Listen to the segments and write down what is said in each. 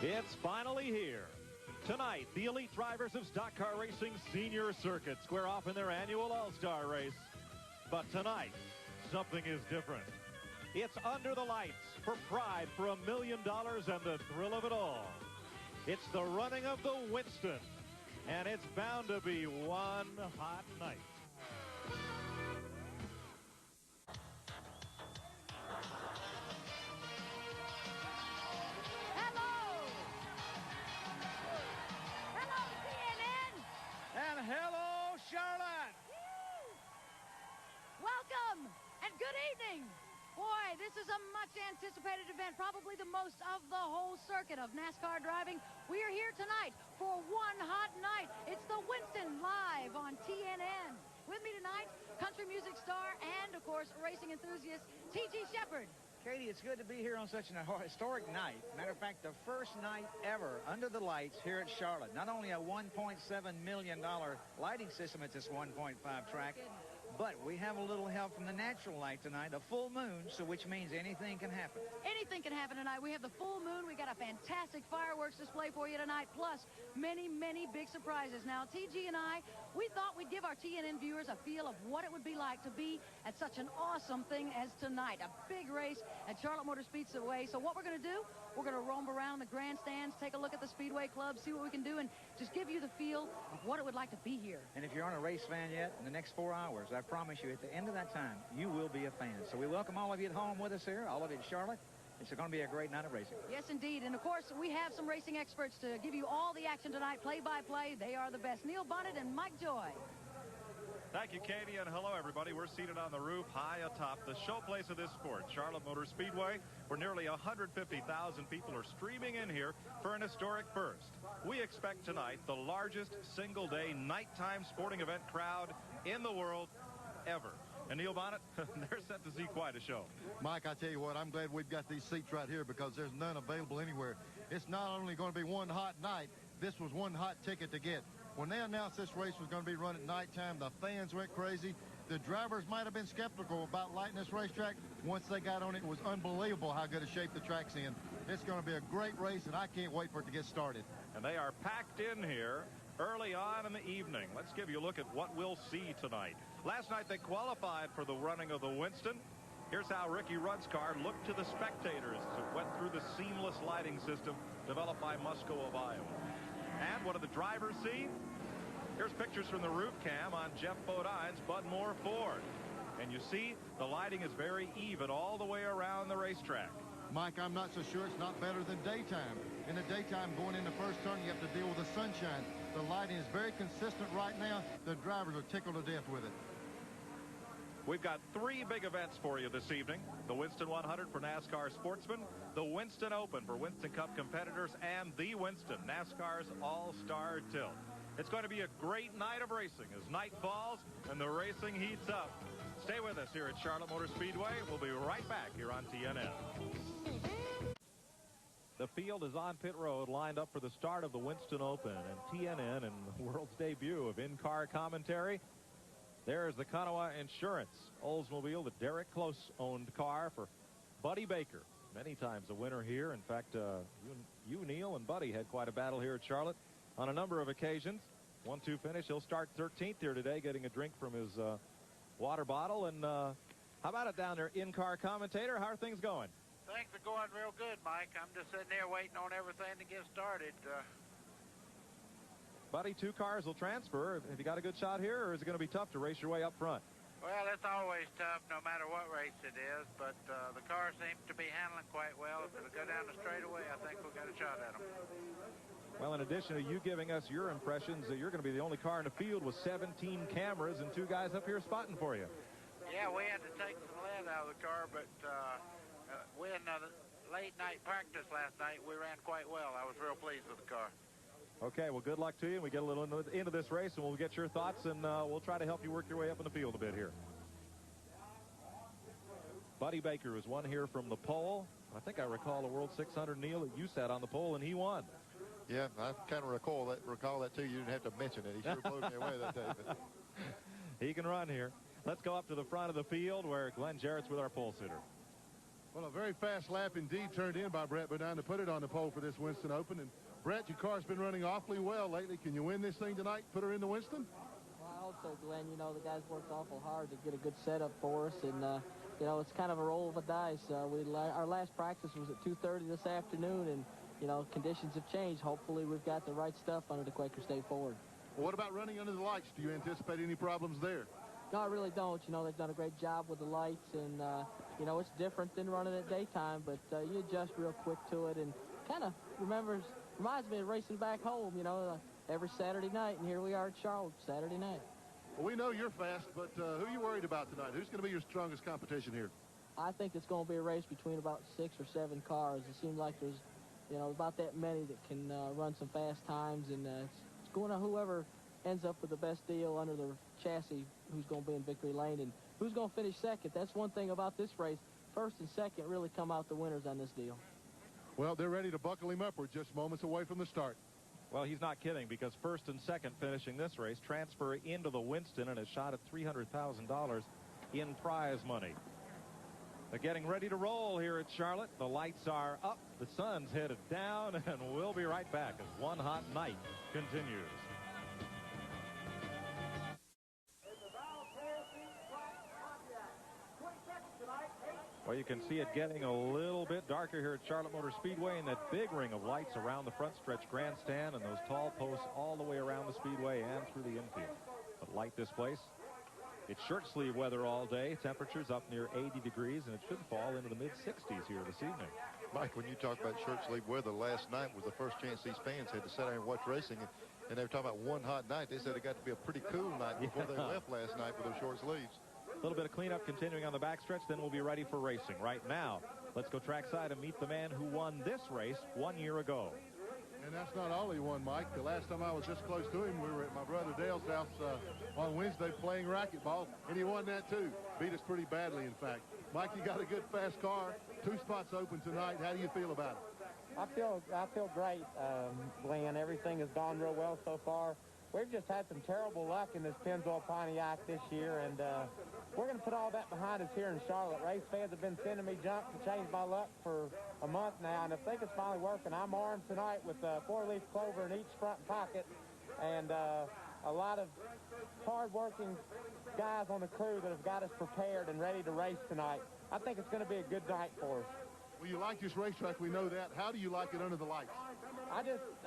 It's finally here. Tonight, the elite drivers of stock car racing senior circuit square off in their annual all-star race. But tonight, something is different. It's under the lights for pride for $1 million and the thrill of it all. It's the running of the Winston, and it's bound to be one hot night. And hello, Charlotte. Welcome and good evening. Boy, this is a much anticipated event, probably the most of the whole circuit of NASCAR driving. We are here tonight for one hot night. It's the Winston live on TNN. With me tonight, country music star and, of course, racing enthusiast T.G. Shepard. Katie, it's good to be here on such an historic night. Matter of fact, the first night ever under the lights here at Charlotte. Not only a $1.7 million lighting system at this 1.5 track, but we have a little help from the natural light tonight, a full moon, so which means anything can happen. Anything can happen tonight. We have the full moon. We got a fantastic fireworks display for you tonight, plus many, many big surprises. Now, TG and I, we thought we'd give our TNN viewers a feel of what it would be like to be at such an awesome thing as tonight, a big race at Charlotte Motor Speedway. So what we're going to do, we're going to roam around the grandstands, take a look at the Speedway Club, see what we can do, and just give you the feel of what it would like to be here. And if you aren't a race fan yet, in the next 4 hours, I promise you, at the end of that time, you will be a fan. So we welcome all of you at home with us here, all of you at Charlotte. It's going to be a great night of racing. Yes, indeed. And, of course, we have some racing experts to give you all the action tonight, play-by-play. They are the best. Neil Bonnet and Mike Joy. Thank you, Katie, and hello, everybody. We're seated on the roof high atop the showplace of this sport, Charlotte Motor Speedway, where nearly 150,000 people are streaming in here for an historic first. We expect tonight the largest single-day nighttime sporting event crowd in the world ever. And Neil Bonnet, they're set to see quite a show. Mike, I tell you what, I'm glad we've got these seats right here because there's none available anywhere. It's not only going to be one hot night, this was one hot ticket to get. When they announced this race was going to be run at nighttime, the fans went crazy. The drivers might have been skeptical about lighting this racetrack. Once they got on it, it was unbelievable how good a shape the track's in. It's going to be a great race, and I can't wait for it to get started. And they are packed in here early on in the evening. Let's give you a look at what we'll see tonight. Last night they qualified for the running of the Winston. Here's how Ricky Rudd's car looked to the spectators as it went through the seamless lighting system developed by Musco of Iowa. And what did the drivers see? Here's pictures from the roof cam on Jeff Bodine's Bud Moore Ford. And you see the lighting is very even all the way around the racetrack. Mike, I'm not so sure it's not better than daytime. In the daytime, going in the first turn, you have to deal with the sunshine. The lighting is very consistent right now. The drivers are tickled to death with it. We've got 3 big events for you this evening. The Winston 100 for NASCAR sportsmen, the Winston Open for Winston Cup competitors, and the Winston, NASCAR's all-star tilt. It's going to be a great night of racing as night falls and the racing heats up. Stay with us here at Charlotte Motor Speedway. We'll be right back here on TNN. The field is on pit road, lined up for the start of the Winston Open, and TNN and the world's debut of in-car commentary. There's the Kanawha Insurance Oldsmobile, the Derek Close-owned car for Buddy Baker. Many times a winner here. In fact, you, Neil, and Buddy had quite a battle here at Charlotte on a number of occasions. 1-2 finish. He'll start 13th here today, getting a drink from his water bottle. And how about it down there, in-car commentator? How are things going? Things are going real good, Mike. I'm just sitting there waiting on everything to get started. Buddy, 2 cars will transfer. Have you got a good shot here, or is it going to be tough to race your way up front? Well, it's always tough no matter what race it is, but the car seems to be handling quite well. If it'll go down the straightaway, I think we'll get a shot at them. Well, in addition to you giving us your impressions, you're going to be the only car in the field with 17 cameras and 2 guys up here spotting for you. Yeah, we had to take some lead out of the car, but we had another late night practice last night. We ran quite well. I was real pleased with the car. Okay, well, good luck to you. We get a little into this race, and we'll get your thoughts, and we'll try to help you work your way up in the field a bit here. Buddy Baker was one here from the pole. I think I recall the World 600, Neil, that you sat on the pole, and he won. Yeah, I kind of recall that too. You didn't have to mention it. He sure blew me away that day. But. He can run here. Let's go up to the front of the field where Glenn Jarrett's with our pole sitter. Well, a very fast lap indeed turned in by Brett Bodine to put it on the pole for this Winston Open. And Brett, your car's been running awfully well lately. Can you win this thing tonight, put her into Winston? Well, I hope so, Glenn. You know, the guys worked awful hard to get a good setup for us. And, you know, it's kind of a roll of the dice. Our last practice was at 2:30 this afternoon. And, you know, conditions have changed. Hopefully we've got the right stuff under the Quaker State Ford. Well, what about running under the lights? Do you anticipate any problems there? No, I really don't. You know, they've done a great job with the lights, and, you know, it's different than running at daytime, but you adjust real quick to it, and kind of reminds me of racing back home, you know, every Saturday night, and here we are at Charlotte Saturday night. Well, we know you're fast, but who are you worried about tonight? Who's going to be your strongest competition here? I think it's going to be a race between about 6 or 7 cars. It seems like there's, you know, about that many that can run some fast times, and it's going to whoever ends up with the best deal under the chassis who's going to be in victory lane and who's going to finish second. That's one thing about this race. First and second really come out the winners on this deal. Well, they're ready to buckle him up. We're just moments away from the start. Well, he's not kidding, because first and second finishing this race transfer into the Winston and a shot at $300,000 in prize money. They're getting ready to roll here at Charlotte. The lights are up, the sun's headed down, and we'll be right back as One Hot Night continues. Well, you can see it getting a little bit darker here at Charlotte Motor Speedway, and that big ring of lights around the front stretch grandstand and those tall posts all the way around the speedway and through the infield. But light this place. It's shirt sleeve weather all day. Temperatures up near 80 degrees, and it should fall into the mid-60s here this evening. Mike, when you talk about shirt sleeve weather, last night was the first chance these fans had to sit there and watch racing, and they were talking about one hot night. They said it got to be a pretty cool night before they left last night with those short sleeves. A little bit of cleanup continuing on the backstretch, then we'll be ready for racing. Right now, let's go trackside and meet the man who won this race 1 year ago. And that's not all he won, Mike. The last time I was this close to him, we were at my brother Dale's house on Wednesday playing racquetball, and he won that too. Beat us pretty badly, in fact. Mike, you got a good fast car. 2 spots open tonight. How do you feel about it? I feel great, Glenn. Everything has gone real well so far. We've just had some terrible luck in this Pennzoil Pontiac this year, and we're going to put all that behind us here in Charlotte. Race fans have been sending me junk to change my luck for a month now, and I think it's finally working. I'm armed tonight with 4-leaf clover in each front pocket, and a lot of hard-working guys on the crew that have got us prepared and ready to race tonight. I think it's going to be a good night for us. Well, you like this racetrack, we know that. How do you like it under the lights? I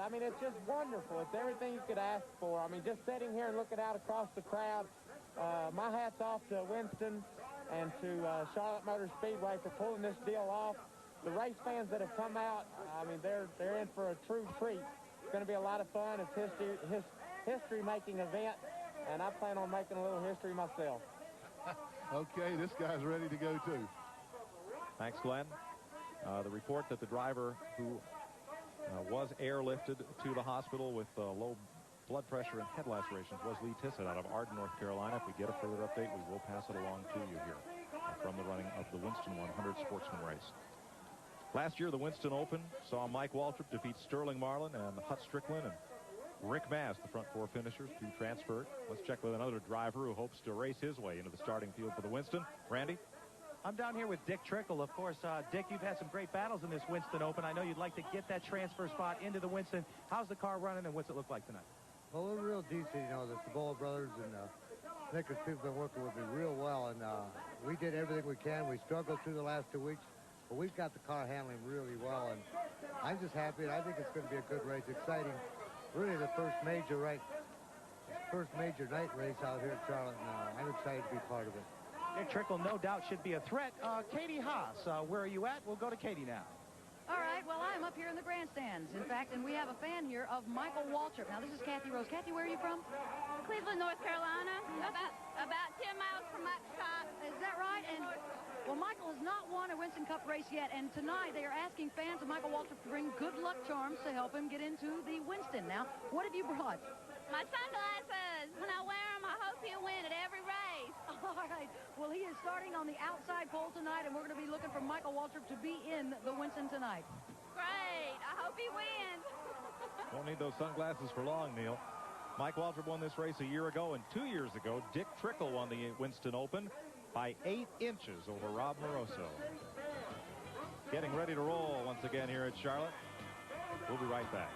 mean, it's just wonderful. It's everything you could ask for. I mean, just sitting here and looking out across the crowd, my hat's off to Winston and to Charlotte Motor Speedway for pulling this deal off. The race fans that have come out, I mean, they're in for a true treat. It's going to be a lot of fun. It's history-making event, and I plan on making a little history myself. Okay, this guy's ready to go, too. Thanks, Glenn. The report that the driver who was airlifted to the hospital with low blood pressure and head lacerations was Lee Tissett out of Arden, North Carolina. If we get a further update, we will pass it along to you here from the running of the Winston 100 Sportsman Race. Last year, the Winston Open saw Mike Waltrip defeat Sterling Marlin and Hut Strickland and Rick Mast, the front 4 finishers, to transfer. Let's check with another driver who hopes to race his way into the starting field for the Winston. Randy? I'm down here with Dick Trickle. Of course, Dick, you've had some great battles in this Winston Open. I know you'd like to get that transfer spot into the Winston. How's the car running, and what's it look like tonight? Well, we're real decent. You know, the Sabola brothers and Snickers people have been working with me real well, and we did everything we can. We struggled through the last 2 weeks, but we've got the car handling really well, and I'm just happy. I think it's going to be a good race, exciting. Really the first major night race out here at Charlotte, and I'm excited to be part of it. Dick Trickle, no doubt, should be a threat. Katie Haas, where are you at? We'll go to Katie now. All right, well, I'm up here in the grandstands. In fact, and we have a fan here of Michael Waltrip. Now, this is Kathy Rose. Kathy, where are you from? Cleveland, North Carolina. About 10 miles from my shop. Is that right? And well, Michael has not won a Winston Cup race yet, and tonight they are asking fans of Michael Waltrip to bring good luck charms to help him get into the Winston. Now, what have you brought? My sunglasses. When I wear them, I hope he'll win at every race. All right. Well, he is starting on the outside pole tonight, and we're going to be looking for Michael Waltrip to be in the Winston tonight. Great. I hope he wins. Won't need those sunglasses for long, Neil. Mike Waltrip won this race a year ago, and 2 years ago, Dick Trickle won the Winston Open by 8 inches over Rob Moroso. getting ready to roll once again here at Charlotte. We'll be right back.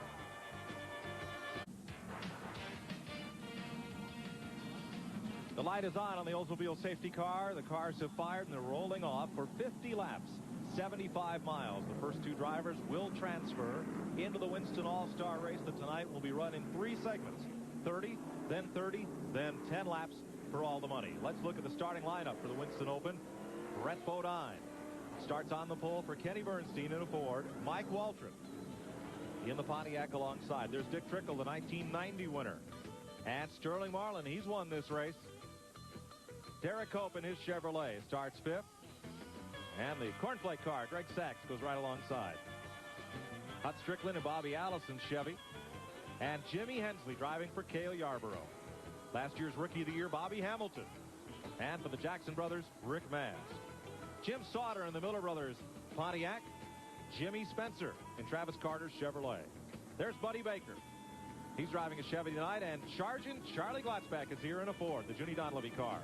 The light is on the Oldsmobile safety car. The cars have fired and they're rolling off for 50 laps, 75 miles. The first two drivers will transfer into the Winston All-Star race that tonight will be run in 3 segments, 30, then 10 laps for all the money. Let's look at the starting lineup for the Winston Open. Brett Bodine starts on the pole for Kenny Bernstein in a Ford. Mike Waltrip in the Pontiac alongside. There's Dick Trickle, the 1990 winner. And Sterling Marlin, he's won this race. Derek Cope in his Chevrolet starts 5th. And the cornflake car, Greg Sachs, goes right alongside. Hut Strickland and Bobby Allison's Chevy. And Jimmy Hensley driving for Cale Yarborough. Last year's Rookie of the Year, Bobby Hamilton. And for the Jackson brothers, Rick Maz. Jim Sauter in the Miller brothers Pontiac. Jimmy Spencer in Travis Carter's Chevrolet. There's Buddy Baker. He's driving a Chevy tonight. And Sergeant Charlie Glatzback is here in a Ford, the Junie Donlevy car.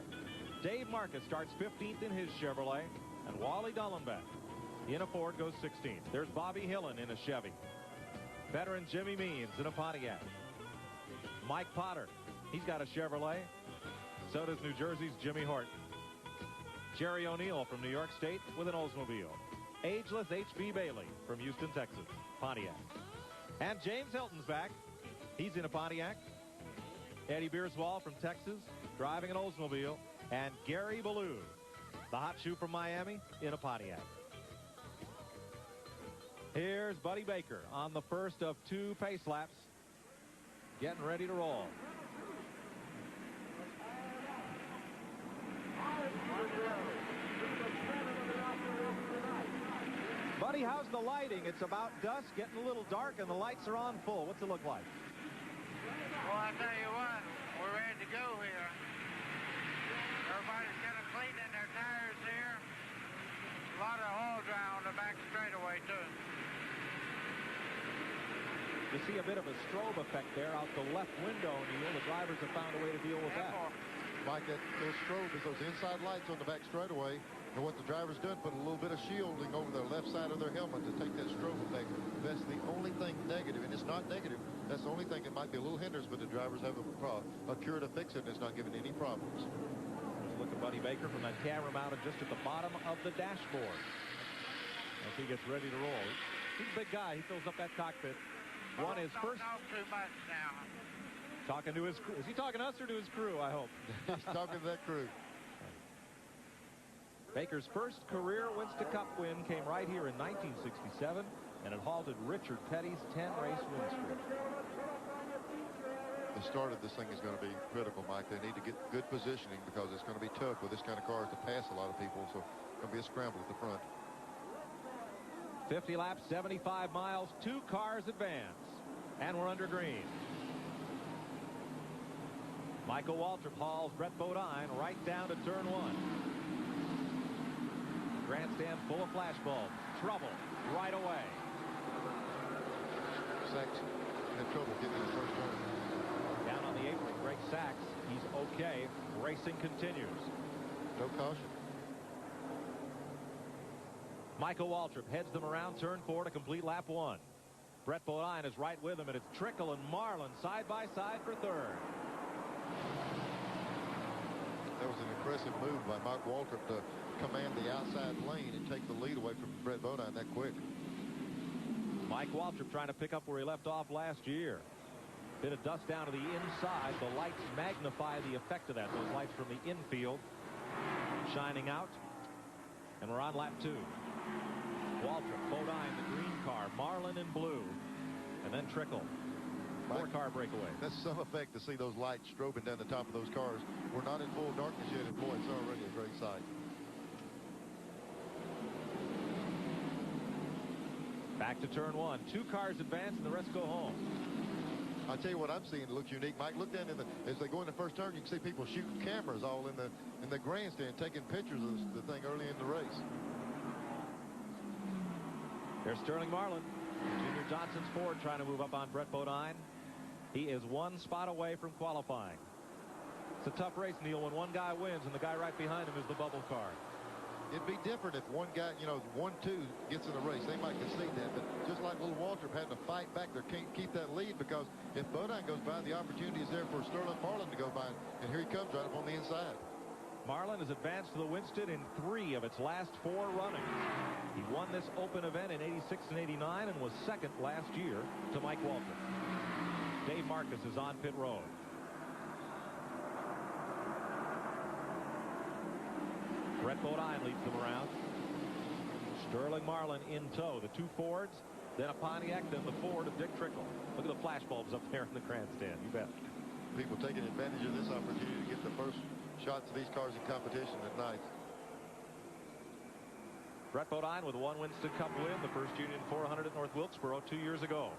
Dave Marcus starts 15th in his Chevrolet. And Wally Dullenbeck in a Ford goes 16th. There's Bobby Hillen in a Chevy. Veteran Jimmy Means in a Pontiac. Mike Potter, he's got a Chevrolet. So does New Jersey's Jimmy Horton. Jerry O'Neill from New York State with an Oldsmobile. Ageless H.B. Bailey from Houston, Texas, Pontiac. And James Hilton's back. He's in a Pontiac. Eddie Beerswall from Texas driving an Oldsmobile. And Gary Ballou, the hot shoe from Miami, in a Pontiac. Here's Buddy Baker on the first of 2 pace laps, getting ready to roll. Buddy, how's the lighting? It's about dusk, getting a little dark, and the lights are on full. What's it look like? Well, I tell you what, we're ready to go here. Everybody's kind of cleaning their tires here. A lot of oil dry on the back straightaway, too. You see a bit of a strobe effect there out the left window, Neil. The drivers have found a way to deal with that. Mike, those strobe is those inside lights on the back straightaway. And what the driver's done, put a little bit of shielding over the left side of their helmet to take that strobe effect. That's the only thing negative, and it's not negative. That's the only thing that might be a little hindrance, but the drivers have a cure to fix it, and it's not giving any problems. Look at Buddy Baker from that camera mounted just at the bottom of the dashboard as he gets ready to roll. He's a big guy. He fills up that cockpit. Won his first. Don't talk too much now. Talking to his crew. Is he talking to us or to his crew, I hope? He's talking to that crew. Baker's first career Winston Cup win came right here in 1967, and it halted Richard Petty's 10-race win streak. The start of this thing is going to be critical, Mike. They need to get good positioning because it's going to be tough with this kind of cars to pass a lot of people, so it's going to be a scramble at the front. 50 laps, 75 miles, 2 cars advance, and we're under green. Michael Waltrip hauls Brett Bodine right down to turn 1. Grandstand full of flash bulbs. Trouble right away. Sachs had trouble getting in the first turn. Down on the apron, Greg Sachs. He's okay. Racing continues. No caution. Michael Waltrip heads them around turn 4 to complete lap 1. Brett Bodine is right with him, and it's Trickle and Marlin side by side for third. That was an impressive move by Mike Waltrip to command the outside lane and take the lead away from Brett Bodine that quick. Mike Waltrip trying to pick up where he left off last year. Bit of dust down to the inside. The lights magnify the effect of that. Those lights from the infield shining out. And we're on lap 2. Waltrip, Bodine, the green car, Marlin in blue, and then Trickle. 4-car breakaway. That's some effect to see those lights strobing down the top of those cars. We're not in full darkness yet, and boy, it's already a great sight. Back to turn 1. 2 cars advance, and the rest go home. I'll tell you what I'm seeing looks unique, Mike. Look down as they go in the first turn, you can see people shooting cameras all in the grandstand, taking pictures of the thing early in the race. There's Sterling Marlin. Junior Johnson's Ford trying to move up on Brett Bodine. He is 1 spot away from qualifying. It's a tough race, Neil, when one guy wins and the guy right behind him is the bubble car. It'd be different if one guy, 1-2 gets in the race. They might concede that, but just like little Waltrip had to fight back there, can't keep that lead, because if Bodine goes by, the opportunity is there for Sterling Marlin to go by, and here he comes right up on the inside. Marlin has advanced to the Winston in 3 of its last 4 runnings. He won this open event in '86 and '89 and was second last year to Mike Waltrip. Dave Marcus is on pit road. Brett Bodine leads them around. Sterling Marlin in tow. The 2 Fords, then a Pontiac, then the Ford of Dick Trickle. Look at the flash bulbs up there in the grandstand. You bet. People taking advantage of this opportunity to get the first shots of these cars in competition at night. Brett Bodine with a 1 Winston Cup win, the first Union 400 at North Wilkesboro 2 years ago.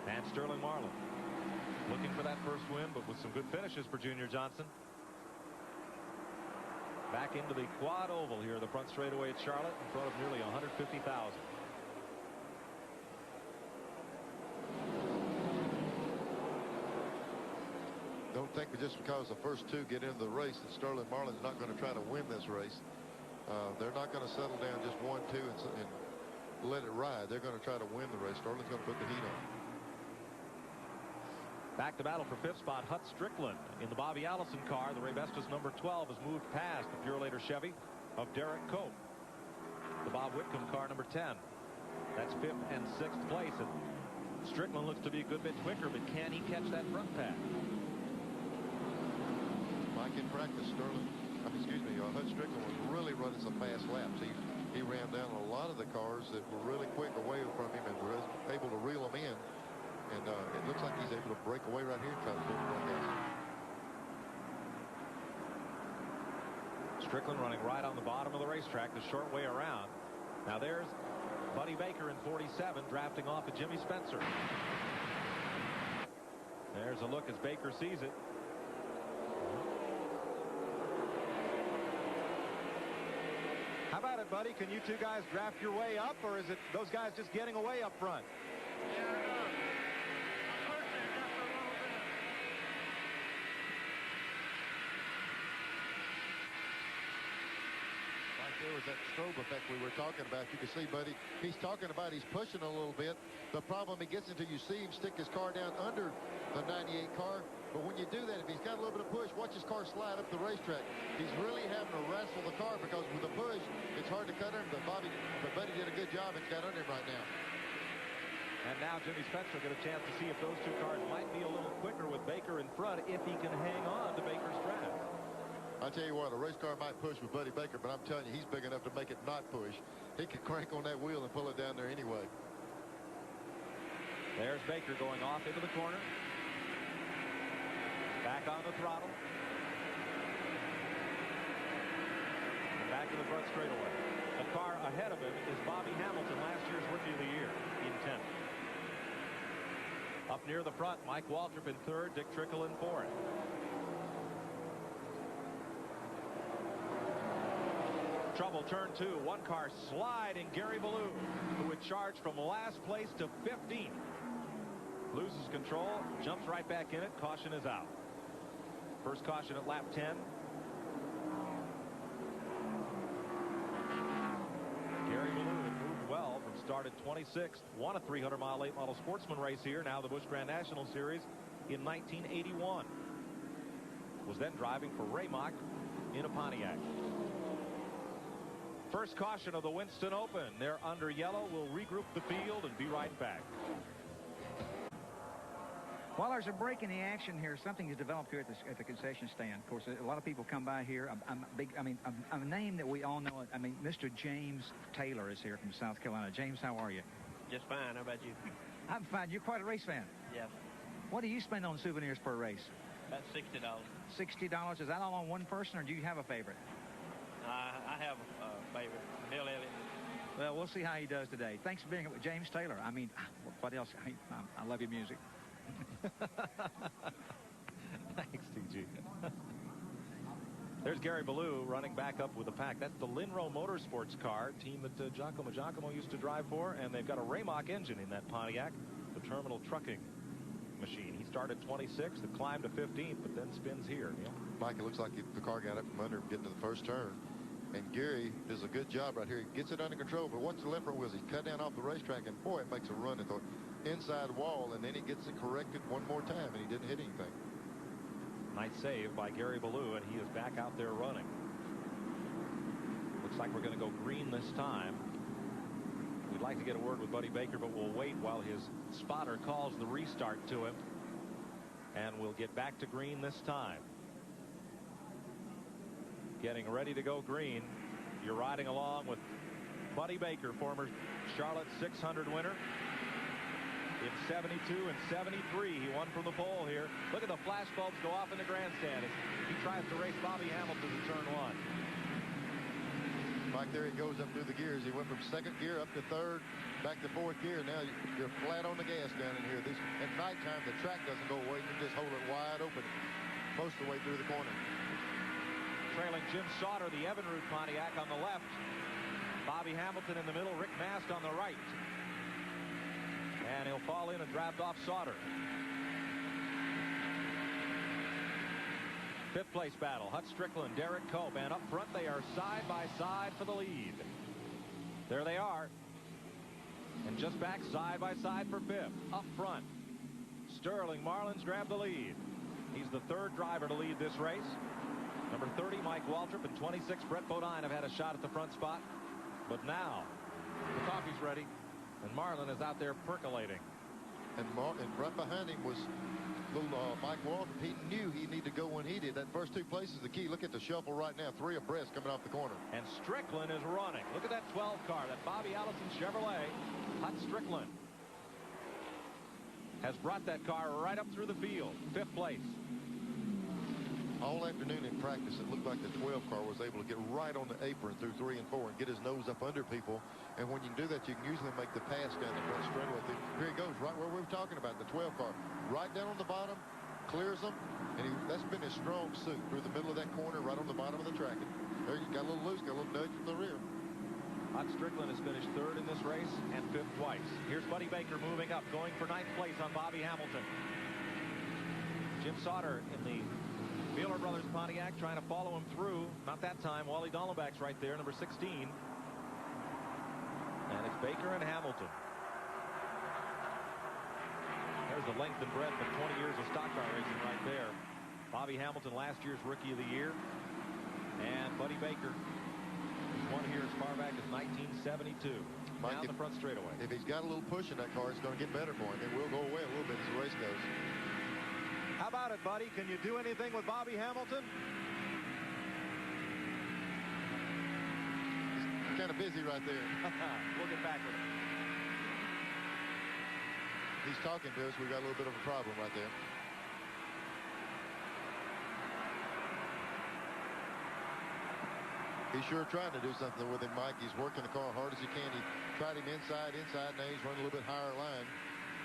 And Sterling Marlin looking for that first win, but with some good finishes for Junior Johnson. Back into the quad oval here, the front straightaway at Charlotte, in front of nearly 150,000. Don't think that just because the first 2 get into the race that Sterling Marlin's not going to try to win this race. They're not going to settle down just 1-2 and let it ride. They're going to try to win the race. Sterling's going to put the heat on. Back to battle for 5th spot, Hut Strickland. In the Bobby Allison car, the Ray Bestis number 12 has moved past the Purelator Chevy of Derek Cope. The Bob Whitcomb car number 10. That's 5th and 6th place. And Strickland looks to be a good bit quicker, but can he catch that front pack? Mike, in practice, Hut Strickland was really running some fast laps. He ran down a lot of the cars that were really quick away from him and was able to reel them in. And it looks like he's able to break away right here and try to pull the back out. Strickland running right on the bottom of the racetrack, the short way around. Now there's Buddy Baker in 47, drafting off of Jimmy Spencer. There's a look as Baker sees it. How about it, Buddy? Can you 2 guys draft your way up, or is it those guys just getting away up front? There was that strobe effect we were talking about. You can see, Buddy, he's talking about he's pushing a little bit. The problem he gets into, you see him stick his car down under the 98 car. But when you do that, if he's got a little bit of push, watch his car slide up the racetrack. He's really having to wrestle the car, because with the push, it's hard to cut him. But Buddy did a good job and got under him right now. And now Jimmy Spencer will get a chance to see if those 2 cars might be a little quicker with Baker in front, if he can hang on to Baker's draft. I tell you what, a race car might push with Buddy Baker, but I'm telling you, he's big enough to make it not push. He can crank on that wheel and pull it down there anyway. There's Baker going off into the corner. Back on the throttle. And back to the front straightaway. The car ahead of him is Bobby Hamilton, last year's Rookie of the Year, in 10th. Up near the front, Mike Waltrip in 3rd, Dick Trickle in 4th. Trouble turn 2. 1 car sliding. Gary Ballou, who had charged from last place to 15th. Loses control, jumps right back in it. Caution is out. First caution at lap 10. Gary Ballou had moved well from start at 26th. Won a 300-mile late model sportsman race here, now the Busch Grand National Series, in 1981. Was then driving for Ray Mock in a Pontiac. First caution of the Winston Open. They're under yellow. We'll regroup the field and be right back. While there's a break in the action here, something has developed here at the concession stand. Of course, a lot of people come by here. I'm a name that we all know. I mean, Mr. James Taylor is here from South Carolina. James, how are you? Just fine. How about you? I'm fine. You're quite a race fan. Yes. What do you spend on souvenirs per race? About $60. $60. Is that all on one person, or do you have a favorite? I have a favorite, Bill Elliott. Well, we'll see how he does today. Thanks for being with James Taylor. I mean, what else? I love your music. Thanks, TG. There's Gary Ballou running back up with the pack. That's the Linro Motorsports car, team that Giacomo used to drive for, and they've got a Raymock engine in that Pontiac, the Terminal Trucking machine. He started 26th and climbed to 15th, but then spins here. Yeah. Mike, it looks like the car got up from under him getting to the first turn. And Gary does a good job right here. He gets it under control, but watch the left front wheels. He cut down off the racetrack, and boy, it makes a run at the inside wall, and then he gets it corrected one more time, and he didn't hit anything. Nice save by Gary Ballou, and he is back out there running. Looks like we're going to go green this time. We'd like to get a word with Buddy Baker, but we'll wait while his spotter calls the restart to him. And we'll get back to green this time. Getting ready to go green. You're riding along with Buddy Baker, former Charlotte 600 winner. In 72 and 73, he won from the pole here. Look at the flash bulbs go off in the grandstand as he tries to race Bobby Hamilton in turn one. Mike, there he goes up through the gears. He went from second gear up to third, back to fourth gear. Now you're flat on the gas down in here. At nighttime, the track doesn't go away. You can just hold it wide open most of the way through the corner. Trailing Jim Sauter, the Evinrude Pontiac on the left. Bobby Hamilton in the middle, Rick Mast on the right. And he'll fall in and draft off Sauter. Fifth place battle, Hut Strickland, Derek Cope, and up front they are side by side for the lead. There they are. And just back side by side for fifth. Up front, Sterling Marlins grab the lead. He's the third driver to lead this race. Number 30, Mike Waltrip, and 26, Brett Bodine have had a shot at the front spot. But now, the coffee's ready, and Marlin is out there percolating. And right behind him was little Mike Waltrip. He knew he needed to go when he did. That first two places the key. Look at the shuffle right now. 3 abreast coming off the corner. And Strickland is running. Look at that 12 car. That Bobby Allison Chevrolet. Hut Strickland has brought that car right up through the field. Fifth place. All afternoon in practice, it looked like the 12 car was able to get right on the apron through 3 and 4 and get his nose up under people. And when you can do that, you can usually make the pass down the front straightaway. Here he goes, right where we were talking about, the 12 car. Right down on the bottom, clears them, and that's been his strong suit through the middle of that corner, right on the bottom of the track. And there you got a little loose, got a little nudge from the rear. Hut Strickland has finished third in this race and fifth twice. Here's Buddy Baker moving up, going for ninth place on Bobby Hamilton. Jim Sauter in the Mueller Brothers Pontiac trying to follow him through. Not that time. Wally Dollenbach's right there, number 16. And it's Baker and Hamilton. There's the length and breadth of 20 years of stock car racing right there. Bobby Hamilton, last year's Rookie of the Year. And Buddy Baker has won here as far back as 1972. Mike, down the front straightaway. If he's got a little push in that car, it's going to get better for him. It will go away a little bit as the race goes. How about it, Buddy? Can you do anything with Bobby Hamilton? He's kind of busy right there. We'll get back with him. He's talking to us. We got a little bit of a problem right there. He's sure trying to do something with him, Mike. He's working the car hard as he can. He tried him inside. Now he's running a little bit higher line.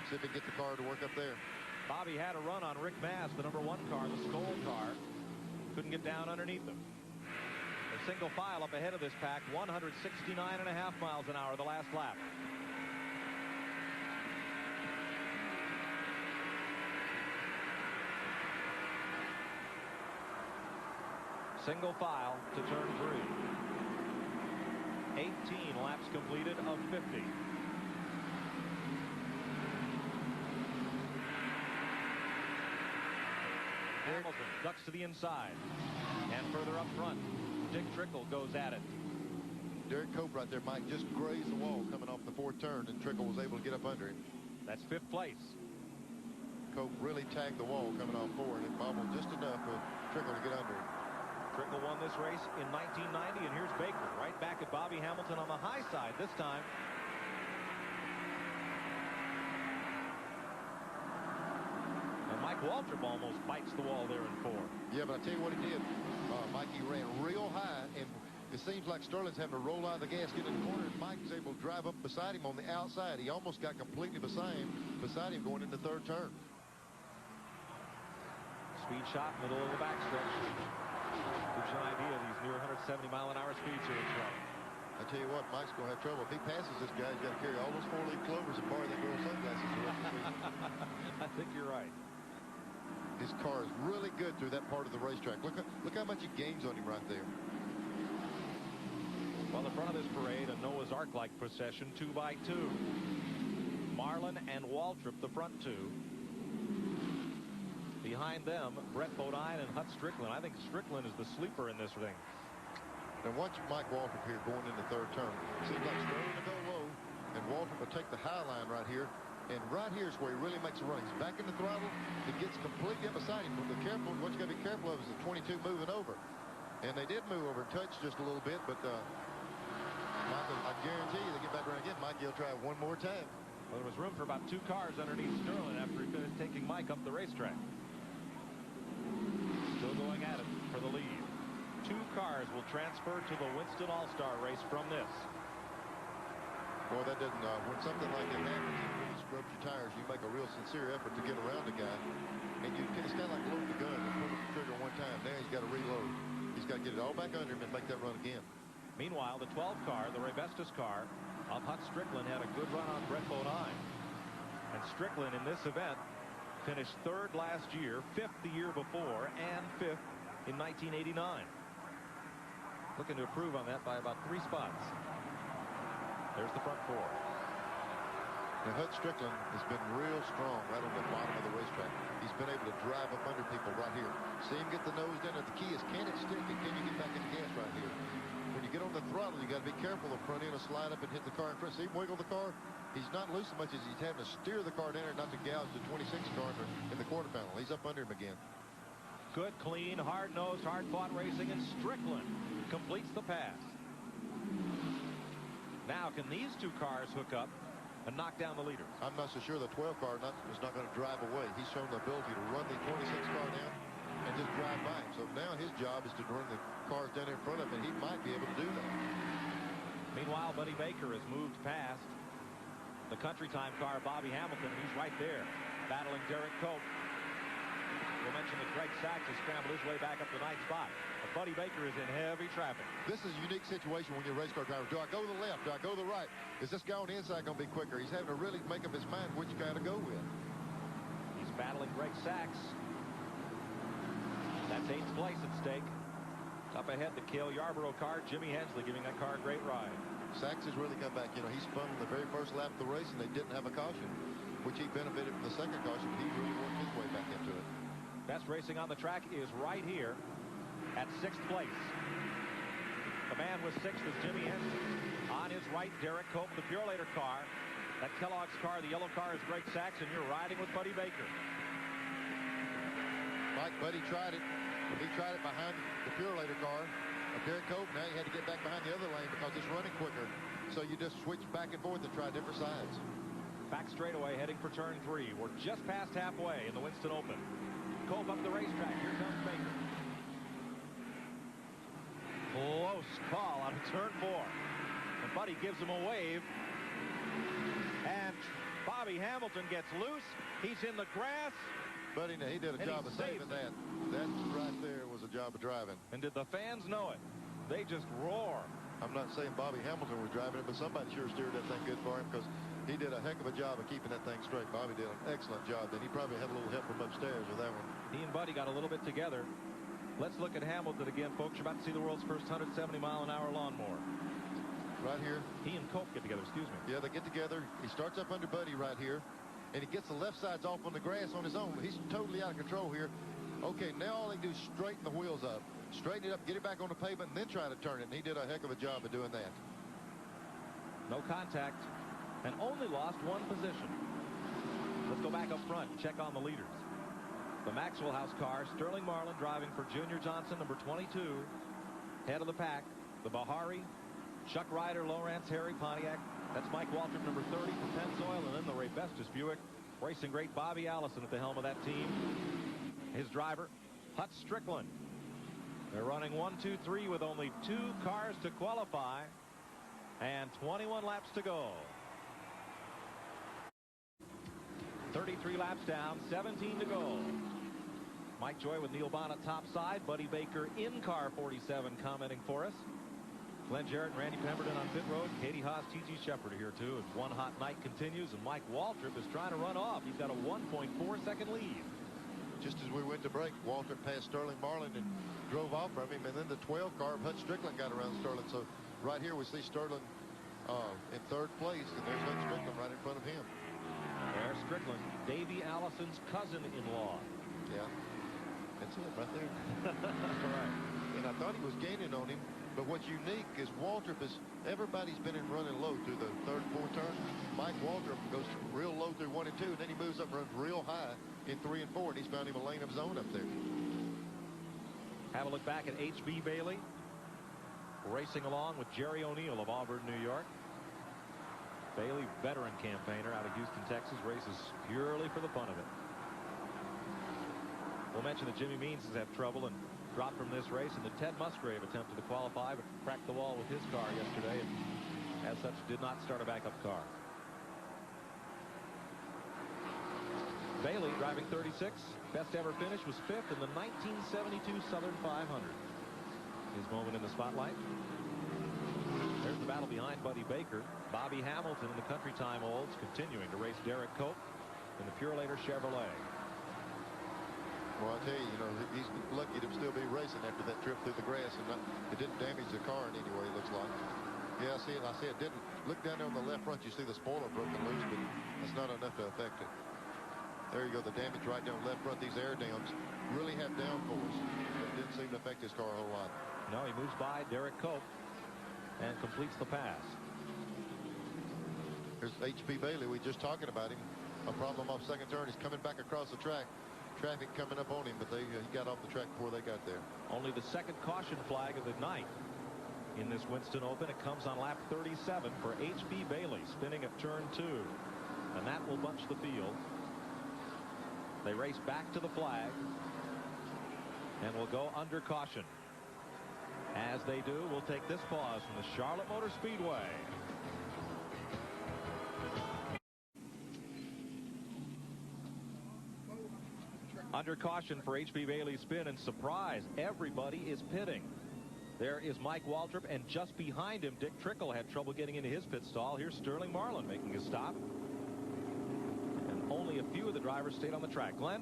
See if he can get the car to work up there. Bobby had a run on Rick Mast, the number 1 car, the Skoll car. Couldn't get down underneath them. A single file up ahead of this pack, 169.5 miles an hour the last lap. Single file to turn 3. 18 laps completed of 50. Hamilton ducks to the inside. And further up front, Dick Trickle goes at it. Derek Cope right there, Mike, just grazed the wall coming off the 4th turn, and Trickle was able to get up under him. That's 5th place. Cope really tagged the wall coming off 4, and it bobbled just enough for Trickle to get under him. Trickle won this race in 1990, and here's Baker right back at Bobby Hamilton on the high side this time. Mike Waltrip almost bites the wall there in 4. Yeah, but I tell you what he did. Mike, he ran real high, and it seems like Sterling's having to roll out of the gas, get in the corner, and Mike was able to drive up beside him on the outside. He almost got completely beside him going into 3rd turn. Speed shot, middle of the backstretch. Gives you an idea of these near 170-mile-an-hour speeds here in Charlotte. I tell you what, Mike's going to have trouble. If he passes this guy, he's got to carry all those 4-leaf clovers and borrow that girl's sunglasses the rest of the season. I think you're right. His car is really good through that part of the racetrack. Look how much he gains on him right there. Well, the front of this parade, a Noah's Ark-like procession, 2x2. Marlin and Waltrip, the front two. Behind them, Brett Bodine and Hut Strickland. I think Strickland is the sleeper in this thing. And watch Mike Waltrip here going into third turn. Seems like Sterling to go low, and Waltrip will take the high line right here. And right here is where he really makes a run. He's back in the throttle. He gets completely up beside him. But what you got to be careful of is the 22 moving over. And they did move over, touch just a little bit, but Michael, I guarantee you they get back around again. Mikey will try one more time. Well, there was room for about 2 cars underneath Sterling after he finished taking Mike up the racetrack. Still going at it for the lead. 2 cars will transfer to the Winston All-Star race from this. Well, that doesn't, when something like that happens, it really scrubs your tires. You make a real sincere effort to get around the guy. And it's kind of like loading the gun. You pull the trigger one time. Now he's got to reload. He's got to get it all back under him and make that run again. Meanwhile, the 12 car, the Rebestos car of Hut Strickland, had a good run on Brett Bodine. And Strickland in this event finished 3rd last year, 5th the year before, and 5th in 1989. Looking to improve on that by about 3 spots. There's the front 4. Now, Hut Strickland has been real strong right on the bottom of the racetrack. He's been able to drive up under people right here. See him get the nose down there. The key is, can it stick and can you get back in the gas right here? When you get on the throttle, you got to be careful. The front end will slide up and hit the car in front. See him wiggle the car? He's not loose as much as he's having to steer the car down there not to gouge the 26 car in the quarter panel. He's up under him again. Good, clean, hard-nosed, hard-fought racing, and Strickland completes the pass. Now, can these 2 cars hook up and knock down the leaders? I'm not so sure the 12 car is not going to drive away. He's shown the ability to run the 26 car down and just drive by him. So now his job is to run the cars down in front of him, and he might be able to do that. Meanwhile, Buddy Baker has moved past the country time car, Bobby Hamilton. He's right there, battling Derek Cope. We'll mention that Greg Sachs has scrambled his way back up the 9th spot. But Buddy Baker is in heavy traffic. This is a unique situation when you're a race car driver. Do I go to the left? Do I go to the right? Is this guy on the inside going to be quicker? He's having to really make up his mind which guy to go with. He's battling Greg Sachs. That's 8th place at stake. Up ahead, the Cale Yarborough car. Jimmy Hensley giving that car a great ride. Sachs has really come back. You know, he spun in the very first lap of the race, and they didn't have a caution, which he benefited from the second caution, but he really worked his way back into it. Best racing on the track is right here at 6th place. The man with 6th is Jimmy Henson. On his right, Derek Cope, the Purelator car. That Kellogg's car, the yellow car, is Greg Sachs, and you're riding with Buddy Baker. Mike, Buddy tried it. He tried it behind the Purelator car of Derek Cope. Now he had to get back behind the other lane because it's running quicker. So you just switch back and forth and try different sides. Back straightaway, heading for turn 3. We're just past halfway in the Winston Open. Cope up the racetrack. Here comes Baker. Close call on turn 4. And Buddy gives him a wave. And Bobby Hamilton gets loose. He's in the grass. Buddy, he did a job of saving that. That right there was a job of driving. And did the fans know it? They just roar. I'm not saying Bobby Hamilton was driving it, but somebody sure steered that thing good for him because he did a heck of a job of keeping that thing straight. Bobby did an excellent job. Then he probably had a little help from upstairs with that one. He and Buddy got a little bit together. Let's look at Hamilton again, folks. You're about to see the world's first 170-mile-an-hour lawnmower. Right here. He and Cope get together, excuse me. Yeah, they get together. He starts up under Buddy right here. And he gets the left sides off on the grass on his own. He's totally out of control here. Okay, now all they do is straighten the wheels up. Straighten it up, get it back on the pavement, and then try to turn it. And he did a heck of a job of doing that. No contact, and only lost 1 position. Let's go back up front, check on the leaders. The Maxwell House car, Sterling Marlin driving for Junior Johnson, number 22. Head of the pack, the Bahari, Chuck Ryder, Lawrence, Harry Pontiac. That's Mike Waltrip, number 30 for Pennzoil, and then the Rebestos Buick. Racing great Bobby Allison at the helm of that team. His driver, Hut Strickland. They're running 1, 2, 3 with only 2 cars to qualify and 21 laps to go. 33 laps down, 17 to go. Mike Joy with Neil Bonnet topside. Buddy Baker in car 47 commenting for us. Glenn Jarrett and Randy Pemberton on pit road. Katie Haas, T.G. Shepard are here too. As one hot night continues, and Mike Waltrip is trying to run off. He's got a 1.4-second lead. Just as we went to break, Waltrip passed Sterling Marlin and drove off from him, and then the 12 car of Hut Strickland got around Sterling. So right here we see Sterling in third place, and there's Doug Strickland right in front of him. There's Strickland, Davey Allison's cousin-in-law. Yeah, that's it right there. Right. And I thought he was gaining on him, but what's unique is Waltrip is, everybody's been in running low through the third and fourth turn. Mike Waltrip goes real low through 1 and 2, and then he moves up and runs real high in 3 and 4, and he's found him a lane of his own up there. Have a look back at H.B. Bailey, racing along with Jerry O'Neill of Auburn, New York. Bailey, veteran campaigner out of Houston, Texas, races purely for the fun of it. We'll mention that Jimmy Means has had trouble and dropped from this race, and that Ted Musgrave attempted to qualify but cracked the wall with his car yesterday, and as such did not start a backup car. Bailey driving 36. Best ever finish was 5th in the 1972 Southern 500. His moment in the spotlight. There's the battle behind Buddy Baker. Bobby Hamilton in the Country Time Olds continuing to race Derek Cope in the Purelator Chevrolet. Well, I tell you, he's lucky to still be racing after that trip through the grass, and it didn't damage the car in any way, it looks like. Yeah, I see it. I see it didn't. Look down there on the left front. You see the spoiler broken loose, but that's not enough to affect it. There you go, the damage right down left front. These air dams really have downforce. It didn't seem to affect his car a whole lot. No, he moves by Derek Cope and completes the pass. Here's H.B. Bailey. We just talking about him. A problem off second turn. He's coming back across the track. Traffic coming up on him, but he got off the track before they got there. Only the second caution flag of the night in this Winston Open. It comes on lap 37 for H.B. Bailey, spinning at turn 2. And that will bunch the field. They race back to the flag and will go under caution. As they do, we'll take this pause from the Charlotte Motor Speedway. Under caution for H.B. Bailey's spin, and surprise, everybody is pitting. There is Mike Waltrip, and just behind him, Dick Trickle had trouble getting into his pit stall. Here's Sterling Marlin making a stop. And only a few of the drivers stayed on the track. Glenn?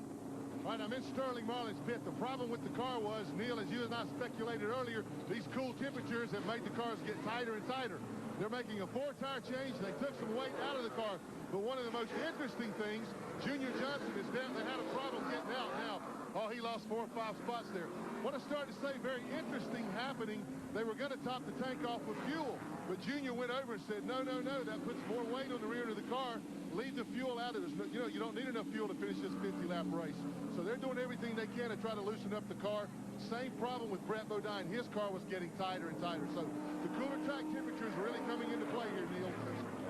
All right, I'm in Sterling Marlin's pit. The problem with the car was, Neil, as you and I speculated earlier, these cool temperatures have made the cars get tighter and tighter. They're making a 4-tire change. They took some weight out of the car. But one of the most interesting things, Junior Johnson is down. They had a problem getting out now. Oh, he lost 4 or 5 spots there. What I started to say, very interesting happening. They were going to top the tank off with fuel. But Junior went over and said, no, no, no, that puts more weight on the rear of the car. Leave the fuel out of it. You know, you don't need enough fuel to finish this 50-lap race. So they're doing everything they can to try to loosen up the car. Same problem with Brett Bodine. His car was getting tighter and tighter. So the cooler track temperatures are really coming into play here, Neil.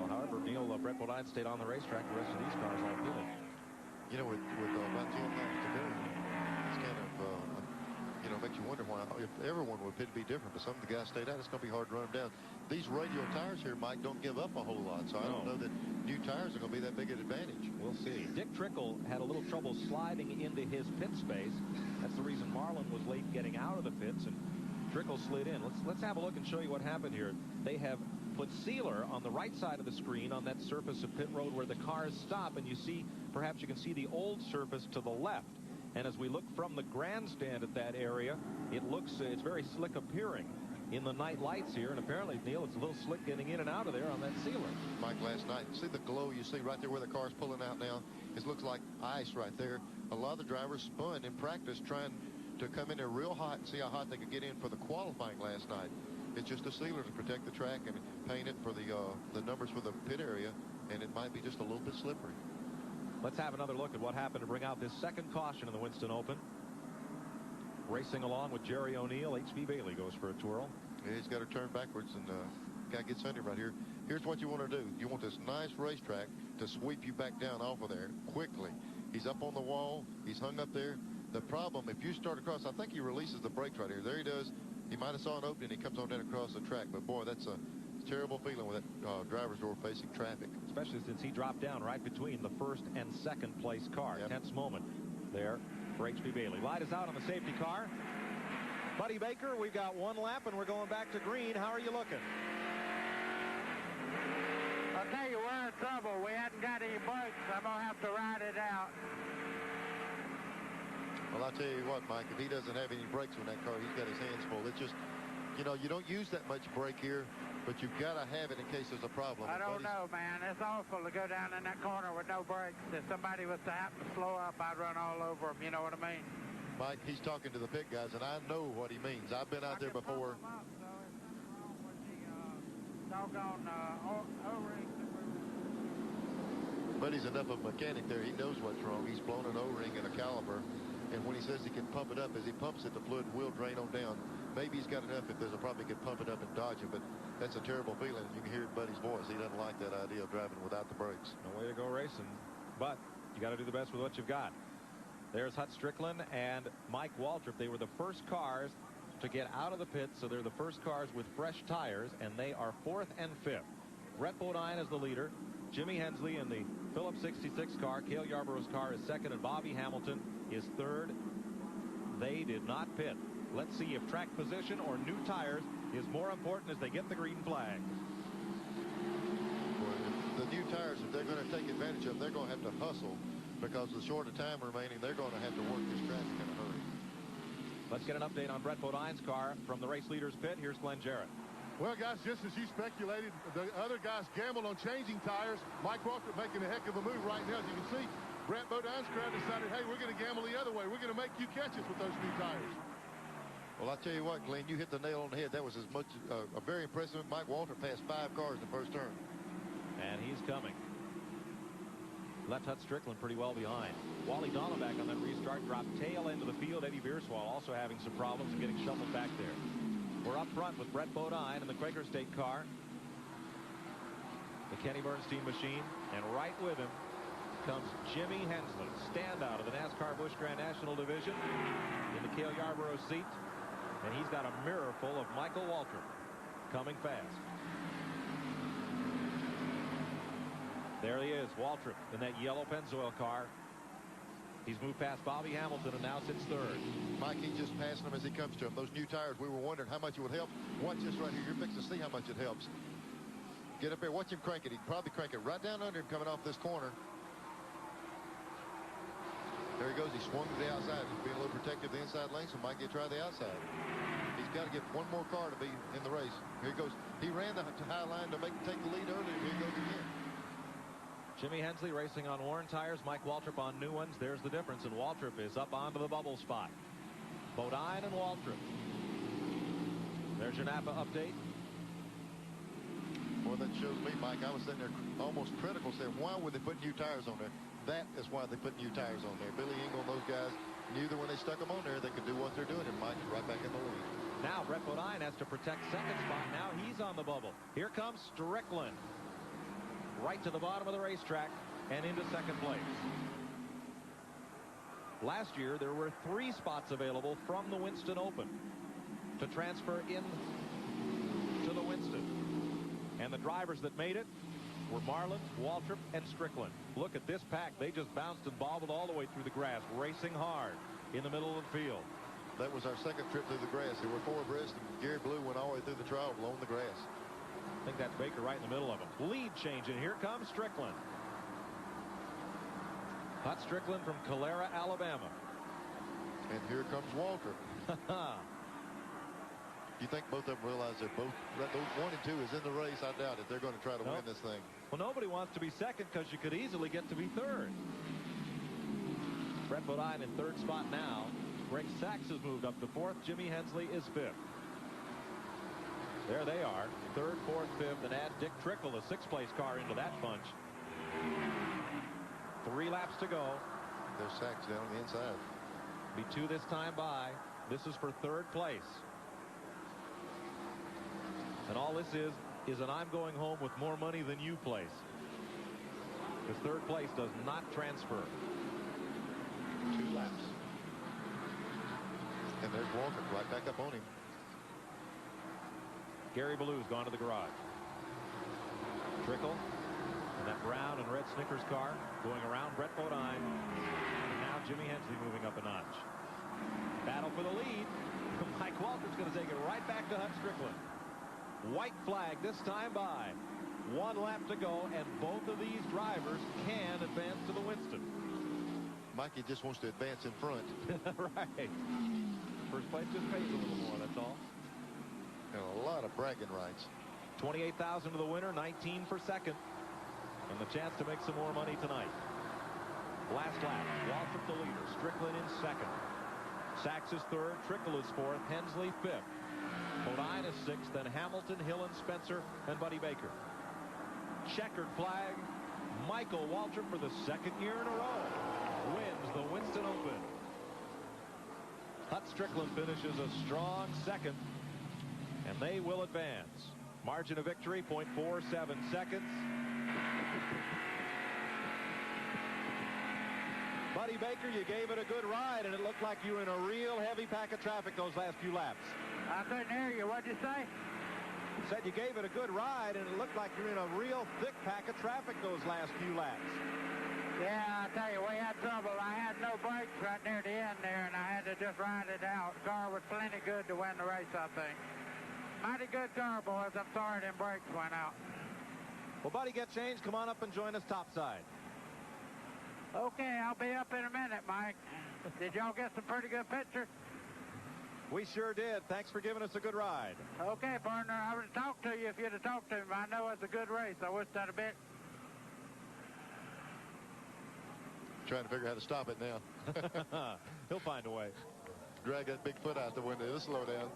Well, however, Neil, Brett Bodine stayed on the racetrack. The rest of these cars all peeling. You know, with about 10 laps to go, it's kind of, makes you wonder why, if everyone would be different, but some of the guys stayed out, it's going to be hard to run them down. These radial tires here, Mike, don't give up a whole lot, so I don't know that new tires are going to be that big an advantage. We'll see. Dick Trickle had a little trouble sliding into his pit space. That's the reason Marlin was late getting out of the pits, and Trickle slid in. Let's have a look and show you what happened here. They have put sealer on the right side of the screen on that surface of pit road where the cars stop, and you see, perhaps you can see the old surface to the left. And as we look from the grandstand at that area, it looks, it's very slick appearing in the night lights here. And apparently, Neil, it's a little slick getting in and out of there on that sealer. Mike, last night, see the glow you see right there where the car's pulling out now? It looks like ice right there. A lot of the drivers spun in practice trying to come in there real hot and see how hot they could get in for the qualifying last night. It's just a sealer to protect the track and paint it for the numbers for the pit area, and it might be just a little bit slippery. Let's have another look at what happened to bring out this second caution in the Winston Open. Racing along with Jerry O'Neill, H.B. Bailey goes for a twirl. Yeah, he's got to turn backwards, and guy gets under right here. Here's what you want to do. You want this nice racetrack to sweep you back down off of there quickly. He's up on the wall. He's hung up there. The problem, if you start across, I think he releases the brakes right here. There he does. He might have saw an opening. He comes on down across the track. But, boy, that's a terrible feeling with that driver's door facing traffic. Especially since he dropped down right between the first and second place car. Yep. Tense moment there for H.B. Bailey. Light is out on the safety car. Buddy Baker, we've got one lap and we're going back to green. How are you looking? I'll tell you, we're in trouble. We hadn't got any brakes. I'm going to have to ride it out. Well, I'll tell you what, Mike, if he doesn't have any brakes on that car, he's got his hands full. It's just, you know, you don't use that much brake here but you've got to have it in case there's a problem. I don't know, man. It's awful to go down in that corner with no brakes. If somebody was to happen to slow up, I'd run all over them. You know what I mean? Mike, he's talking to the pit guys, and I know what he means. I've been out there before. Doggone O-ring. But he's enough of a mechanic there. He knows what's wrong. He's blown an O-ring and a caliper. And when he says he can pump it up, as he pumps it, the fluid will drain on down. Maybe he's got enough. If there's a problem, he can pump it up and dodge it. But that's a terrible feeling. You can hear Buddy's voice. He doesn't like that idea of driving without the brakes. No way to go racing. But you got to do the best with what you've got. There's Hut Strickland and Mike Waltrip. They were the first cars to get out of the pits, so they're the first cars with fresh tires, and they are 4th and 5th. Brett Bodine is the leader. Jimmy Hensley in the Phillips 66 car. Cale Yarborough's car is 2nd, and Bobby Hamilton is 3rd. They did not pit. Let's see if track position or new tires is more important as they get the green flag. Well, the new tires, if they're going to take advantage of, they're going to have to hustle, because the shorter time remaining, they're going to have to work this traffic in a hurry. Let's get an update on Brett Bodine's car from the race leader's pit. Here's Glenn Jarrett. Well, guys, just as you speculated, the other guys gambled on changing tires. Mike Waltrip making a heck of a move right now. As you can see, Brett Bodine's crowd decided, hey, we're going to gamble the other way. We're going to make you catch us with those new tires. Well, I'll tell you what, Glenn, you hit the nail on the head. That was as much a very impressive. Mike Waltrip passed 5 cars in the first turn. And he's coming. Left Hut Strickland pretty well behind. Wally Donovac on that restart dropped tail end of the field. Eddie Beerswall also having some problems and getting shuffled back there. We're up front with Brett Bodine in the Quaker State car. The Kenny Bernstein machine. And right with him comes Jimmy Hensley, standout of the NASCAR Busch Grand National Division, in the Cale Yarborough seat. And he's got a mirror full of Michael Waltrip coming fast. There he is, Waltrip, in that yellow Pennzoil car. He's moved past Bobby Hamilton and now sits 3rd. Mike, he's just passing him as he comes to him. Those new tires, we were wondering how much it would help. Watch this right here. You're fixing to see how much it helps. Get up there. Watch him crank it. He'd probably crank it right down under him coming off this corner. There he goes. He swung to the outside. He's being a little protective of the inside lane, so Mike can try the outside. He's got to get one more car to be in the race. Here he goes. He ran the high line to take the lead earlier. Here he goes again. Jimmy Hensley racing on worn tires, Mike Waltrip on new ones. There's the difference, and Waltrip is up onto the bubble spot. Bodine and Waltrip. There's your Napa update. Boy, that shows me, Mike, I was sitting there almost critical, saying, why would they put new tires on there? That is why they put new tires on there. Billy Engel and those guys knew that when they stuck them on there, they could do what they're doing, and Mike's right back in the lead. Now Brett Bodine has to protect 2nd spot. Now he's on the bubble. Here comes Strickland. Right to the bottom of the racetrack and into 2nd place. Last year, there were 3 spots available from the Winston Open to transfer in to the Winston. And the drivers that made it were Marlin, Waltrip, and Strickland. Look at this pack. They just bounced and bobbled all the way through the grass, racing hard in the middle of the field. That was our 2nd trip through the grass. There were 4 abreast, and Gary Blue went all the way through the trial along the grass. I think that's Baker right in the middle of them. Lead change, and here comes Strickland. Hut Strickland from Calera, Alabama. And here comes Waltrip. You think both of them realize they're both, 1 and 2 is in the race? I doubt it. They're going to try to win this thing. Well, nobody wants to be 2nd because you could easily get to be 3rd. Brett Bodine in 3rd spot now. Greg Sachs has moved up to 4th. Jimmy Hensley is 5th. There they are, 3rd, 4th, 5th, and add Dick Trickle, the 6th place car, into that bunch. 3 laps to go. There's Sachs down on the inside. Be 2 this time by. This is for 3rd place. And all this is an I'm going home with more money than you place. Because 3rd place does not transfer. 2 laps. And there's Waltrip right back up on him. Gary Ballew's gone to the garage. Trickle in that brown and red Snickers car going around Brett Bodine. And now Jimmy Hensley moving up a notch. Battle for the lead. Mike Waltrip's going to take it right back to Hut Strickland. White flag this time by. 1 lap to go, and both of these drivers can advance to the Winston. Mikey just wants to advance in front. Right. First place just pays a little more, that's all. And a lot of bragging rights. $28,000 to the winner, $19,000 for second, and the chance to make some more money tonight. Last lap, Waltrip the leader, Strickland in second. Sachs is third, Trickle is fourth, Hensley fifth. Bodine is sixth, then Hamilton, Hill, and Spencer, and Buddy Baker. Checkered flag. Michael Waltrip, for the second year in a row, wins the Winston Open. Hut Strickland finishes a strong second, and they will advance. Margin of victory, 0.47 seconds. Buddy Baker, you gave it a good ride, and it looked like you were in a real heavy pack of traffic those last few laps. I couldn't hear you. What'd you say? Said you gave it a good ride, and it looked like you're in a real thick pack of traffic those last few laps. Yeah, I tell you, we had trouble. I had no brakes right near the end there, and I had to just ride it out. The car was plenty good to win the race, I think. Mighty good car, boys. I'm sorry them brakes went out. Well, Buddy, get changed. Come on up and join us topside. Okay, I'll be up in a minute, Mike. Did y'all get some pretty good pictures? We sure did. Thanks for giving us a good ride. Okay, partner. I would have talked to you if you'd have talked to me. I know it's a good race. I wish that a bit. Trying to figure out how to stop it now. He'll find a way. Drag that big foot out the window. It'll slow down.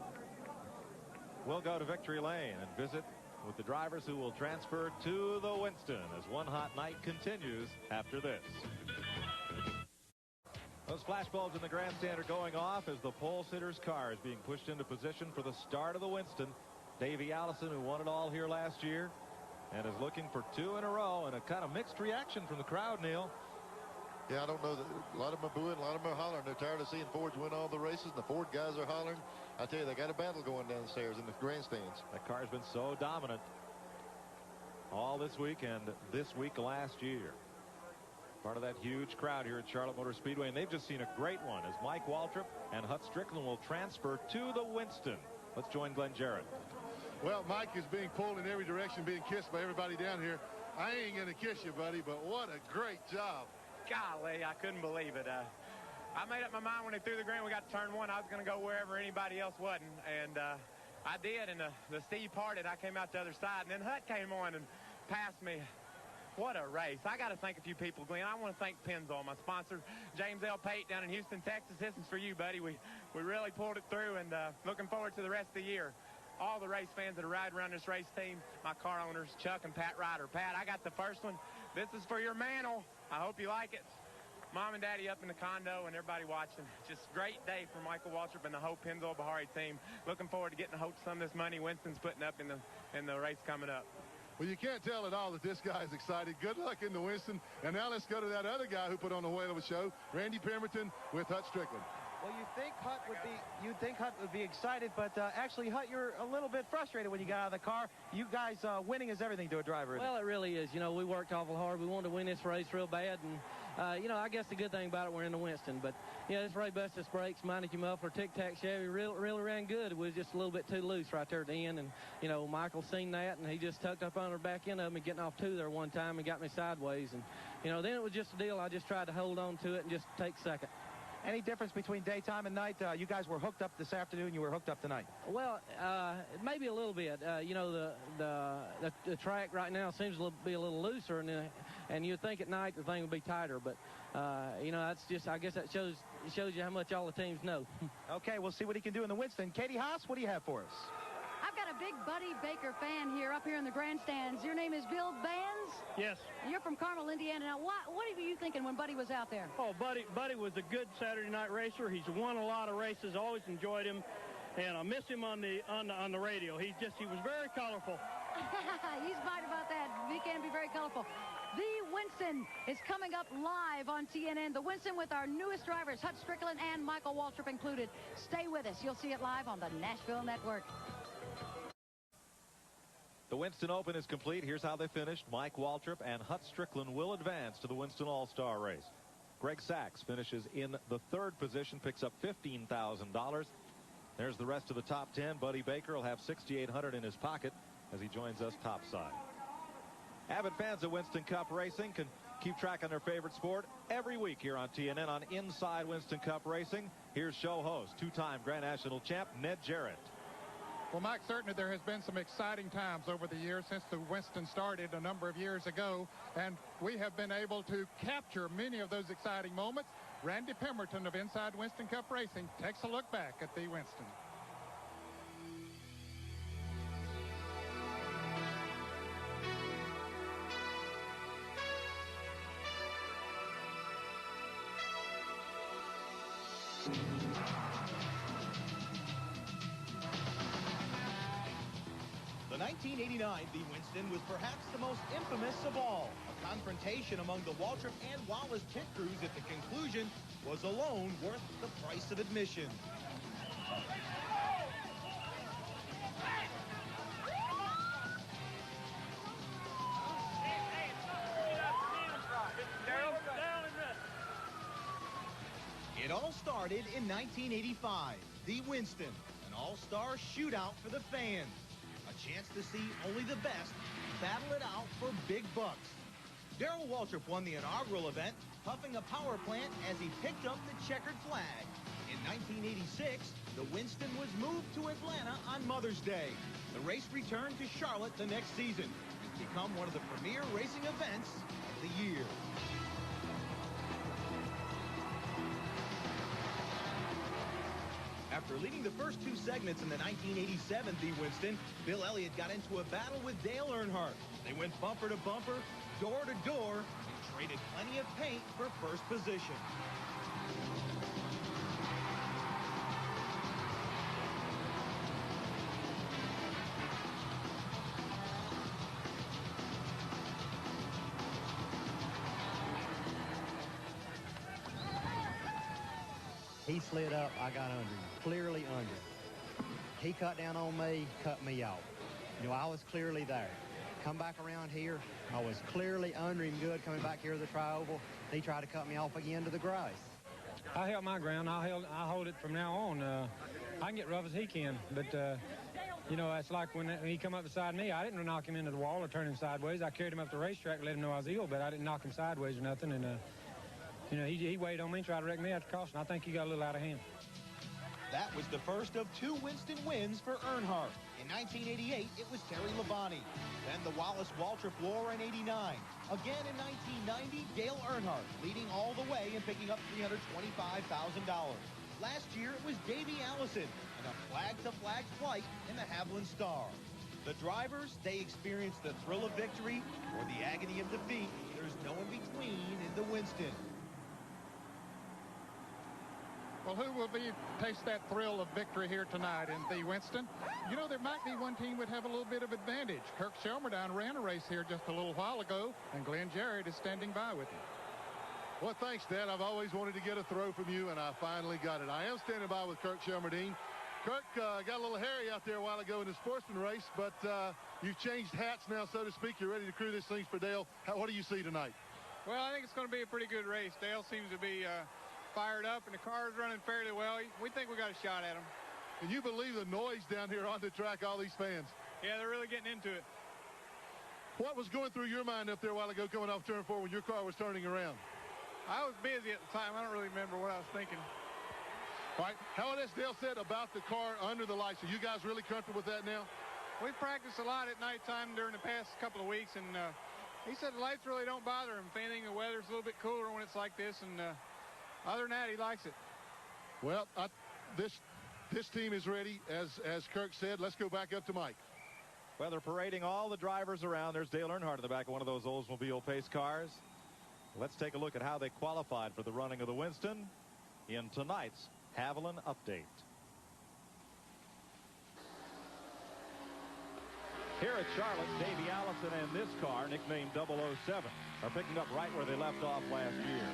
We'll go to Victory Lane and visit with the drivers who will transfer to the Winston as one hot night continues after this. Those flashbulbs in the grandstand are going off as the pole sitter's car is being pushed into position for the start of the Winston. Davey Allison, who won it all here last year and is looking for 2 in a row, and a kind of mixed reaction from the crowd, Neil. Yeah, I don't know. A lot of them are booing, a lot of them are hollering. They're tired of seeing Fords win all the races, and the Ford guys are hollering. I tell you, they got a battle going downstairs in the grandstands. That car's been so dominant all this week and this week last year. Part of that huge crowd here at Charlotte Motor Speedway, and they've just seen a great one as Mike Waltrip and Hut Strickland will transfer to the Winston. Let's join Glenn Jarrett. Well, Mike is being pulled in every direction, being kissed by everybody down here. I ain't going to kiss you, buddy, but what a great job. Golly, I couldn't believe it. I made up my mind when they threw the green. We got to turn one. I was going to go wherever anybody else wasn't, and I did. And the Steve parted. I came out the other side, and then Hut came on and passed me. What a race. I got to thank a few people, Glenn. I want to thank Pennzoil, my sponsor, James L. Pate down in Houston, Texas. This is for you, buddy. We really pulled it through, and looking forward to the rest of the year. All the race fans that are riding around this race team, my car owners, Chuck and Pat Ryder. Pat, I got the first one. This is for your mantle. I hope you like it. Mom and Daddy up in the condo and everybody watching. Just a great day for Michael Waltrip and the whole Pennzoil Bahari team. Looking forward to getting a hold of some of this money Winston's putting up in the race coming up. Well, you can't tell at all that this guy is excited. Good luck in the Winston. And now let's go to that other guy who put on a whale of a show, Randy Pemberton with Hut Strickland. Well, you'd think Hut would be excited, but actually, Hut, you're a little bit frustrated when you got out of the car. You guys, winning is everything to a driver. Well, it really is. You know, we worked awful hard. We wanted to win this race real bad, and you know, I guess the good thing about it, we're in the Winston. But you know, this Ray busted his brakes, minded your muffler, tic-tac Chevy, really ran good. We was just a little bit too loose right there at the end, and you know, Michael seen that, and he just tucked up under the back end of me, getting off 2 there one time, and got me sideways. And you know, then it was just a deal. I just tried to hold on to it and just take second. Any difference between daytime and night? You guys were hooked up this afternoon. You were hooked up tonight. Well, maybe a little bit. You know, the track right now seems to be a little looser, and you'd think at night the thing would be tighter. But you know, that's just, I guess that shows you how much all the teams know. Okay, we'll see what he can do in the Winston. Katie Haas, what do you have for us? I've got a big Buddy Baker fan here up here in the grandstands. Your name is Bill Bands? Yes. You're from Carmel, Indiana. Now, what were you thinking when Buddy was out there? Oh, Buddy was a good Saturday night racer. He's won a lot of races. Always enjoyed him, and I miss him on the radio. He was very colorful. He's right about that. He can be very colorful. The Winston is coming up live on TNN. The Winston with our newest drivers, Hut Strickland and Michael Waltrip included. Stay with us. You'll see it live on the Nashville Network. The Winston Open is complete. Here's how they finished. Mike Waltrip and Hut Strickland will advance to the Winston All-Star race. Greg Sachs finishes in the 3rd position, picks up $15,000. There's the rest of the top 10. Buddy Baker will have $6,800 in his pocket as he joins us topside. Avid fans of Winston Cup racing can keep track on their favorite sport every week here on TNN on Inside Winston Cup Racing. Here's show host, 2-time Grand National champ Ned Jarrett. Well, Mike, certainly there has been some exciting times over the years since the Winston started a number of years ago, and we have been able to capture many of those exciting moments. Randy Pemberton of Inside Winston Cup Racing takes a look back at the Winston. The 1989 B. Winston was perhaps the most infamous of all. A confrontation among the Waltrip and Wallace pit crews at the conclusion was alone worth the price of admission. It all started in 1985. The Winston, an all-star shootout for the fans. A chance to see only the best battle it out for big bucks. Darrell Waltrip won the inaugural event, puffing a power plant as he picked up the checkered flag. In 1986, the Winston was moved to Atlanta on Mother's Day. The race returned to Charlotte the next season. It's become one of the premier racing events of the year. After leading the first two segments in the 1987 B. Winston, Bill Elliott got into a battle with Dale Earnhardt. They went bumper to bumper, door to door, and traded plenty of paint for first position. He slid up, I got under him, clearly under him. He cut down on me, cut me off. You know, I was clearly there. Come back around here, I was clearly under him good coming back here to the tri-oval. He tried to cut me off again to the grass. I held my ground. I hold it from now on. I can get rough as he can, but, you know, it's like when he come up beside me, I didn't knock him into the wall or turn him sideways. I carried him up the racetrack and let him know I was ill, but I didn't knock him sideways or nothing. And, you know, he weighed on me and tried to wreck me after caution. I think he got a little out of hand. That was the first of two Winston wins for Earnhardt. In 1988, it was Terry Labonte. Then the Wallace-Waltrip War in 89. Again in 1990, Dale Earnhardt leading all the way and picking up $325,000. Last year, it was Davey Allison in a flag-to-flag flight in the Haviland Star. The drivers, they experienced the thrill of victory or the agony of defeat. There's no in-between in the Winston. Well, who will taste that thrill of victory here tonight in the Winston? You know, there might be one team would have a little bit of advantage. Kirk Shelmerdine ran a race here just a little while ago, and Glenn Jarrett is standing by with him. Well, thanks, Dad. I've always wanted to get a throw from you, and I finally got it. I am standing by with Kirk Shelmerdine. Kirk got a little hairy out there a while ago in the sportsman race, but you've changed hats now, so to speak. You're ready to crew this thing for Dale. What do you see tonight? Well, I think it's going to be a pretty good race. Dale seems to be fired up, and the car's running fairly well. We think we got a shot at him. Can you believe the noise down here on the track, all these fans? Yeah, they're really getting into it. What was going through your mind up there a while ago coming off turn 4 when your car was turning around? I was busy at the time. I don't really remember what I was thinking. All right, how has Dale said about the car under the lights? Are you guys really comfortable with that now? We've practiced a lot at nighttime during the past couple of weeks, and he said the lights really don't bother him. If anything, the weather's a little bit cooler when it's like this, and other than that, he likes it. Well, this team is ready, as Kirk said. Let's go back up to Mike. Well, they're parading all the drivers around. There's Dale Earnhardt in the back of one of those Oldsmobile pace cars. Let's take a look at how they qualified for the running of the Winston in tonight's Haviland Update. Here at Charlotte, Davey Allison and this car, nicknamed 007, are picking up right where they left off last year.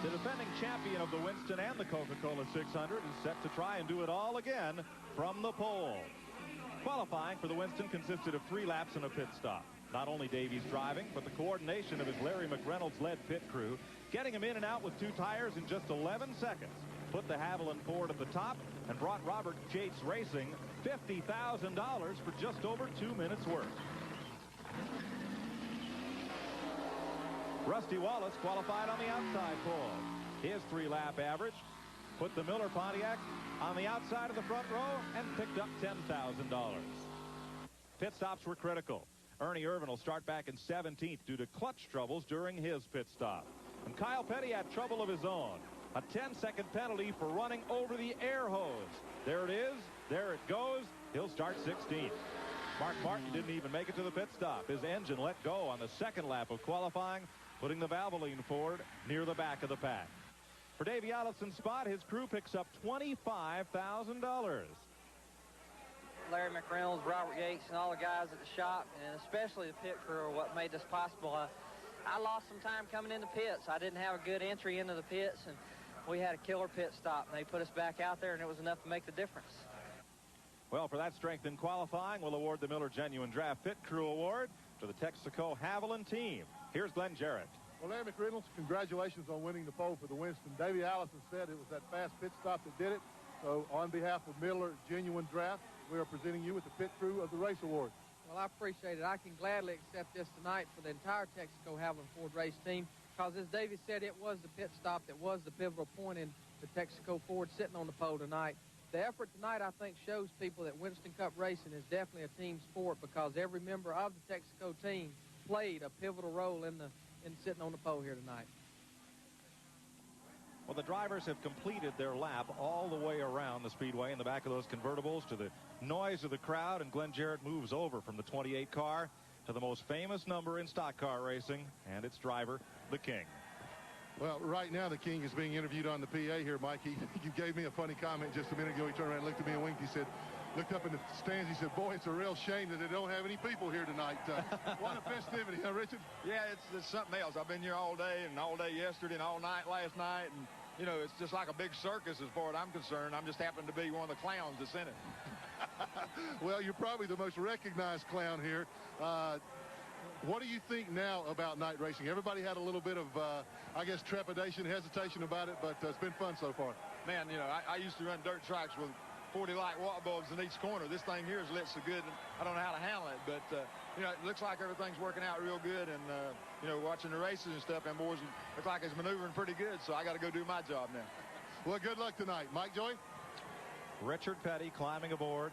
The defending champion of the Winston and the Coca-Cola 600 is set to try and do it all again from the pole. Qualifying for the Winston consisted of 3 laps and a pit stop. Not only Davey's driving, but the coordination of his Larry McReynolds-led pit crew, getting him in and out with 2 tires in just 11 seconds, put the Haviland Ford at the top and brought Robert Yates Racing $50,000 for just over 2 minutes' work. Rusty Wallace qualified on the outside pole. His 3-lap average put the Miller Pontiac on the outside of the front row and picked up $10,000. Pit stops were critical. Ernie Irvin will start back in 17th due to clutch troubles during his pit stop. And Kyle Petty had trouble of his own. A 10-second penalty for running over the air hose. There it is. There it goes. He'll start 16th. Mark Martin didn't even make it to the pit stop. His engine let go on the second lap of qualifying, putting the Valvoline Ford near the back of the pack. For Davey Allison's spot, his crew picks up $25,000. Larry McReynolds, Robert Yates, and all the guys at the shop, and especially the pit crew, are what made this possible. I lost some time coming into pits. I didn't have a good entry into the pits, and we had a killer pit stop, and they put us back out there, and it was enough to make the difference. Well, for that strength in qualifying, we'll award the Miller Genuine Draft Pit Crew Award to the Texaco Haviland team. Here's Glenn Jarrett. Well, Larry McReynolds, congratulations on winning the pole for the Winston. Davey Allison said it was that fast pit stop that did it. So on behalf of Miller Genuine Draft, we are presenting you with the Pit Crew of the Race Award. Well, I appreciate it. I can gladly accept this tonight for the entire Texaco Haviland Ford race team, because as Davey said, it was the pit stop that was the pivotal point in the Texaco Ford sitting on the pole tonight. The effort tonight, I think, shows people that Winston Cup racing is definitely a team sport, because every member of the Texaco team played a pivotal role in sitting on the pole here tonight. Well, the drivers have completed their lap all the way around the Speedway in the back of those convertibles to the noise of the crowd, and Glenn Jarrett moves over from the 28 car to the most famous number in stock car racing and its driver, the King. Well, right now the King is being interviewed on the PA here, Mike. You gave me a funny comment just a minute ago. He turned around and looked at me and winked. He said, looked up in the stands. He said, boy, it's a real shame that they don't have any people here tonight. What a festivity, huh, Richard? Yeah, it's something else. I've been here all day and all day yesterday and all night last night. And, you know, it's just like a big circus as far as I'm concerned. I'm just happen to be one of the clowns that's in it. Well, you're probably the most recognized clown here. What do you think now about night racing? Everybody had a little bit of, I guess, trepidation, hesitation about it, but it's been fun so far. Man, you know, I used to run dirt tracks with 40 light watt bulbs in each corner. This thing here is lit so good, I don't know how to handle it, but, you know, it looks like everything's working out real good, and, you know, watching the races and stuff, and boys look like it's maneuvering pretty good, so I got to go do my job now. Well, good luck tonight. Mike Joy? Richard Petty climbing aboard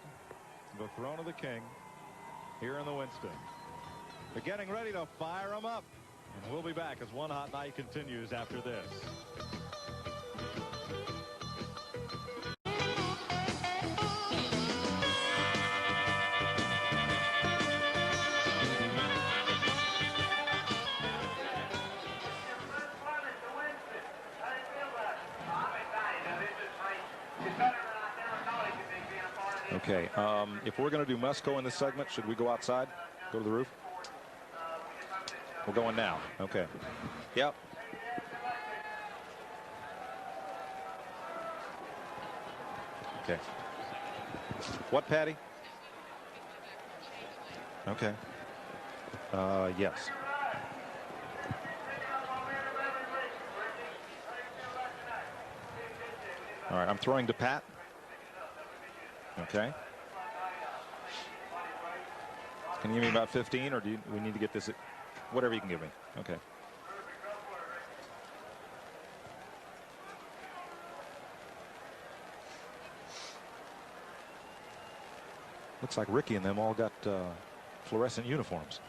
the throne of the King here in the Winston. They're getting ready to fire them up, and we'll be back as One Hot Night continues after this. Okay, if we're going to do Musco in this segment, should we go outside? Go to the roof? We're going now. Okay. Yep. Okay. What, Patty? Okay. Yes. All right, I'm throwing to Pat. Okay. Can you give me about 15, or do we need to get this at whatever you can give me? Okay. Looks like Ricky and them all got fluorescent uniforms.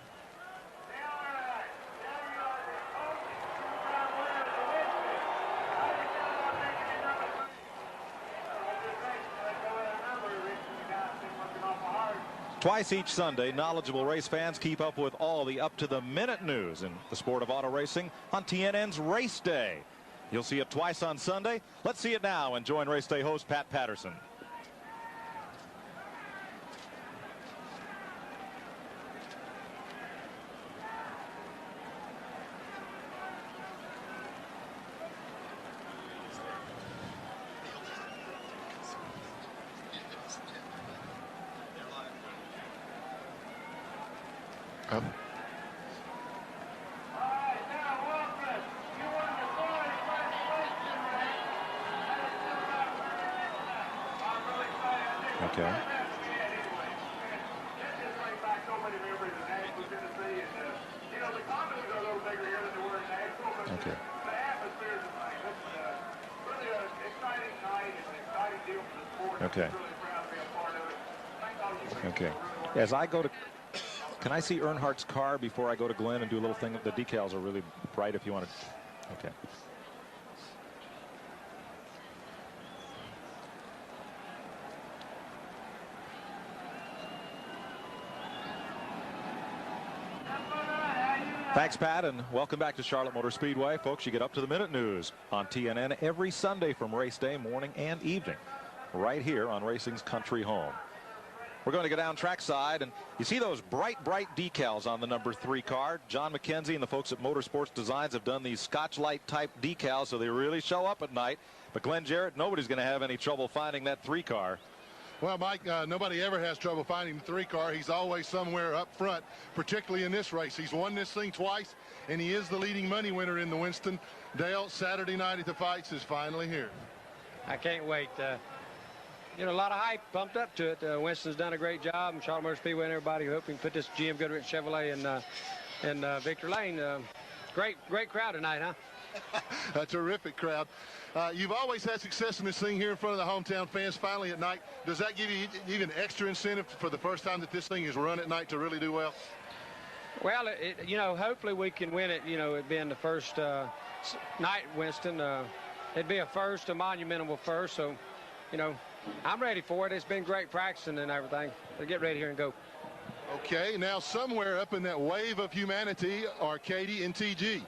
Twice each Sunday, knowledgeable race fans keep up with all the up-to-the-minute news in the sport of auto racing on TNN's Race Day. You'll see it twice on Sunday. Let's see it now and join Race Day host Pat Patterson. Okay. Okay. The atmosphere tonight. It's really an exciting night and an exciting deal for the Okay. Okay. As I go to, can I see Earnhardt's car before I go to Glenn and do a little thing? The decals are really bright if you want to. Okay. Thanks, Pat, and welcome back to Charlotte Motor Speedway. Folks, you get up to the minute news on TNN every Sunday from race day, morning and evening, right here on racing's country home. We're going to go down trackside, and you see those bright decals on the number 3 car. John McKenzie and the folks at Motorsports Designs have done these Scotch-Light type decals, so they really show up at night. But Glenn Jarrett, nobody's going to have any trouble finding that 3 car. Well, Mike, nobody ever has trouble finding the 3 car. He's always somewhere up front, particularly in this race. He's won this thing twice, and he is the leading money winner in the Winston. Dale, Saturday night at the fights is finally here. I can't wait. You know, a lot of hype pumped up to it. Winston's done a great job, and Charlotte Motor Speedway and everybody. Hope we can put this GM Goodrich Chevrolet in Victor Lane. Great crowd tonight, huh? A terrific crowd. You've always had success in this thing here in front of the hometown fans. Finally at night, does that give you even extra incentive for the first time that this thing is run at night to really do well? Well, you know, hopefully we can win it. You know, it being the first night, Winston. It'd be a first, a monumental first. So, you know, I'm ready for it. It's been great practicing and everything. So get ready here and go. Okay, now somewhere up in that wave of humanity are Katie and TG.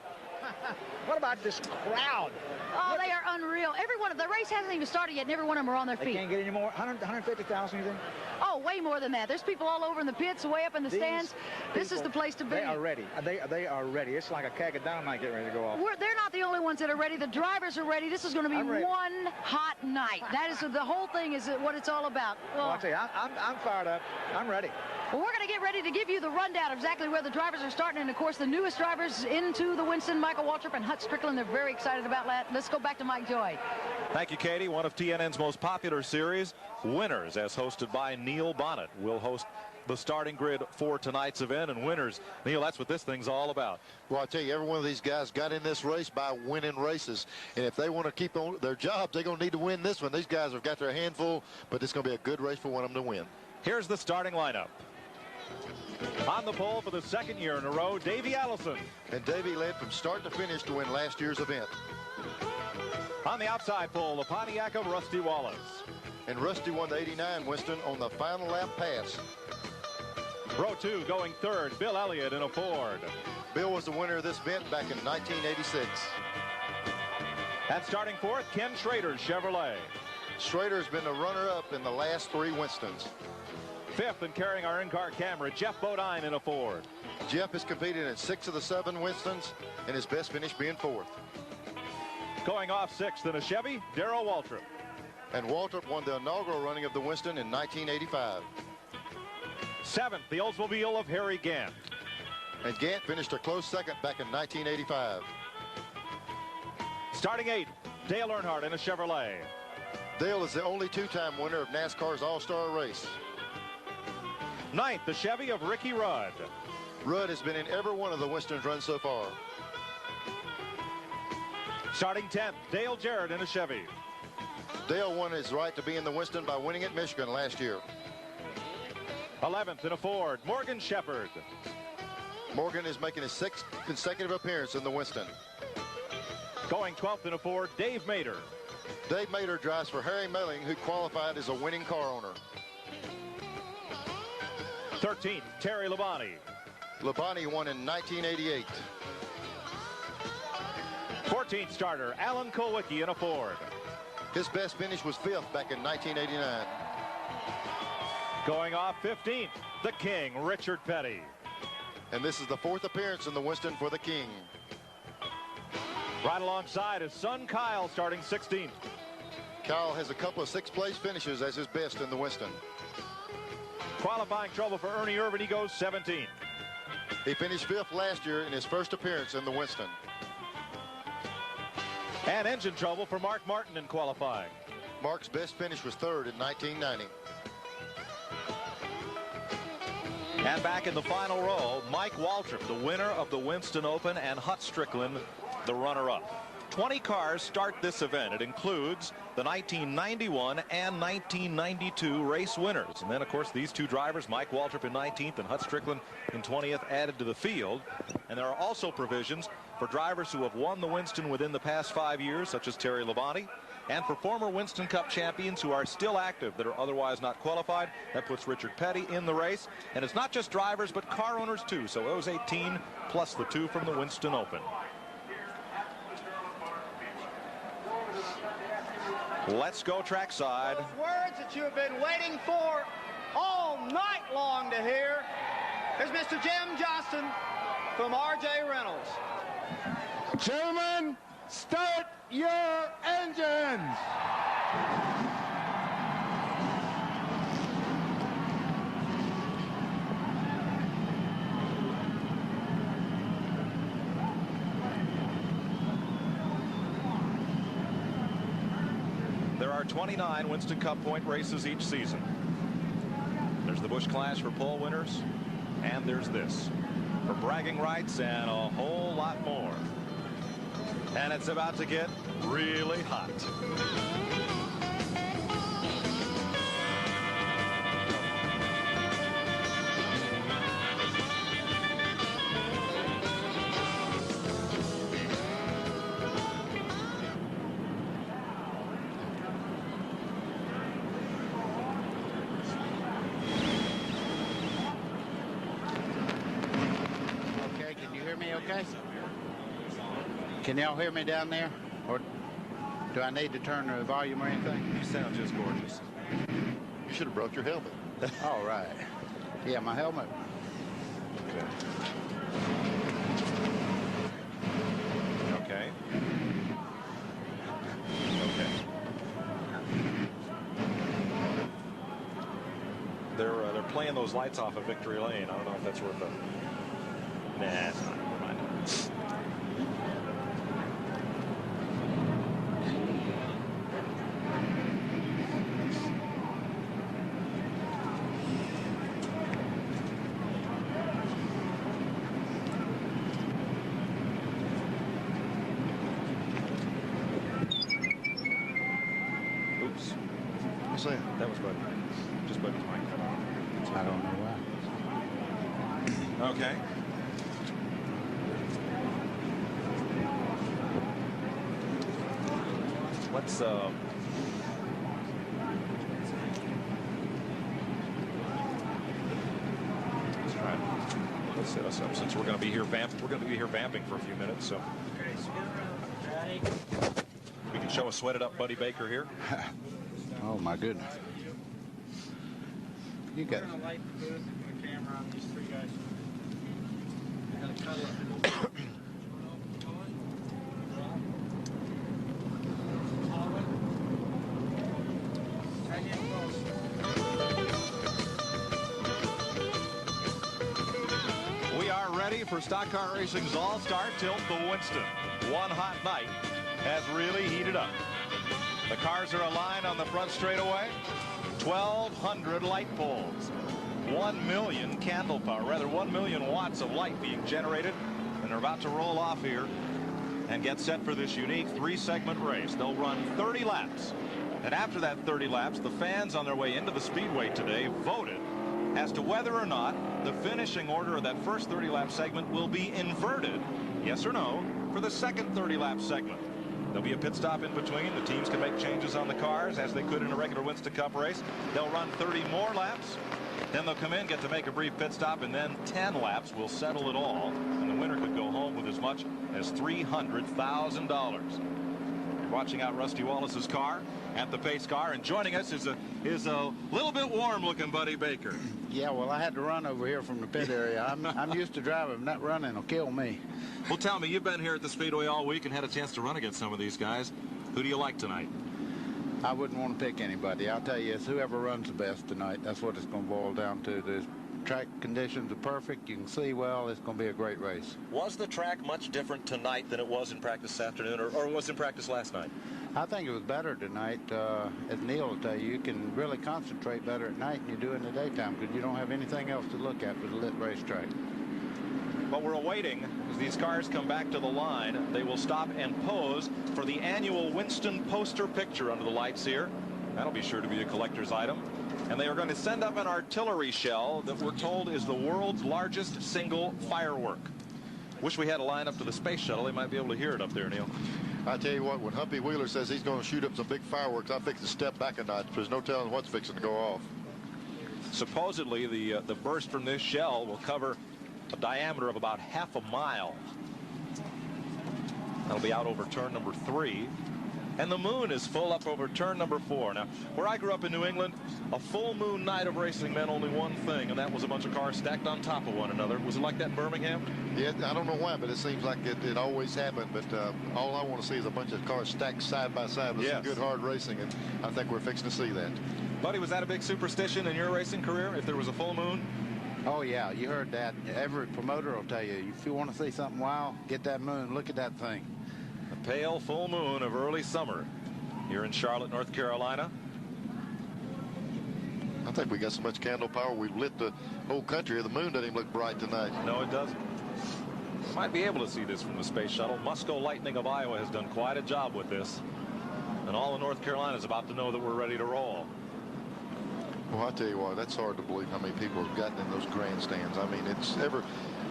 What about this crowd? Oh, they are unreal. Every one of the race hasn't even started yet, and every one of them are on their feet. They can't get any more. 150,000, you think? Oh, way more than that. There's people all over in the pits, way up in the stands. This is the place to be. They are ready. They are ready. It's like a keg of dynamite getting ready to go off. They're not the only ones that are ready. The drivers are ready. This is going to be one hot night. That is the whole thing. Is what it's all about. Well, I'll tell you, I'm fired up. I'm ready. Well, we're going to get ready to give you the rundown of exactly where the drivers are starting. And, of course, the newest drivers into the Winston, Michael Waltrip and Hut Strickland. They're very excited about that. Let's go back to Mike Joy. Thank you, Katie. One of TNN's most popular series, Winners, as hosted by Neil Bonnet, will host the starting grid for tonight's event. And Winners, Neil, that's what this thing's all about. Well, I tell you, every one of these guys got in this race by winning races. And if they want to keep on their jobs, they're going to need to win this one. These guys have got their handful, but it's going to be a good race for one of them to win. Here's the starting lineup. On the pole for the second year in a row, Davey Allison. And Davey led from start to finish to win last year's event. On the outside pole, the Pontiac of Rusty Wallace. And Rusty won the 89 Winston on the final lap pass. Row 2 going third, Bill Elliott in a Ford. Bill was the winner of this event back in 1986. And starting fourth, Ken Schrader's Chevrolet. Schrader's been the runner-up in the last 3 Winstons. Fifth and carrying our in-car camera, Jeff Bodine in a Ford. Jeff has competed in 6 of the 7 Winstons, and his best finish being 4th. Going off 6th in a Chevy, Darrell Waltrip. And Waltrip won the inaugural running of the Winston in 1985. 7th, the Oldsmobile of Harry Gant. And Gant finished a close second back in 1985. Starting 8th, Dale Earnhardt in a Chevrolet. Dale is the only 2-time winner of NASCAR's All-Star race. 9th, the Chevy of Ricky Rudd. Rudd has been in every one of the Winstons run so far. Starting 10th, Dale Jarrett in a Chevy. Dale won his right to be in the Winston by winning at Michigan last year. 11th in a Ford, Morgan Shepherd. Morgan is making his 6th consecutive appearance in the Winston. Going 12th in a Ford, Dave Mader. Dave Mader drives for Harry Melling, who qualified as a winning car owner. 13th, Terry Labonte. Labonte won in 1988. 14th starter, Alan Kulwicki in a Ford. His best finish was 5th back in 1989. Going off 15th, the King, Richard Petty. And this is the 4th appearance in the Winston for the King. Right alongside his son Kyle, starting 16th. Kyle has a couple of 6th place finishes as his best in the Winston. Qualifying trouble for Ernie Irvin, he goes 17th. He finished 5th last year in his first appearance in the Winston. And engine trouble for Mark Martin in qualifying. Mark's best finish was 3rd in 1990. And back in the final row, Mike Waltrip, the winner of the Winston Open, and Hut Strickland, the runner-up. 20 cars start this event. It includes the 1991 and 1992 race winners. And then, of course, these two drivers, Mike Waltrip in 19th and Hut Strickland in 20th, added to the field. And there are also provisions for drivers who have won the Winston within the past 5 years, such as Terry Labonte, and for former Winston Cup champions who are still active that are otherwise not qualified. That puts Richard Petty in the race. And it's not just drivers, but car owners, too. So those 18 plus the 2 from the Winston Open. Let's go trackside. Those words that you have been waiting for all night long to hear is Mr. Jim Johnston from R.J. Reynolds. Gentlemen, start your engines. There are 29 Winston Cup point races each season. There's the Busch Clash for pole winners, and there's this for bragging rights and a whole lot more. And it's about to get really hot. Can y'all hear me down there? Or do I need to turn the volume or anything? You sound just gorgeous. You should have brought your helmet. All right. Yeah, my helmet. Okay. Okay. Okay. They're playing those lights off of Victory Lane. I don't know if that's worth a... Nah, it's not. Never mind. Oops. What's that? That was Buddy. Just Buddy's mic. I don't know why. Okay. Let's try it. Let's set us up since we're going to be here vamping for a few minutes, so we can show a sweated up Buddy Baker here. Oh my goodness. You got We are ready for stock car racing's all-star tilt, the Winston. One hot night has really heated up. The cars are aligned on the front straightaway. 1,200 light poles. 1 million candle power, rather 1 million watts of light being generated. And they're about to roll off here and get set for this unique 3-segment race. They'll run 30 laps. And after that 30 laps, the fans on their way into the Speedway today voted as to whether or not the finishing order of that first 30-lap segment will be inverted, yes or no, for the second 30-lap segment. There'll be a pit stop in between. The teams can make changes on the cars as they could in a regular Winston Cup race. They'll run 30 more laps. Then they'll come in, get to make a brief pit stop, and then 10 laps will settle it all. And the winner could go home with as much as $300,000. Watching out Rusty Wallace's car at the pace car, and joining us is a little bit warm-looking Buddy Baker. Yeah, well, I had to run over here from the pit area. I'm used to driving. That running will kill me. Well, tell me, you've been here at the Speedway all week and had a chance to run against some of these guys. Who do you like tonight? I wouldn't want to pick anybody. I'll tell you, it's whoever runs the best tonight. That's what it's going to boil down to. The track conditions are perfect. You can see well. It's going to be a great race. Was the track much different tonight than it was in practice this afternoon, or was in practice last night? I think it was better tonight. As Neil will tell you, you can really concentrate better at night than you do in the daytime because you don't have anything else to look at with a lit racetrack. What we're awaiting as these cars come back to the line, they will stop and pose for the annual Winston poster picture under the lights here. That'll be sure to be a collector's item. And they are going to send up an artillery shell that we're told is the world's largest single firework. Wish we had a line up to the space shuttle. They might be able to hear it up there, Neil. I tell you what, when Humpy Wheeler says he's going to shoot up some big fireworks, I fix to step back a notch. There's no telling what's fixing to go off. Supposedly, the burst from this shell will cover a diameter of about half a mile. That'll be out over turn number 3. And the moon is full up over turn number 4. Now, where I grew up in New England, a full moon night of racing meant only one thing, and that was a bunch of cars stacked on top of one another. Was it like that in Birmingham? Yeah, I don't know why, but it seems like it always happened. But all I want to see is a bunch of cars stacked side by side with some good hard racing, and I think we're fixing to see that. Buddy, was that a big superstition in your racing career, if there was a full moon? Oh, yeah, you heard that. Every promoter will tell you, if you want to see something wild, get that moon, look at that thing. The pale full moon of early summer here in Charlotte, North Carolina. I think we got so much candle power, we've lit the whole country. The moon doesn't even look bright tonight. No, it doesn't. You might be able to see this from the space shuttle. Musco Lightning of Iowa has done quite a job with this. And all of North Carolina is about to know that we're ready to roll. Well, I tell you what, that's hard to believe how many people have gotten in those grandstands. I mean, it's ever...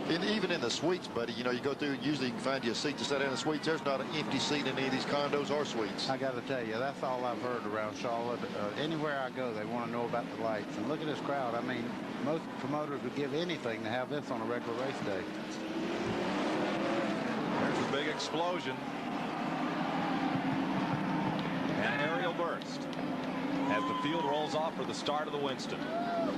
even in the suites, buddy, you know, you go through, usually you can find you a seat to sit in the suites. There's not an empty seat in any of these condos or suites. I got to tell you, that's all I've heard around Charlotte. Anywhere I go, they want to know about the lights. And look at this crowd. I mean, most promoters would give anything to have this on a regular race day. There's a big explosion. An aerial burst as the field rolls off for the start of the Winston.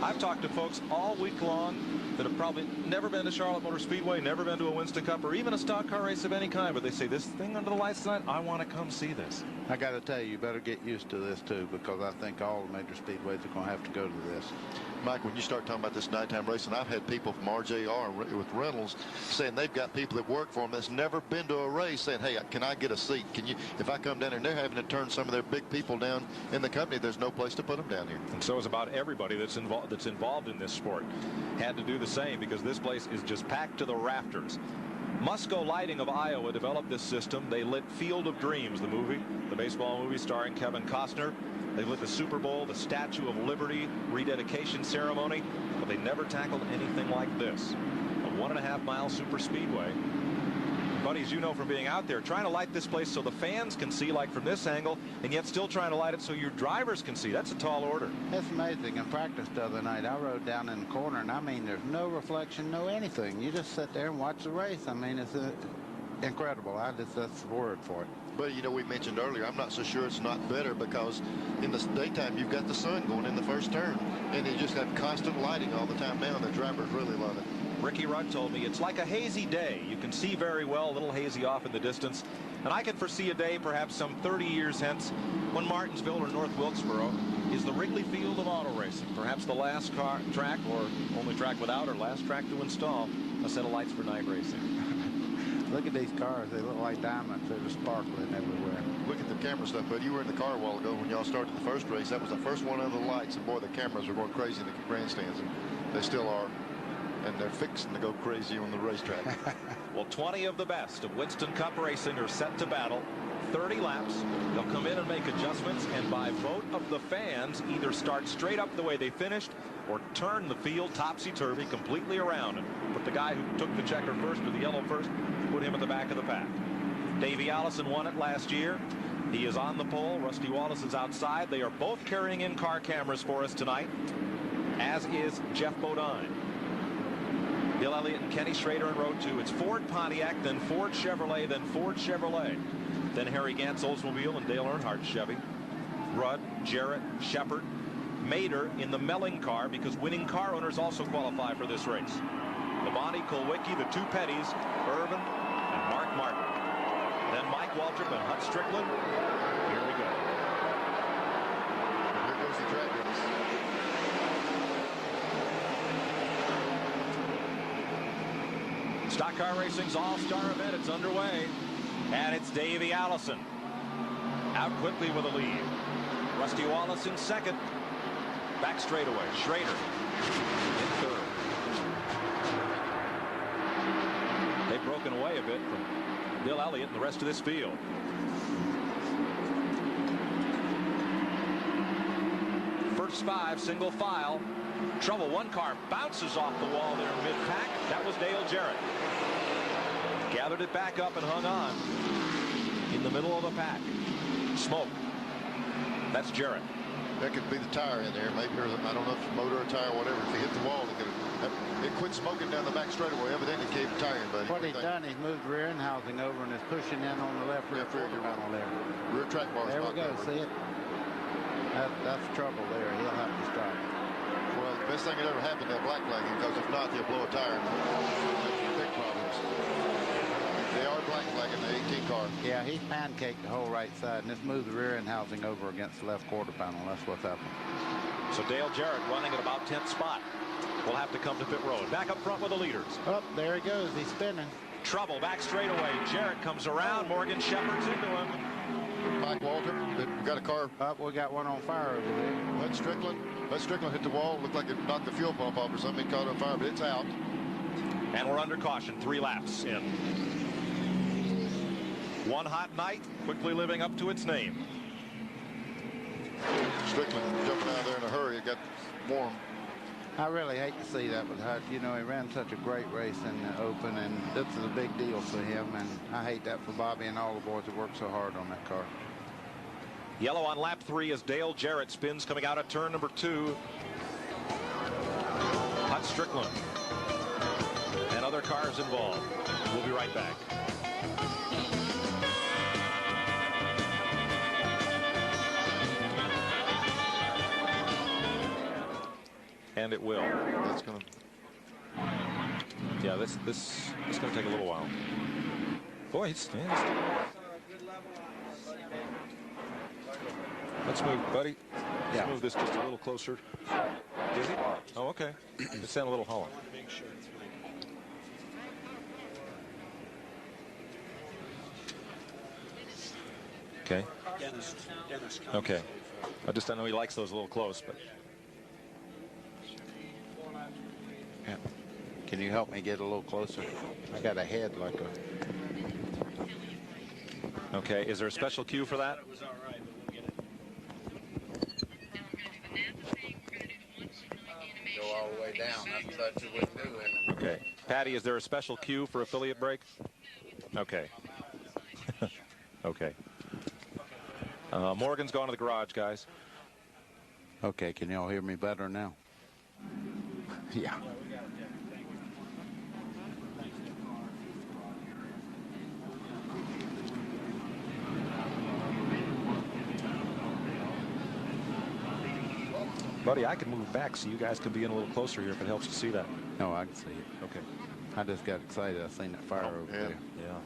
I've talked to folks all week long that have probably never been to Charlotte Motor Speedway, never been to a Winston Cup, or even a stock car race of any kind, but they say, this thing under the lights tonight, I want to come see this. I got to tell you, you better get used to this, too, because I think all the major speedways are going to have to go to this. Mike, when you start talking about this nighttime racing, I've had people from RJR with Reynolds saying they've got people that work for them that's never been to a race saying, hey, can I get a seat? Can you, if I come down there, and they're having to turn some of their big people down in the company, there's no place to put them down here. And so is about everybody that's involved in this sport. Had to do the same because this place is just packed to the rafters. Musco Lighting of Iowa developed this system. They lit Field of Dreams, the movie, the baseball movie starring Kevin Costner. They lit the Super Bowl, the Statue of Liberty rededication ceremony, but they never tackled anything like this. A 1.5-mile super speedway. Buddies, you know from being out there, trying to light this place so the fans can see, like from this angle, and yet still trying to light it so your drivers can see. That's a tall order. It's amazing. In practice the other night, I rode down in the corner, and I mean, there's no reflection, no anything. You just sit there and watch the race. I mean, it's incredible. That's the word for it. But, you know, we mentioned earlier, I'm not so sure it's not better because in the daytime, you've got the sun going in the first turn, and you just have constant lighting all the time now, and the drivers really love it. Ricky Rudd told me it's like a hazy day. You can see very well, a little hazy off in the distance. And I can foresee a day, perhaps some 30 years hence, when Martinsville or North Wilkesboro is the Wrigley Field of auto racing. Perhaps the last track, or only track without, or last track to install a set of lights for night racing. Look at these cars. They look like diamonds. They're just sparkling everywhere. Look at the camera stuff, but you were in the car a while ago when y'all started the first race. That was the first one under the lights, and boy, the cameras were going crazy in the grandstands, and they still are. And they're fixing to go crazy on the racetrack. Well, 20 of the best of Winston Cup racing are set to battle. 30 laps. They'll come in and make adjustments, and by vote of the fans, either start straight up the way they finished or turn the field topsy-turvy completely around and put the guy who took the checker first or the yellow first, put him at the back of the pack. Davey Allison won it last year. He is on the pole. Rusty Wallace is outside. They are both carrying in-car cameras for us tonight, as is Jeff Bodine. Bill Elliott and Kenny Schrader in row 2. It's Ford Pontiac, then Ford Chevrolet, then Ford Chevrolet. Then Harry Gant's Oldsmobile and Dale Earnhardt Chevy. Rudd, Jarrett, Shepard, Mader in the Melling car, because winning car owners also qualify for this race. Labonte, Kulwicki, the two Petties, Irvin, and Mark Martin. Then Mike Waltrip and Hut Strickland. Here we go. Here goes the dragons. Stock car racing's all-star event. It's underway. And it's Davey Allison out quickly with a lead. Rusty Wallace in second. Back straightaway. Schrader in third. broken away a bit from Bill Elliott and the rest of this field. First 5, single file. Trouble. One car bounces off the wall there mid-pack. That was Dale Jarrett. Gathered it back up and hung on in the middle of the pack. Smoke. That's Jarrett. That could be the tire in there, maybe, or I don't know if it's motor or tire or whatever. If he hit the wall, it quit smoking down the back straightaway. Evidently gave the tire in, buddy. What he's done, he's moved rear end housing over and is pushing in on the left rear quarter panel there. Rear track bar. There we go. See it? That's trouble there. He'll have to stop. Well, the best thing that ever happened to that black flagging, because if not, they'll blow a tire. Big problems. They are black flagging the 18 car. Yeah, he's pancaked the whole right side, and it's moved the rear end housing over against the left quarter panel. That's what's happened. So Dale Jarrett running at about 10th spot. Will have to come to pit road. Back up front with the leaders. Up there he goes. He's spinning. Trouble back straightaway. Jarrett comes around. Morgan Shepherd's into him. Mike Walter, we got a car. Up, we got one on fire over there. Hut Strickland hit the wall. Looked like it knocked the fuel pump off or something. It caught on fire, but it's out. And we're under caution. 3 laps in. One hot night, quickly living up to its name. Strickland jumping out there in a hurry. It got warm. I really hate to see that with Hut. You know, he ran such a great race in the Open, and this is a big deal for him, and I hate that for Bobby and all the boys that worked so hard on that car. Yellow on lap 3 as Dale Jarrett spins coming out of turn number 2. Hut Strickland and other cars involved. We'll be right back. And it will. That's going to. Yeah, this is going to take a little while. Boy, he stands. Let's move, buddy. Let's move this just a little closer. Is he? Oh, okay. It sounded a little hollow. Okay. Okay. I know he likes those a little close, but. Yeah. Can you help me get a little closer? I got a head like a. Okay. Is there a special cue for that? Go all the way down. That's what you wouldn't do it. Okay. Patty, is there a special cue for affiliate break? Okay. Okay. Morgan's gone to the garage, guys. Okay. Can y'all hear me better now? Yeah. Buddy, I can move back so you guys can be in a little closer here if it helps to see that. No, I can see it. Okay. I just got excited. I seen that fire over there. Yeah.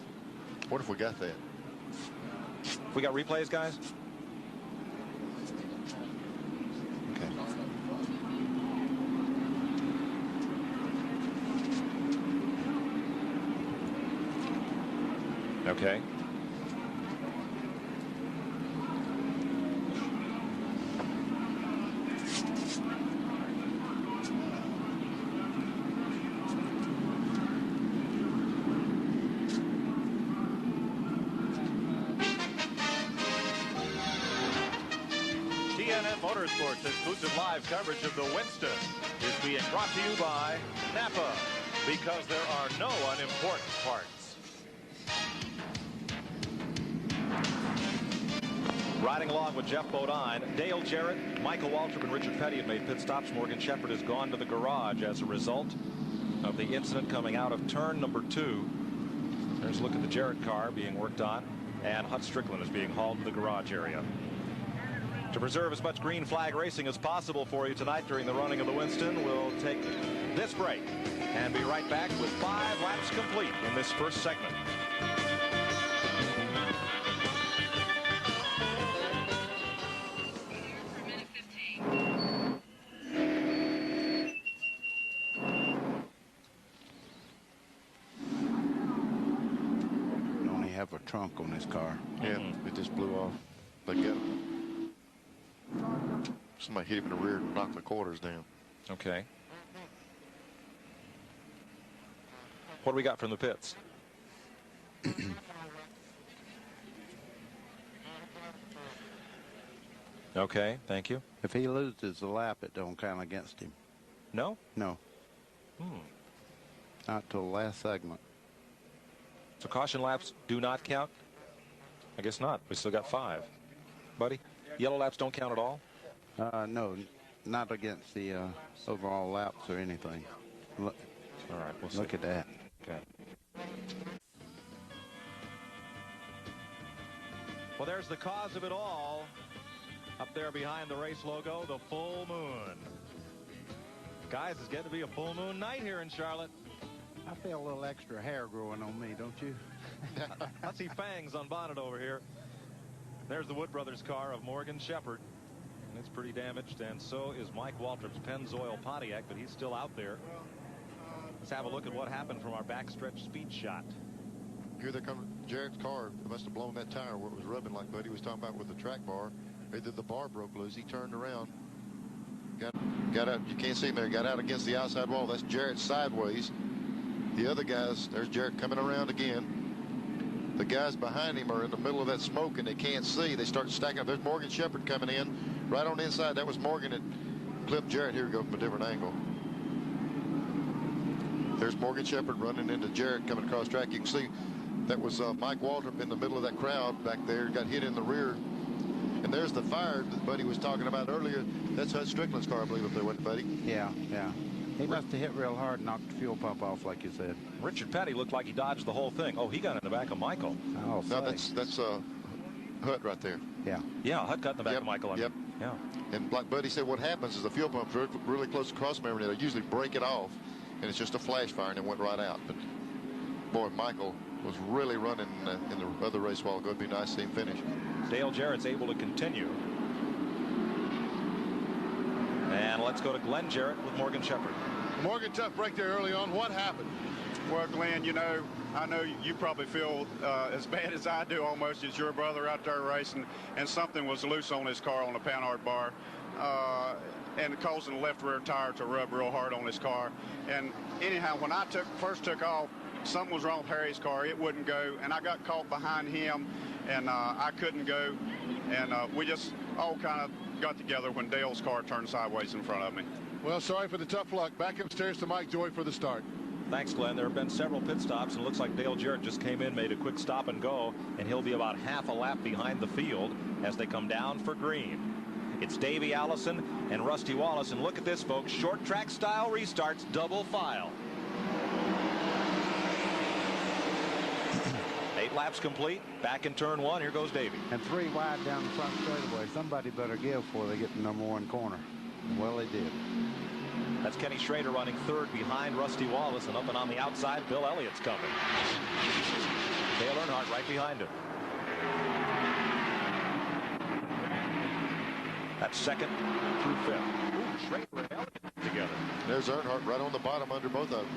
What if we got that? We got replays, guys? Okay. Okay. Motorsports exclusive live coverage of the Winston is being brought to you by Napa, because there are no unimportant parts. Riding along with Jeff Bodine, Dale Jarrett, Michael Waltrip, and Richard Petty have made pit stops. Morgan Shepherd has gone to the garage as a result of the incident coming out of turn number 2. There's a look at the Jarrett car being worked on, and Hut Strickland is being hauled to the garage area. To preserve as much green flag racing as possible for you tonight during the running of the Winston, we'll take this break and be right back with 5 laps complete in this first segment. You only have a trunk on this car. Yeah, it just blew off. They got him. Somebody hit him in the rear and knocked the quarters down. Okay. What do we got from the pits? Okay, thank you. If he loses the lap, it don't count against him. No? No. Not till the last segment. So caution laps do not count? I guess not. We still got 5. Buddy, yellow laps don't count at all? No, not against the overall laps or anything. Look, all right, we'll look see. at that. Okay. Well, there's the cause of it all. Up there behind the race logo, the full moon. Guys, it's getting to be a full moon night here in Charlotte. I feel a little extra hair growing on me, don't you? I see fangs on bonnet over here. There's the Wood Brothers car of Morgan Shepherd. And it's pretty damaged, and so is Mike Waltrip's Pennzoil Pontiac, but he's still out there. Let's have a look at what happened from our backstretch speed shot. Here they come. Jarrett's car must have blown that tire where it was rubbing like Buddy was talking about with the track bar. Either the bar broke loose. He turned around. Got out. You can't see him there. Got out against the outside wall. That's Jarrett sideways. The other guys, there's Jarrett coming around again. The guys behind him are in the middle of that smoke and they can't see. They start stacking up. There's Morgan Shepherd coming in right on the inside. That was Morgan that clipped Jarrett. Here we go from a different angle. There's Morgan Shepherd running into Jarrett coming across track. You can see that was Mike Waltrip in the middle of that crowd back there. Got hit in the rear. And there's the fire that Buddy was talking about earlier. That's Hud Strickland's car, I believe, up there, wasn't it, Buddy? Yeah, yeah. He must have hit real hard and knocked the fuel pump off, like you said. Richard Petty looked like he dodged the whole thing. Oh, he got in the back of Michael. Oh, no, that's Hud right there. Yeah. Yeah, Hud got in the back of Michael. Yep. Yeah. And like Buddy said, what happens is the fuel pump's really close to cross member. They usually break it off, and it's just a flash fire, and it went right out. But boy, Michael was really running in the other race while ago. It'd be nice to see him finish. Dale Jarrett's able to continue. And let's go to Glenn Jarrett with Morgan Shepherd. Morgan, tough break there early on. What happened? Well, Glenn, you know, I know you probably feel as bad as I do almost as your brother out there racing, and something was loose on his car on the Panhard bar, and causing the left rear tire to rub real hard on his car. And anyhow, when I first took off, something was wrong with Harry's car. It wouldn't go, and I got caught behind him, and I couldn't go, and we just all kind of got together when Dale's car turned sideways in front of me. Well, sorry for the tough luck. Back upstairs to Mike Joy for the start. Thanks, Glenn. There have been several pit stops, and it looks like Dale Jarrett just came in, made a quick stop and go, and he'll be about half a lap behind the field as they come down for green. It's Davey Allison and Rusty Wallace, and look at this, folks. Short track style restarts, double file. 8 laps complete. Back in turn 1. Here goes Davey. And 3 wide down the front straightaway. Somebody better give before they get the number 1 corner. Well, they did. That's Kenny Schrader running third behind Rusty Wallace, and up and on the outside, Bill Elliott's coming. Dale Earnhardt right behind him. That's second through 5th. Ooh, Schrader and Elliott together. There's Earnhardt right on the bottom under both of them.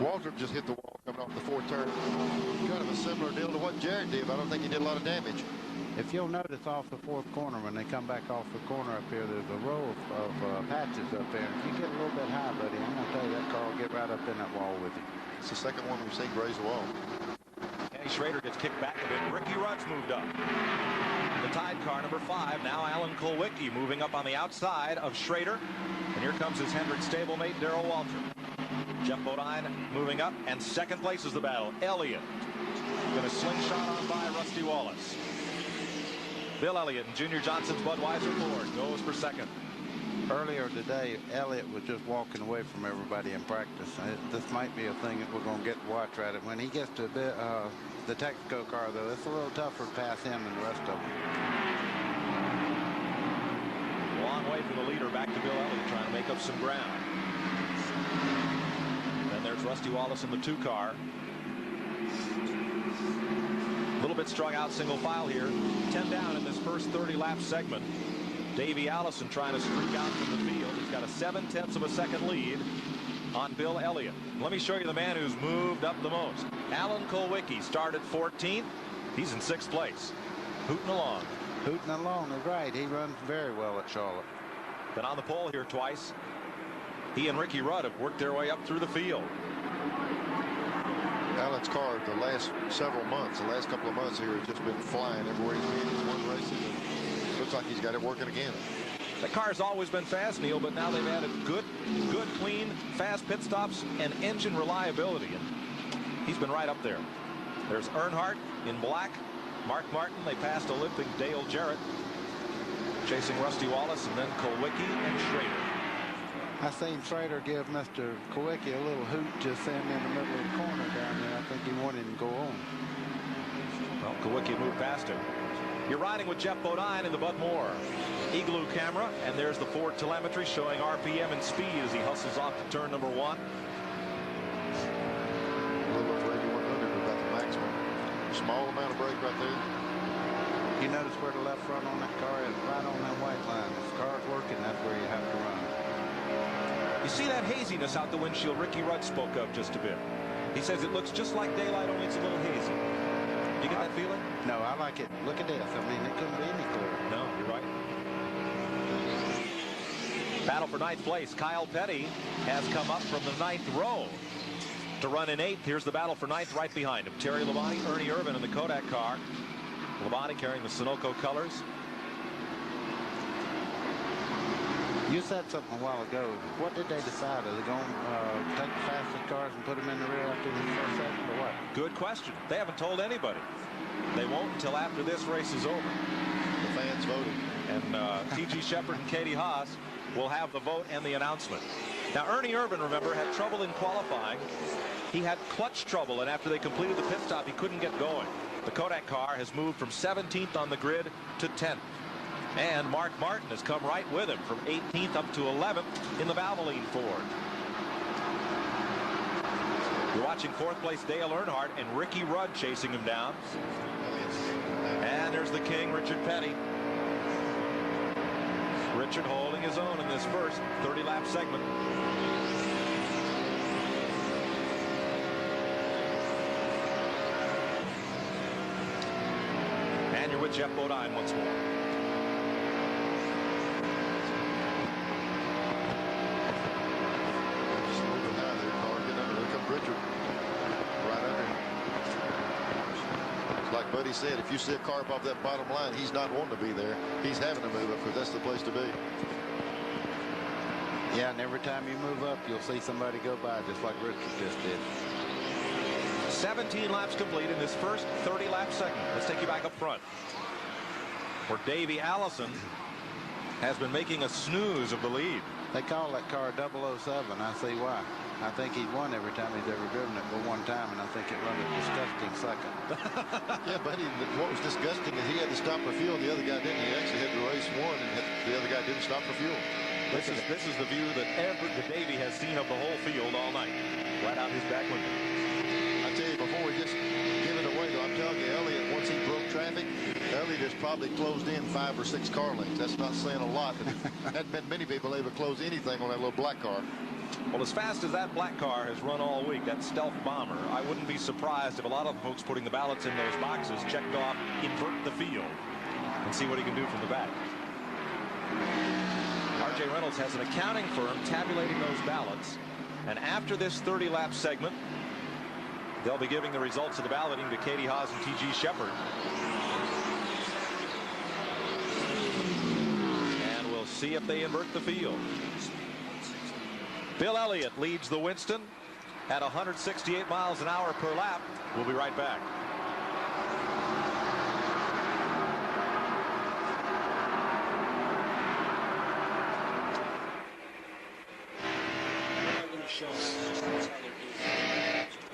Waltrip just hit the wall coming off the 4th turn. Kind of a similar deal to what Jarrett did, but I don't think he did a lot of damage. If you'll notice off the 4th corner, when they come back off the corner up here, there's a row of patches up there. If you get a little bit high, buddy, I'm going to tell you that car will get right up in that wall with you. It's the second one we've seen graze the wall. Kenny Schrader gets kicked back a bit. Ricky Rudd's moved up. The Tide car, number 5. Now Alan Kulwicki moving up on the outside of Schrader. And here comes his Hendrick stablemate, Darrell Waltrip. Jeff Bodine moving up, and second place is the battle. Elliott going to slingshot on by Rusty Wallace. Bill Elliott and Junior Johnson's Budweiser Ford goes for second. Earlier today, Elliott was just walking away from everybody in practice. This might be a thing that we're going to get to watch right at. When he gets to the Texaco car, though, it's a little tougher to pass him than the rest of them. Long way from the leader back to Bill Elliott trying to make up some ground. Then there's Rusty Wallace in the 2 car. A little bit strung out single file here. 10 down in this first 30-lap segment. Davey Allison trying to streak out from the field. He's got a 0.7 of a second lead on Bill Elliott. Let me show you the man who's moved up the most. Alan Kulwicki started 14th. He's in 6th place. Hooting along. Hooting along is right. He runs very well at Charlotte. Been on the pole here twice. He and Ricky Rudd have worked their way up through the field. Dad's car the last several months. The last couple of months here has just been flying everywhere he's been. He's won races. And looks like he's got it working again. The car's always been fast, Neil, but now they've added good, clean, fast pit stops and engine reliability. And he's been right up there. There's Earnhardt in black. Mark Martin. They passed a limping Dale Jarrett. Chasing Rusty Wallace, and then Kulwicki and Schrader. I seen Schrader give Mr. Kulwicki a little hoot just then in the middle of the corner down there. I think he wanted him to go on. Well, Kulwicki moved past him. You're riding with Jeff Bodine in the Bud Moore Igloo camera, and there's the Ford telemetry showing RPM and speed as he hustles off to turn number 1. A little over 8,100, about the maximum. Small amount of brake right there. You notice where the left front on that car is? Right on that white line. If the car's working, that's where you have to run. You see that haziness out the windshield Ricky Rudd spoke of just a bit. He says it looks just like daylight, only it's a little hazy. You get that feeling? No, I like it. Look at this. I mean, it couldn't be any clearer. No, you're right. Battle for 9th place. Kyle Petty has come up from the 9th row to run in 8th. Here's the battle for 9th right behind him. Terry Labonte, Ernie Irvan in the Kodak car. Labonte carrying the Sunoco colors. You said something a while ago. What did they decide? Are they going to take the fastest cars and put them in the rear after the first second, or what? Good question. They haven't told anybody. They won't until after this race is over. The fans voted. And T.G. Shepard and Katie Haas will have the vote and the announcement. Now, Ernie Irvan, remember, had trouble in qualifying. He had clutch trouble, and after they completed the pit stop, he couldn't get going. The Kodak car has moved from 17th on the grid to 10th. And Mark Martin has come right with him from 18th up to 11th in the Valvoline Ford. You're watching 4th place Dale Earnhardt and Ricky Rudd chasing him down. And there's the king, Richard Petty. Richard holding his own in this first 30-lap segment. And you're with Jeff Bodine once more. Just a little bit high there, car. Get under. There comes Richard. Right under him. It's like Buddy said, if you see a car above that bottom line, he's not wanting to be there. He's having to move up because that's the place to be. Yeah, and every time you move up, you'll see somebody go by just like Richard just did. 17 laps complete in this first 30-lap segment. Let's take you back up front, where Davey Allison has been making a snooze of the lead. They call that car 007. I see why. I think he's won every time he's ever driven it but one time, and I think it run a disgusting second. Yeah, buddy, what was disgusting is he had to stop for fuel. The other guy didn't. He actually had to race one, and the other guy didn't stop for fuel. This is the view that Davey has seen of the whole field all night, right out his back window. I tell you, before we just give it away, though, I'm telling you, Elliott, once he broke traffic, Elliott has probably closed in 5 or 6 car lanes. That's not saying a lot, but there hadn't been many people able to close anything on that little black car. Well, as fast as that black car has run all week, that stealth bomber, I wouldn't be surprised if a lot of the folks putting the ballots in those boxes checked off invert the field and see what he can do from the back. R.J. Reynolds has an accounting firm tabulating those ballots, and after this 30-lap segment, they'll be giving the results of the balloting to Katie Haas and T.G. Shepard. And we'll see if they invert the field. Bill Elliott leads the Winston at 168 miles an hour per lap. We'll be right back.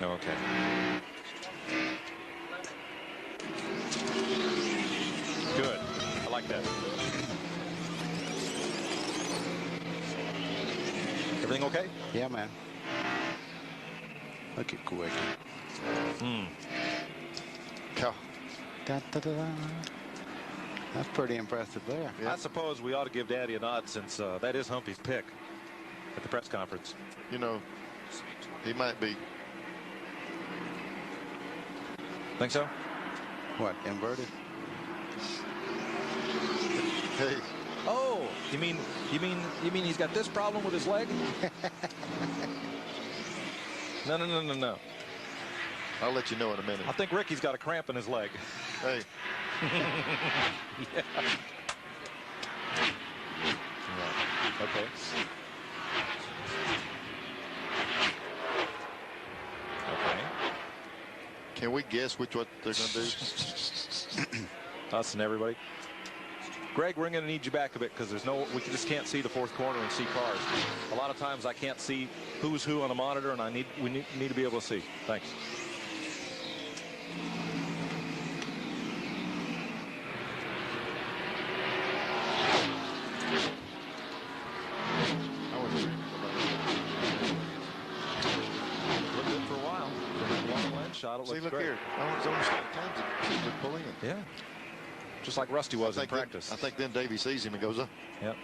Okay. Good. I like that. Everything okay? Yeah, man. Look at Kulwicki. Cow. Da, da, da, da. That's pretty impressive there. Yeah. I suppose we ought to give Daddy a nod since that is Humpy's pick at the press conference. You know, he might be. Think so? What, inverted? Hey. Oh, you mean he's got this problem with his leg? No. I'll let you know in a minute. I think Ricky's got a cramp in his leg. Hey. Yeah. Okay. Okay. Can we guess what they're going to do? Us and everybody. Greg, we're going to need you back a bit because we just can't see the fourth corner and see cars. A lot of times I can't see who's who on the monitor, and we need to be able to see. Thanks. Looked good for a while. Long lens shot. See, look here. It's only times it seems to pull in. Yeah. Just like Rusty was in practice. I think then Davey sees him and goes up. Yep.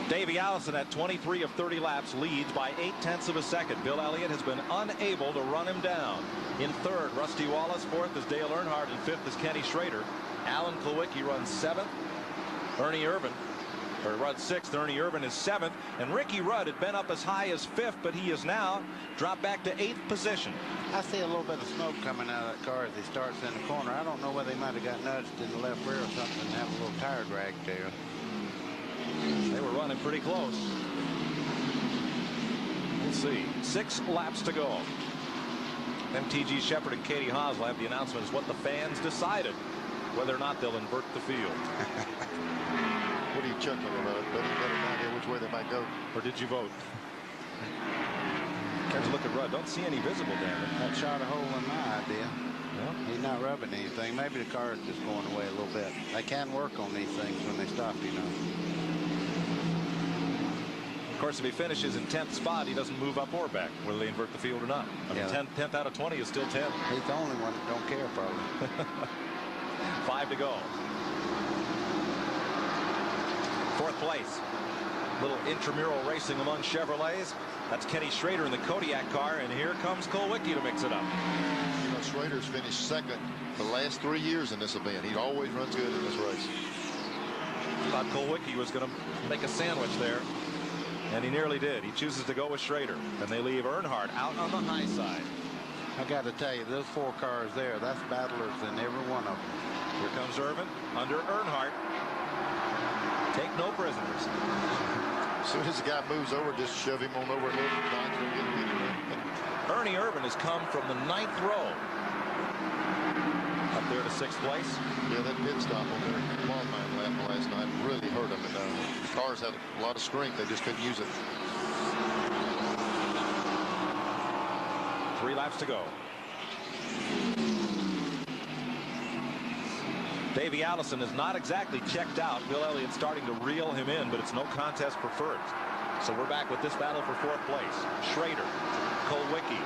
Davey Allison at 23 of 30 laps leads by 0.8 of a second. Bill Elliott has been unable to run him down. In third, Rusty Wallace. Fourth is Dale Earnhardt. And fifth is Kenny Schrader. Alan Kulwicki runs seventh. Ernie Irvan runs sixth. Ernie Irvan is seventh. And Ricky Rudd had been up as high as fifth, but he is now dropped back to 8th position. I see a little bit of smoke coming out of that car as he starts in the corner. I don't know whether he might have got nudged in the left rear or something and have a little tire drag there. They were running pretty close. We'll see. 6 laps to go. MTG Shepard and Katie Haas will have the announcement as what the fans decided, whether or not they'll invert the field. What are you chuckling about? But you got an idea which way they might go. Or did you vote? Catch a look at Rudd. Don't see any visible damage. That shot a hole in my idea. Yeah. He's not rubbing anything. Maybe the car is just going away a little bit. They can work on these things when they stop, you know. Of course, if he finishes in 10th spot, he doesn't move up or back, whether they invert the field or not. I mean, 10th out of 20 is still 10. He's the only one that don't care, probably. 5 to go. 4th place. Little intramural racing among Chevrolets. That's Kenny Schrader in the Kodiak car, and here comes Kulwicki to mix it up. You know, Schrader's finished second the last 3 years in this event. He always runs good in this race. Thought Kulwicki was going to make a sandwich there, and he nearly did. He chooses to go with Schrader, and they leave Earnhardt out on the high side. I got to tell you, those 4 cars there, that's battlers in every one of them. Here comes Irvin under Earnhardt. Take no prisoners. As soon as the guy moves over, just shove him on over a little. Ernie Irvan has come from the 9th row up there to 6th place. Yeah, that pit stop on their qualifying lap last night really hurt them. And the cars had a lot of strength. They just couldn't use it. 3 laps to go. Davey Allison is not exactly checked out. Bill Elliott starting to reel him in, but it's no contest preferred. So we're back with this battle for 4th place. Schrader, Kulwicki.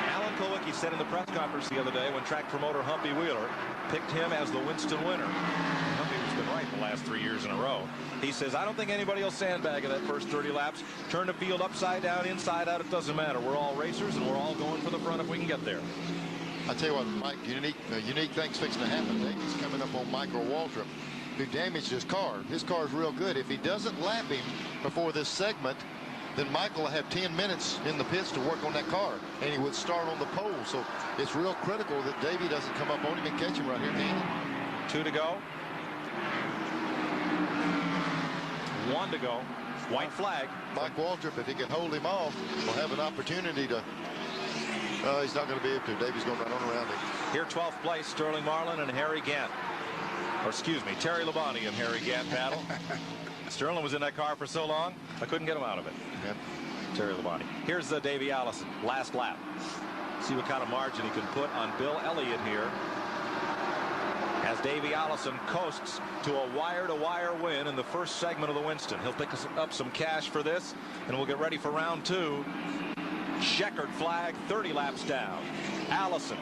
Alan Kulwicki said in the press conference the other day when track promoter Humpy Wheeler picked him as the Winston winner. Humpy's been right the last 3 years in a row. He says, I don't think anybody will sandbag in that first 30 laps. Turn the field upside down, inside out, it doesn't matter. We're all racers, and we're all going for the front if we can get there. I tell you what, Mike, unique things fixing to happen. He's coming up on Michael Waltrip, who damaged his car. His car is real good. If he doesn't lap him before this segment, then Michael will have 10 minutes in the pits to work on that car, and he would start on the pole. So it's real critical that Davey doesn't come up on him and catch him right here at the end. 2 to go. 1 to go. White flag. Mike Waltrip, if he can hold him off, will have an opportunity to. He's not going to be able to. Davey's going to run on around him. Here, 12th place, Sterling Marlin and Harry Gant. Or excuse me, Terry Labonte and Harry Gant battle. Sterling was in that car for so long, I couldn't get him out of it. Yep. Terry Labonte. Here's Davey Allison, last lap. See what kind of margin he can put on Bill Elliott here. As Davey Allison coasts to a wire-to-wire win in the first segment of the Winston. He'll pick up some cash for this, and we'll get ready for round 2. Checkered flag, 30 laps down. Allison,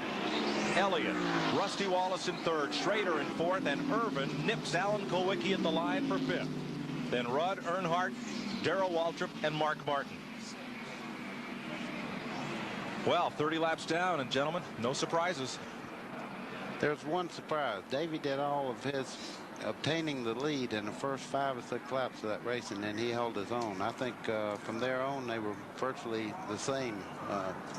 Elliott, Rusty Wallace in 3rd, Schrader in 4th, and Irvin nips Alan Kulwicki at the line for 5th. Then Rudd, Earnhardt, Darrell Waltrip, and Mark Martin. Well, 30 laps down, and gentlemen, no surprises. There's one surprise. Davey did all of his obtaining the lead in the first 5 or 6 laps of that race, and then he held his own. I think from there on they were virtually the same.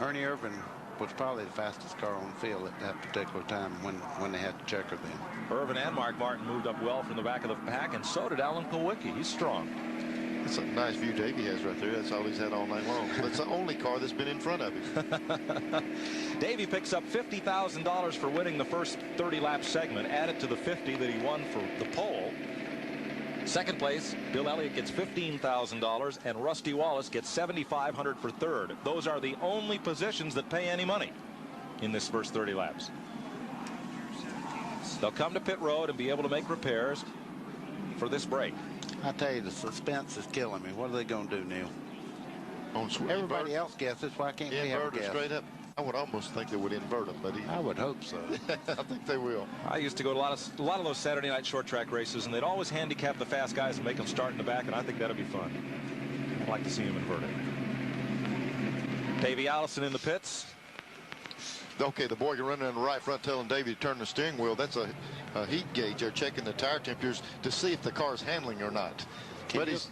Ernie Irvin was probably the fastest car on the field at that particular time when they had the checker then. Irvin and Mark Martin moved up well from the back of the pack, and so did Alan Kulwicki. He's strong. That's a nice view Davey has right there. That's all he's had all night long. That's the only car that's been in front of him. Davey picks up $50,000 for winning the first 30-lap segment, added to the $50,000 that he won for the pole. Second place, Bill Elliott gets $15,000, and Rusty Wallace gets $7,500 for third. Those are the only positions that pay any money in this first 30 laps. They'll come to pit road and be able to make repairs for this break. I tell you, the suspense is killing me. What are they going to do, Neil? Everybody else guesses. Why can't we have a guess? Straight up. I would almost think they would invert them, buddy. I would hope so. I think they will. I used to go to a lot of those Saturday night short track races, and they'd always handicap the fast guys and make them start in the back, and I think that'll be fun. I'd like to see them inverted. Davey Allison in the pits. Okay, the boy running in the right front telling Davey to turn the steering wheel. That's a heat gauge. They're checking the tire temperatures to see if the car's handling or not. Buddy's,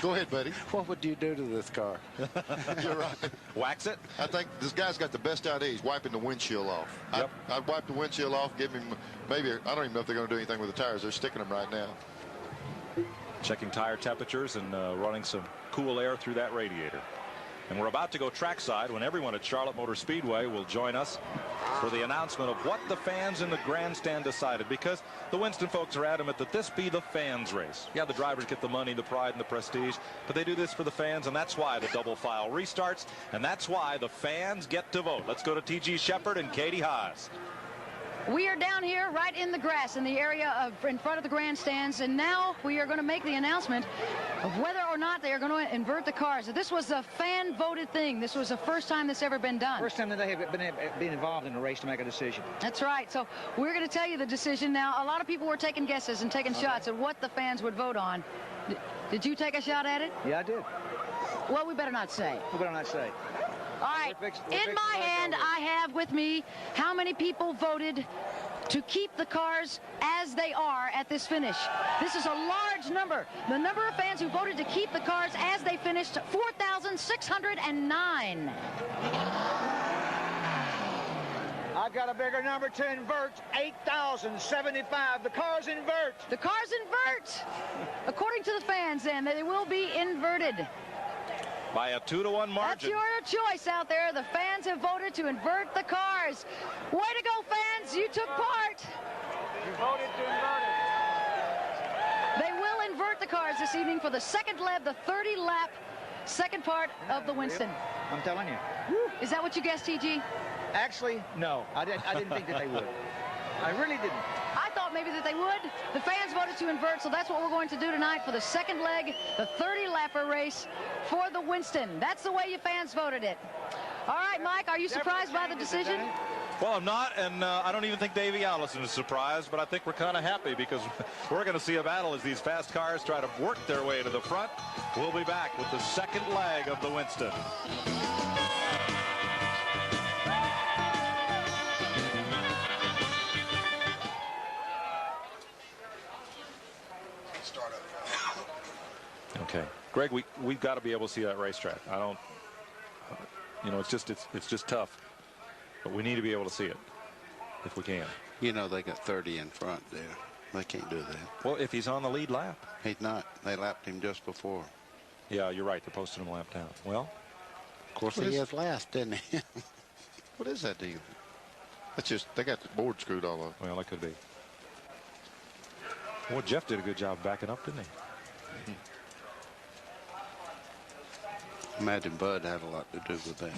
go ahead, buddy. What would you do to this car? You're right. Wax it? I think this guy's got the best idea. He's wiping the windshield off. Yep. I'd wipe the windshield off, give him maybe, I don't even know if they're going to do anything with the tires. They're sticking them right now. Checking tire temperatures and running some cool air through that radiator. And we're about to go trackside when everyone at Charlotte Motor Speedway will join us for the announcement of what the fans in the grandstand decided, because the Winston folks are adamant that this be the fans' race. Yeah, the drivers get the money, the pride, and the prestige, but they do this for the fans, and that's why the double file restarts, and that's why the fans get to vote. Let's go to T.G. Shepard and Katie Haas. We are down here right in the grass in the area in front of the grandstands, and now we are going to make the announcement of whether or not they are going to invert the cars. This was a fan-voted thing. This was the first time this ever been done. First time that they have been involved in a race to make a decision. That's right. So we're going to tell you the decision now. A lot of people were taking guesses and taking shots at what the fans would vote on. Did you take a shot at it? Yeah, I did. Well, we better not say. We better not say. All right, in my hand, I have with me how many people voted to keep the cars as they are at this finish. This is a large number. The number of fans who voted to keep the cars as they finished, 4,609. I've got a bigger number to invert, 8,075. The cars invert. The cars invert. According to the fans, then, they will be inverted. By a 2-to-1 margin. That's your choice out there. The fans have voted to invert the cars. Way to go, fans. You took part. You voted to invert it. They will invert the cars this evening for the second leg, the 30-lap second part of the Winston. I'm telling you. Is that what you guessed, TG? Actually, no. I didn't think that they would. I really didn't. I thought maybe that they would. The fans voted to invert, so that's what we're going to do tonight for the second leg, the 30-lapper race for the Winston. That's the way you fans voted it. All right, Mike, are you surprised by the decision? Well, I'm not, and I don't even think Davey Allison is surprised, but I think we're kind of happy because we're going to see a battle as these fast cars try to work their way to the front. We'll be back with the second leg of the Winston. Okay, Greg, we've got to be able to see that racetrack. I don't, you know, it's just tough, but we need to be able to see it if we can. You know, they got 30 in front there. They can't do that. Well, if he's on the lead lap. He's not. They lapped him just before. Yeah, you're right. They're posting him a lap down. Well, of course he is last, didn't he? What is that deal? That's just, they got the board screwed all up. Well, that could be. Well, Jeff did a good job backing up, didn't he? Imagine Bud had a lot to do with that.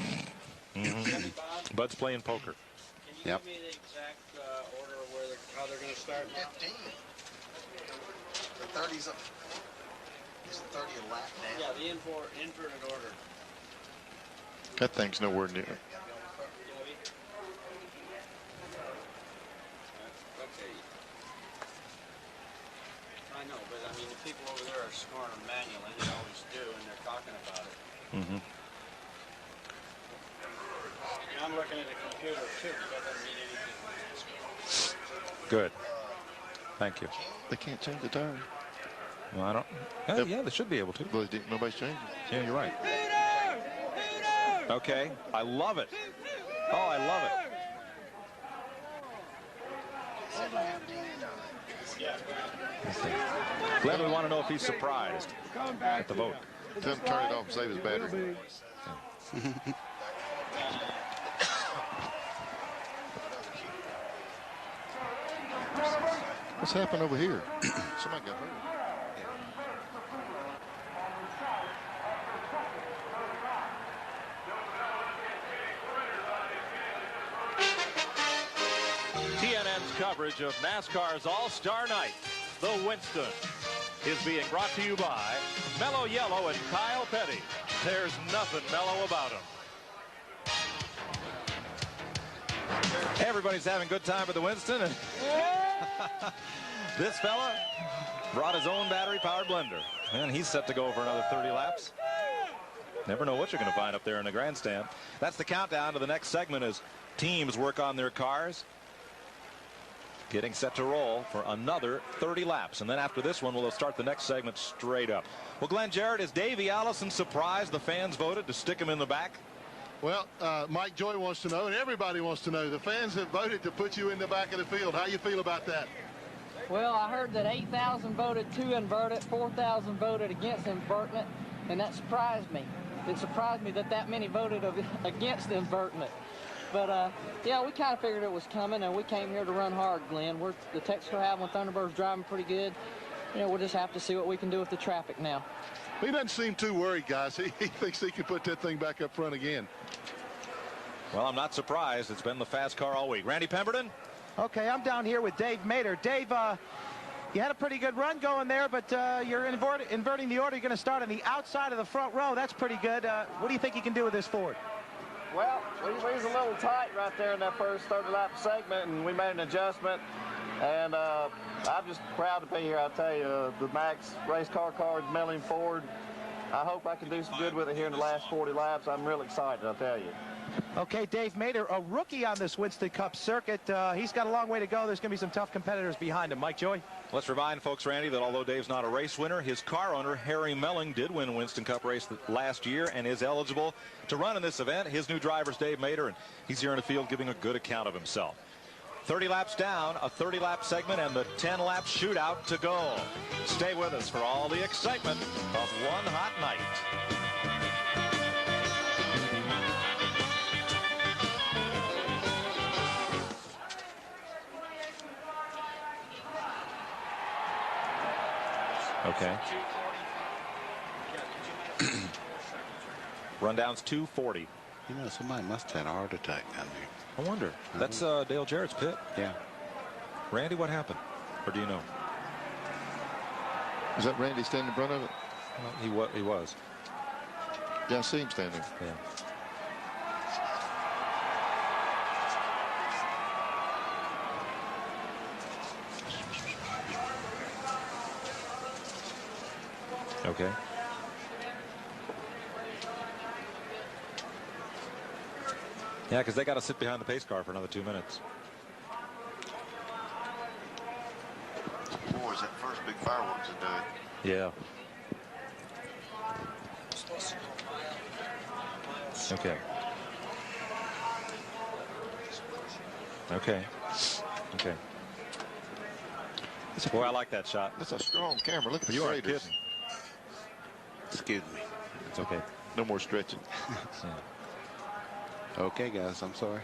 Bud's playing poker. Yep. Give me the exact order of how they're going to start now? 15. The 30's up. Is the 30 a lap down? Yeah, the inverted order. That thing's nowhere near. Okay. I know, but I mean, the people over there are scoring them manually. They always do, and they're talking about it. Mm-hmm. And I'm looking at a computer too, but that doesn't mean anything. Good. Thank you. They can't change the tire. Well, I don't. Yeah, they should be able to. Well, nobody's changing. Yeah, you're right. Okay. I love it. Oh, I love it. Glenn, we want to know if he's surprised at the vote. Tell him to turn it off and save his battery. What's happened over here? Somebody got hurt. TNN's coverage of NASCAR's All-Star Night, the Winston, is being brought to you by Mellow Yellow and Kyle Petty. There's nothing mellow about him. Everybody's having a good time at the Winston. And this fella brought his own battery-powered blender, and he's set to go for another 30 laps. Never know what you're going to find up there in the grandstand. That's the countdown to the next segment as teams work on their cars, getting set to roll for another 30 laps. And then after this one, we'll start the next segment straight up. Well, Glenn Jarrett, is Davey Allison surprised the fans voted to stick him in the back? Well, Mike Joy wants to know, and everybody wants to know, the fans have voted to put you in the back of the field. How you feel about that? Well, I heard that 8,000 voted to invert it, 4,000 voted against inverting it, and that surprised me. It surprised me that that many voted against inverting it. But, yeah, we kind of figured it was coming, and we came here to run hard, Glenn. The Texaco Havoline Thunderbird's driving pretty good. You know, we'll just have to see what we can do with the traffic now. He doesn't seem too worried, guys. He thinks he can put that thing back up front again. Well, I'm not surprised. It's been the fast car all week. Randy Pemberton? Okay, I'm down here with Dave Mater. Dave, you had a pretty good run going there, but you're inverting the order. You're going to start on the outside of the front row. That's pretty good. What do you think you can do with this Ford? Well, we was a little tight right there in that first 30-lap segment, and we made an adjustment. And I'm just proud to be here. I tell you, the Max race car is milling forward. I hope I can do some good with it here in the last 40 laps. I'm real excited, I'll tell you. Okay, Dave Mater, a rookie on this Winston Cup circuit. He's got a long way to go. There's going to be some tough competitors behind him. Mike Joy? Let's remind folks, Randy, that although Dave's not a race winner, his car owner, Harry Melling, did win a Winston Cup race last year and is eligible to run in this event. His new driver's Dave Mater, and he's here in the field giving a good account of himself. 30 laps down, a 30-lap segment, and the 10-lap shootout to go. Stay with us for all the excitement of one hot night. Okay. Rundown's 240. You know, somebody must have had a heart attack down there. I wonder. That's Dale Jarrett's pit. Yeah. Randy, what happened? Or do you know? Is that Randy standing in front of it? Well, he was. Yeah, I see him standing. Yeah. Okay. Yeah, because they got to sit behind the pace car for another 2 minutes. Boys, that first big fireworks is done. Yeah. Okay. Okay. Okay. Boy, I like that shot. That's a strong camera. Look at the You aren't shaders. kidding. Excuse me. It's okay. No more stretching. Yeah. Okay, guys, I'm sorry.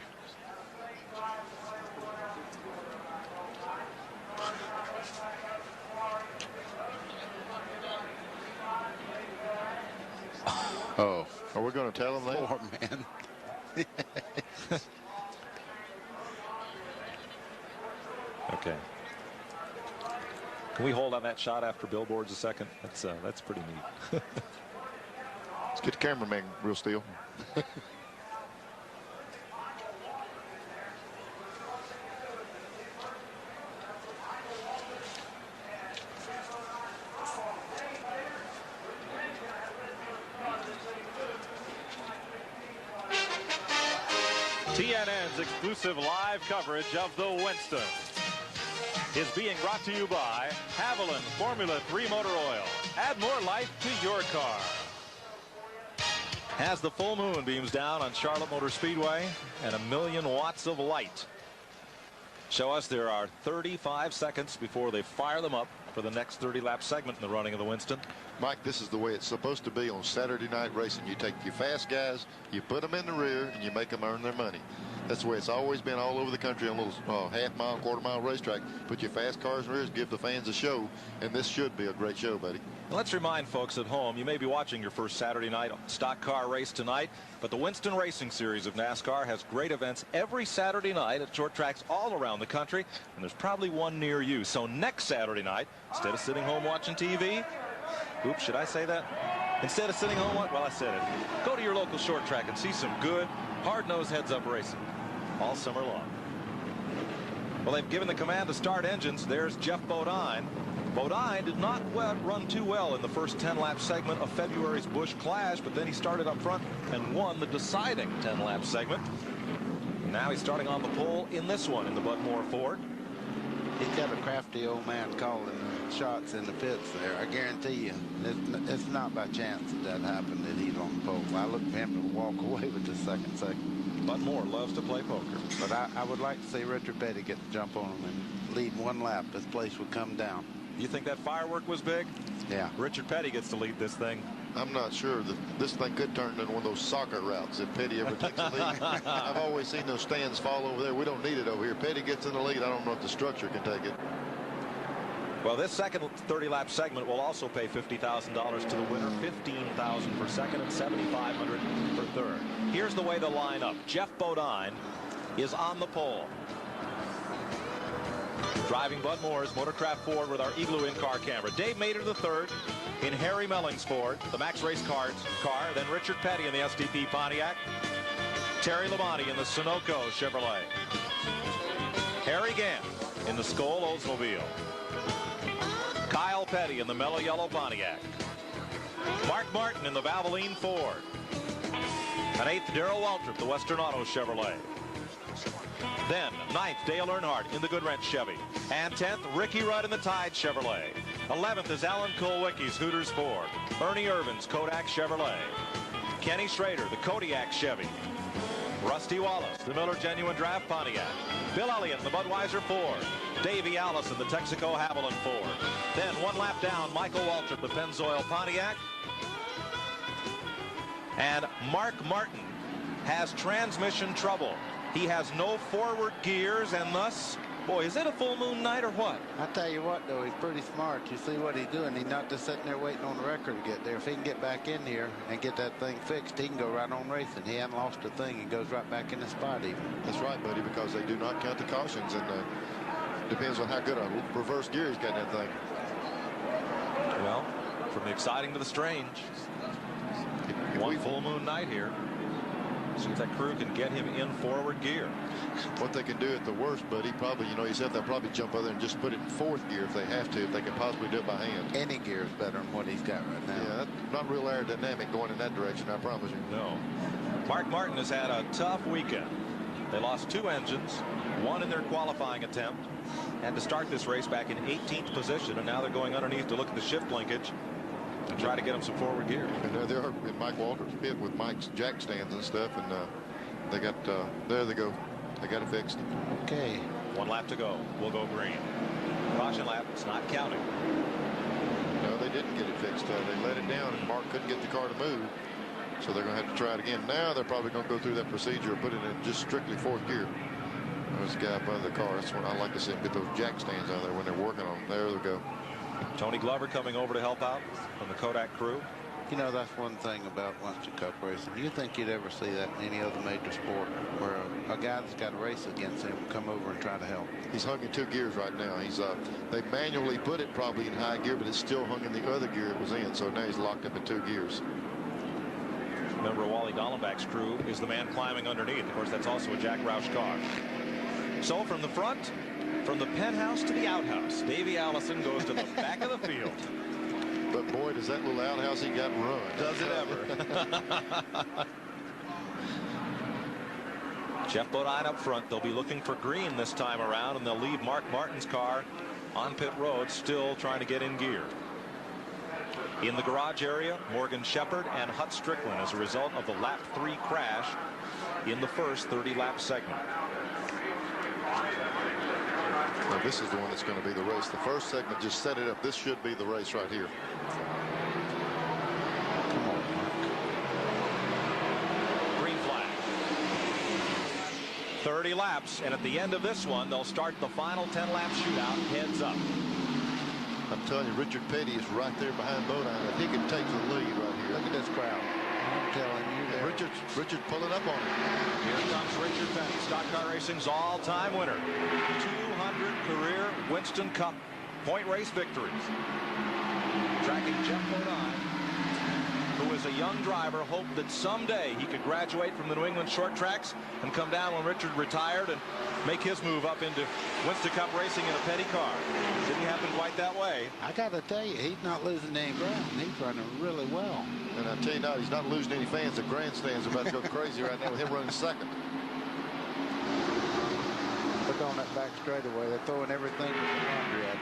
Oh, are we going to tell them that? Poor man. Okay. Can we hold on that shot after billboards a second? That's pretty neat. Let's get the cameraman real still. TNN's exclusive live coverage of the Winston. is being brought to you by Haviland Formula 3 Motor Oil. Add more life to your car. As the full moon beams down on Charlotte Motor Speedway and 1,000,000 watts of light show us there are 35 seconds before they fire them up for the next 30-lap segment in the running of the Winston. Mike, this is the way it's supposed to be on Saturday night racing. You take your fast guys, you put them in the rear, and you make them earn their money. That's the way it's always been all over the country on little half-mile, quarter-mile racetrack. Put your fast cars in the rear, give the fans a show, and this should be a great show, buddy. Let's remind folks at home, you may be watching your first Saturday night stock car race tonight, but the Winston Racing Series of NASCAR has great events every Saturday night at short tracks all around the country, and there's probably one near you. So next Saturday night, instead of sitting home watching TV, oops, should I say that? Instead of sitting home, well, I said it. Go to your local short track and see some good, hard-nosed heads-up racing all summer long. Well, they've given the command to start engines. There's Jeff Bodine. Bodine did not run too well in the first 10-lap segment of February's Busch Clash, but then he started up front and won the deciding 10-lap segment. Now he's starting on the pole in this one in the Bud Moore Ford. He's got a crafty old man calling shots in the pits there. I guarantee you, it's not by chance that happened that he's on the pole. I look for him to walk away with the second segment. Bud Moore loves to play poker. But I would like to see Richard Petty get the jump on him and lead one lap. This place would come down. You think that firework was big? Yeah. Richard Petty gets to lead this thing. I'm not sure that this thing could turn into one of those soccer routes if Petty ever takes the lead. I've always seen those stands fall over there. We don't need it over here. Petty gets in the lead. I don't know if the structure can take it. Well, this second 30-lap segment will also pay $50,000 to the winner, $15,000 for second and $7,500 for third. Here's the way they'll line up. Jeff Bodine is on the pole. Driving Bud Moore's Motorcraft Ford with our Igloo in-car camera. Dave Mater III in Harry Melling's Ford, the Max Race car. Then Richard Petty in the SDP Pontiac. Terry Labonte in the Sunoco Chevrolet. Harry Gant in the Skoll Oldsmobile. Kyle Petty in the Mellow Yellow Pontiac. Mark Martin in the Valvoline Ford. And 8th, Darrell Waltrip, the Western Auto Chevrolet. Then 9th, Dale Earnhardt in the Goodwrench Chevy. And 10th, Ricky Rudd in the Tide Chevrolet. 11th is Alan Kulwicki's Hooters Ford. Ernie Irvin's Kodak Chevrolet. Kenny Schrader, the Kodiak Chevy. Rusty Wallace, the Miller Genuine Draft Pontiac. Bill Elliott in the Budweiser Ford. Davey Allison, the Texaco Haviland Ford. Then one lap down, Michael Waltrip, the Pennzoil Pontiac. And Mark Martin has transmission trouble. He has no forward gears, and thus, boy, is it a full moon night or what? I tell you what, though, he's pretty smart. You see what he's doing. He's not just sitting there waiting on the record to get there. If he can get back in here and get that thing fixed, he can go right on racing. He hasn't lost a thing. He goes right back in the spot even. That's right, buddy, because they do not count the cautions, and depends on how good a reverse gear he's got in that thing. Well, from the exciting to the strange. One full moon night here. See if that crew can get him in forward gear. What they can do at the worst, buddy, probably, you know, he said they'll probably jump over there and just put it in fourth gear if they have to, if they can possibly do it by hand. Any gear is better than what he's got right now. Yeah, that's not real aerodynamic going in that direction, I promise you. No. Mark Martin has had a tough weekend. They lost 2 engines, 1 in their qualifying attempt, and to start this race back in 18th position, and now they're going underneath to look at the shift linkage and try to get him some forward gear. And there they are in Mike Walter's pit with Mike's jack stands and stuff, and they got, there they go. They got it fixed. Okay. 1 lap to go. We'll go green. Caution lap. It's not counting. No, they didn't get it fixed. They let it down, and Mark couldn't get the car to move. So they're going to have to try it again. Now they're probably going to go through that procedure and put it in just strictly fourth gear. There's a guy up under the car. That's when I like to see them get those jack stands out there when they're working on them. There they go. Tony Glover coming over to help out from the Kodak crew. You know, that's one thing about Winston Cup racing. You think you'd ever see that in any other major sport where a guy that's got a race against him come over and try to help? He's hung in 2 gears right now. He's they manually put it probably in high gear, but it's still hung in the other gear it was in. So now he's locked up in 2 gears. Remember, Wally Dallenbach's crew is the man climbing underneath. Of course, that's also a Jack Roush car. So from the front, from the penthouse to the outhouse, Davey Allison goes to the back of the field. But boy, does that little outhouse he got run. Does it ever. Jeff Bodine up front. They'll be looking for green this time around, and they'll leave Mark Martin's car on pit road, still trying to get in gear. In the garage area, Morgan Shepherd and Hut Strickland as a result of the lap 3 crash in the first 30-lap segment. Well, this is the one that's going to be the race. The first segment just set it up. This should be the race right here. Green flag. 30 laps, and at the end of this one, they'll start the final 10-lap shootout heads up. I'm telling you, Richard Petty is right there behind Bodine. If he can take the lead right here. Look at this crowd. I'm telling you that. Richard's pulling up on him. Here comes Richard Petty, Stock Car Racing's all-time winner. 200 career Winston Cup point race victories. Tracking Jeff Bodine, who as a young driver hoped that someday he could graduate from the New England short tracks and come down when Richard retired and make his move up into Winston Cup racing in a Petty car. Didn't happen quite that way. I got to tell you, he's not losing any ground. He's running really well. And I tell you now, he's not losing any fans. The grandstand's about to go crazy right now with him running second. Look on that back straightaway. They're throwing everything with the laundry at him.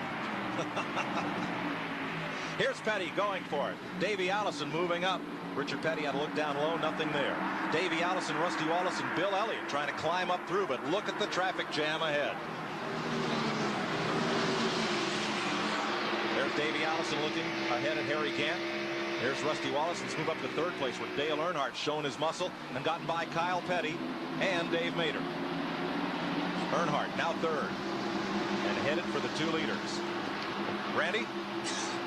Here's Petty going for it. Davey Allison moving up. Richard Petty had to look down low, nothing there. Davey Allison, Rusty Wallace, and Bill Elliott trying to climb up through, but look at the traffic jam ahead. There's Davey Allison looking ahead at Harry Gant. There's Rusty Wallace. Let's move up to third place where Dale Earnhardt shown his muscle and gotten by Kyle Petty and Dave Mader. Earnhardt now third and headed for the 2 leaders. Randy?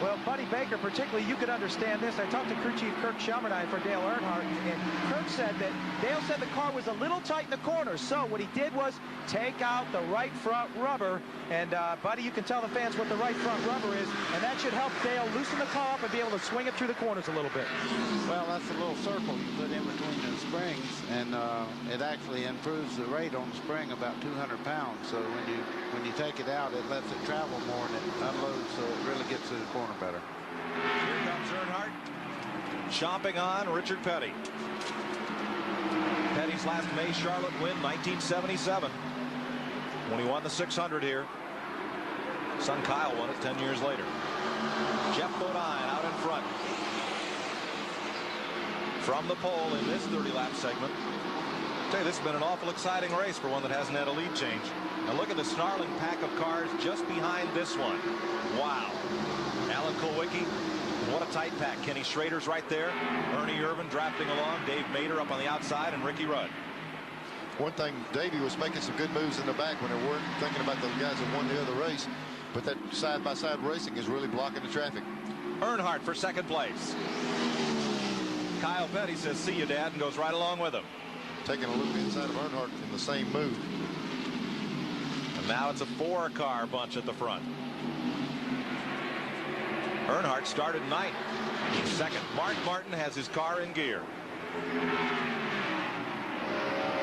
Well, Buddy Baker, particularly, you could understand this. I talked to crew chief Kirk Shelmerdine for Dale Earnhardt, and Kirk said that Dale said the car was a little tight in the corners. So what he did was take out the right front rubber. And, Buddy, you can tell the fans what the right front rubber is, and that should help Dale loosen the car up and be able to swing it through the corners a little bit. Well, that's a little circle you put in between the springs, and it actually improves the rate on the spring about 200 pounds. So when you take it out, it lets it travel more and it unloads, so it really gets to the corner better. Here comes Earnhardt, chomping on Richard Petty. Petty's last May Charlotte win, 1977, when he won the 600 here. Son Kyle won it 10 years later. Jeff Bodine out in front. From the pole in this 30-lap segment. I tell you, this has been an awful exciting race for one that hasn't had a lead change. Now look at the snarling pack of cars just behind this one. Wow. Alan Kulwicki, what a tight pack. Kenny Schrader's right there. Ernie Irvin drafting along. Dave Mader up on the outside, and Ricky Rudd. One thing, Davey was making some good moves in the back when they weren't thinking about the guys that won the other race. But that side-by-side racing is really blocking the traffic. Earnhardt for second place. Kyle Petty says, "See you, Dad," and goes right along with him. Taking a look inside of Earnhardt in the same move. And now it's a 4-car bunch at the front. Earnhardt started ninth. He's second. Mark Martin has his car in gear.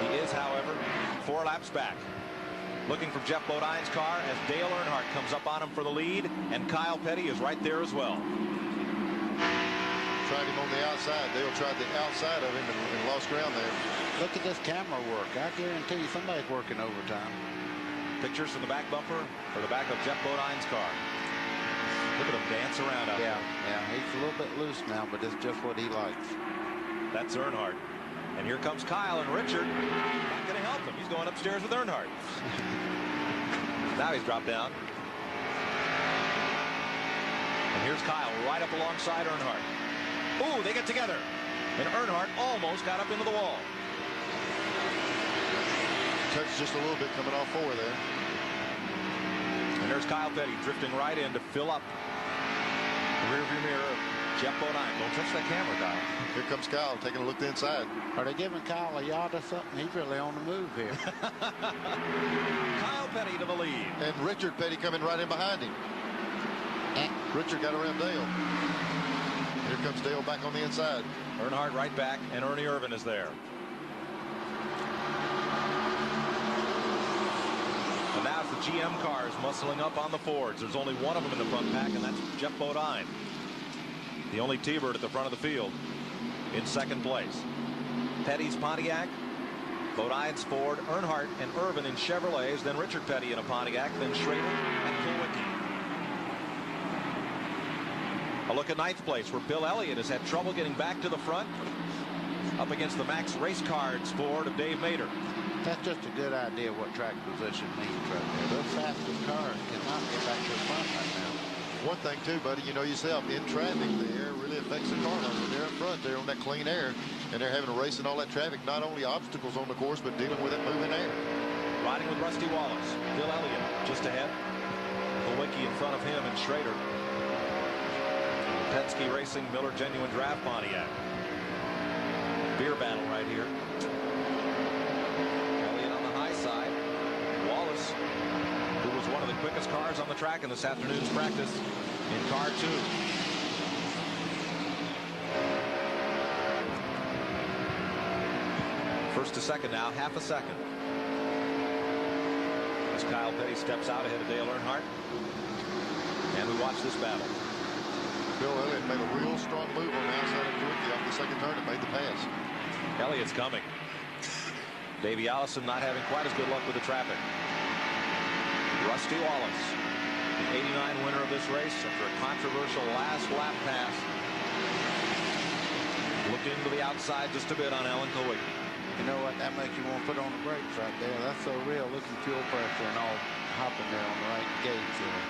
He is, however, 4 laps back. Looking for Jeff Bodine's car as Dale Earnhardt comes up on him for the lead, and Kyle Petty is right there as well. Tried him on the outside. Dale tried the outside of him and lost ground there. Look at this camera work. I guarantee you somebody's working overtime. Pictures from the back bumper or the back of Jeff Bodine's car. Look at him dance around out there. Yeah, he's a little bit loose now, but it's just what he likes. That's Earnhardt. And here comes Kyle, and Richard not going to help him. He's going upstairs with Earnhardt. Now he's dropped down. And here's Kyle right up alongside Earnhardt. Ooh, they get together. And Earnhardt almost got up into the wall. Touched just a little bit coming off 4 there. And there's Kyle Petty drifting right in to fill up the rearview mirror of Jeff Bodine. Don't touch that camera, Kyle. Here comes Kyle taking a look to the inside. Are they giving Kyle a yacht or something? He's really on the move here. Kyle Petty to the lead. And Richard Petty coming right in behind him. Richard got around Dale. Here comes Dale back on the inside. Earnhardt right back, and Ernie Irvin is there. And now it's the GM cars muscling up on the Fords. There's only one of them in the front pack, and that's Jeff Bodine. The only T-Bird at the front of the field in second place. Petty's Pontiac Bodine's Ford, Earnhardt and Irvin in Chevrolets, then Richard Petty in a Pontiac, then Schrader and Kulwicki. A look at ninth place, where Bill Elliott has had trouble getting back to the front, up against the Max Race Cards Ford of Dave Mader. That's just a good idea what track position means right there. Those fastest cars cannot get back to the front right now. One thing too, buddy, you know yourself, in traffic, the air really affects the car. When they're up front, they're on that clean air, and they're having to race in all that traffic, not only obstacles on the course, but dealing with that moving air. Riding with Rusty Wallace, Bill Elliott just ahead. Kulwicki in front of him and Schrader. Penske Racing, Miller Genuine Draft Pontiac. Beer battle right here. Elliott on the high side. Wallace, who was one of the quickest cars on the track in this afternoon's practice, in car 2. First to second now, half a second. As Kyle Petty steps out ahead of Dale Earnhardt. And we watch this battle. Bill Elliott made a real strong move on the outside of Kulwicki off the second turn and made the pass. Elliott's coming. Davey Allison not having quite as good luck with the traffic. Rusty Wallace, the 89 winner of this race after a controversial last lap pass. Looking to the outside just a bit on Alan Kulwicki. You know what? That makes you want to put on the brakes right there. That's so real. Looking fuel pressure and all hopping there on the right gauge there.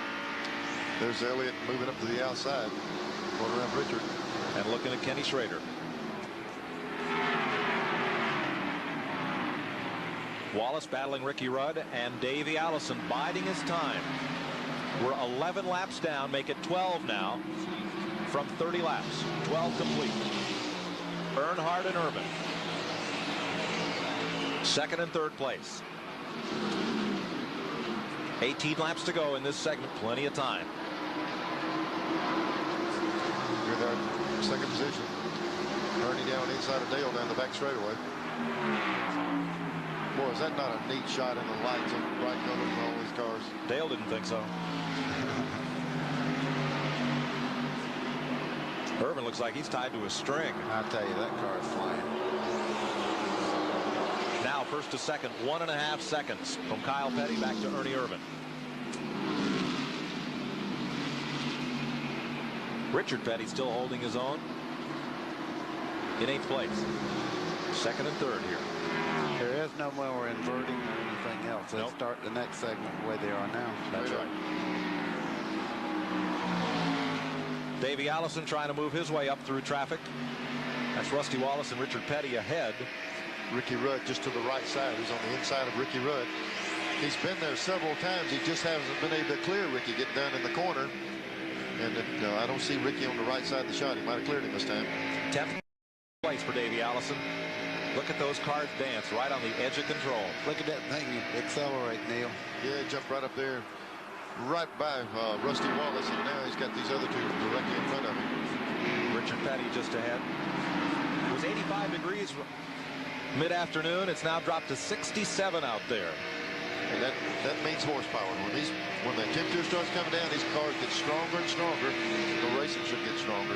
There's Elliott moving up to the outside. Going around Richard. And looking at Kenny Schrader. Wallace battling Ricky Rudd, and Davey Allison biding his time. We're 11 laps down, make it 12 now from 30 laps. 12 complete. Earnhardt and Irvin. Second and third place. 18 laps to go in this segment. Plenty of time. Good second position. Ernie down inside of Dale down the back straightaway. Boy, is that not a neat shot in the lights on the bright colors of all these cars? Dale didn't think so. Irvin looks like he's tied to a string. I'll tell you, that car is flying. Now first to second, 1.5 seconds from Kyle Petty back to Ernie Irvin. Richard Petty still holding his own in 8th place. Second and third here. There is no more inverting or anything else. Let's start the next segment the way they are now. That's right. Davey Allison trying to move his way up through traffic. That's Rusty Wallace and Richard Petty ahead. Ricky Rudd just to the right side. He's on the inside of Ricky Rudd. He's been there several times. He just hasn't been able to clear Ricky, get down in the corner. And I don't see Ricky on the right side of the shot. He might have cleared him this time. 10th place for Davey Allison. Look at those cars dance right on the edge of control. Look at that thing accelerate, Neil. Yeah, he jumped right up there, right by Rusty Wallace, and now he's got these other two directly in front of him. Richard Petty just ahead. It was 85 degrees mid-afternoon. It's now dropped to 67 out there. And that means horsepower. When the temperature starts coming down, these cars get stronger and stronger. The racing should get stronger.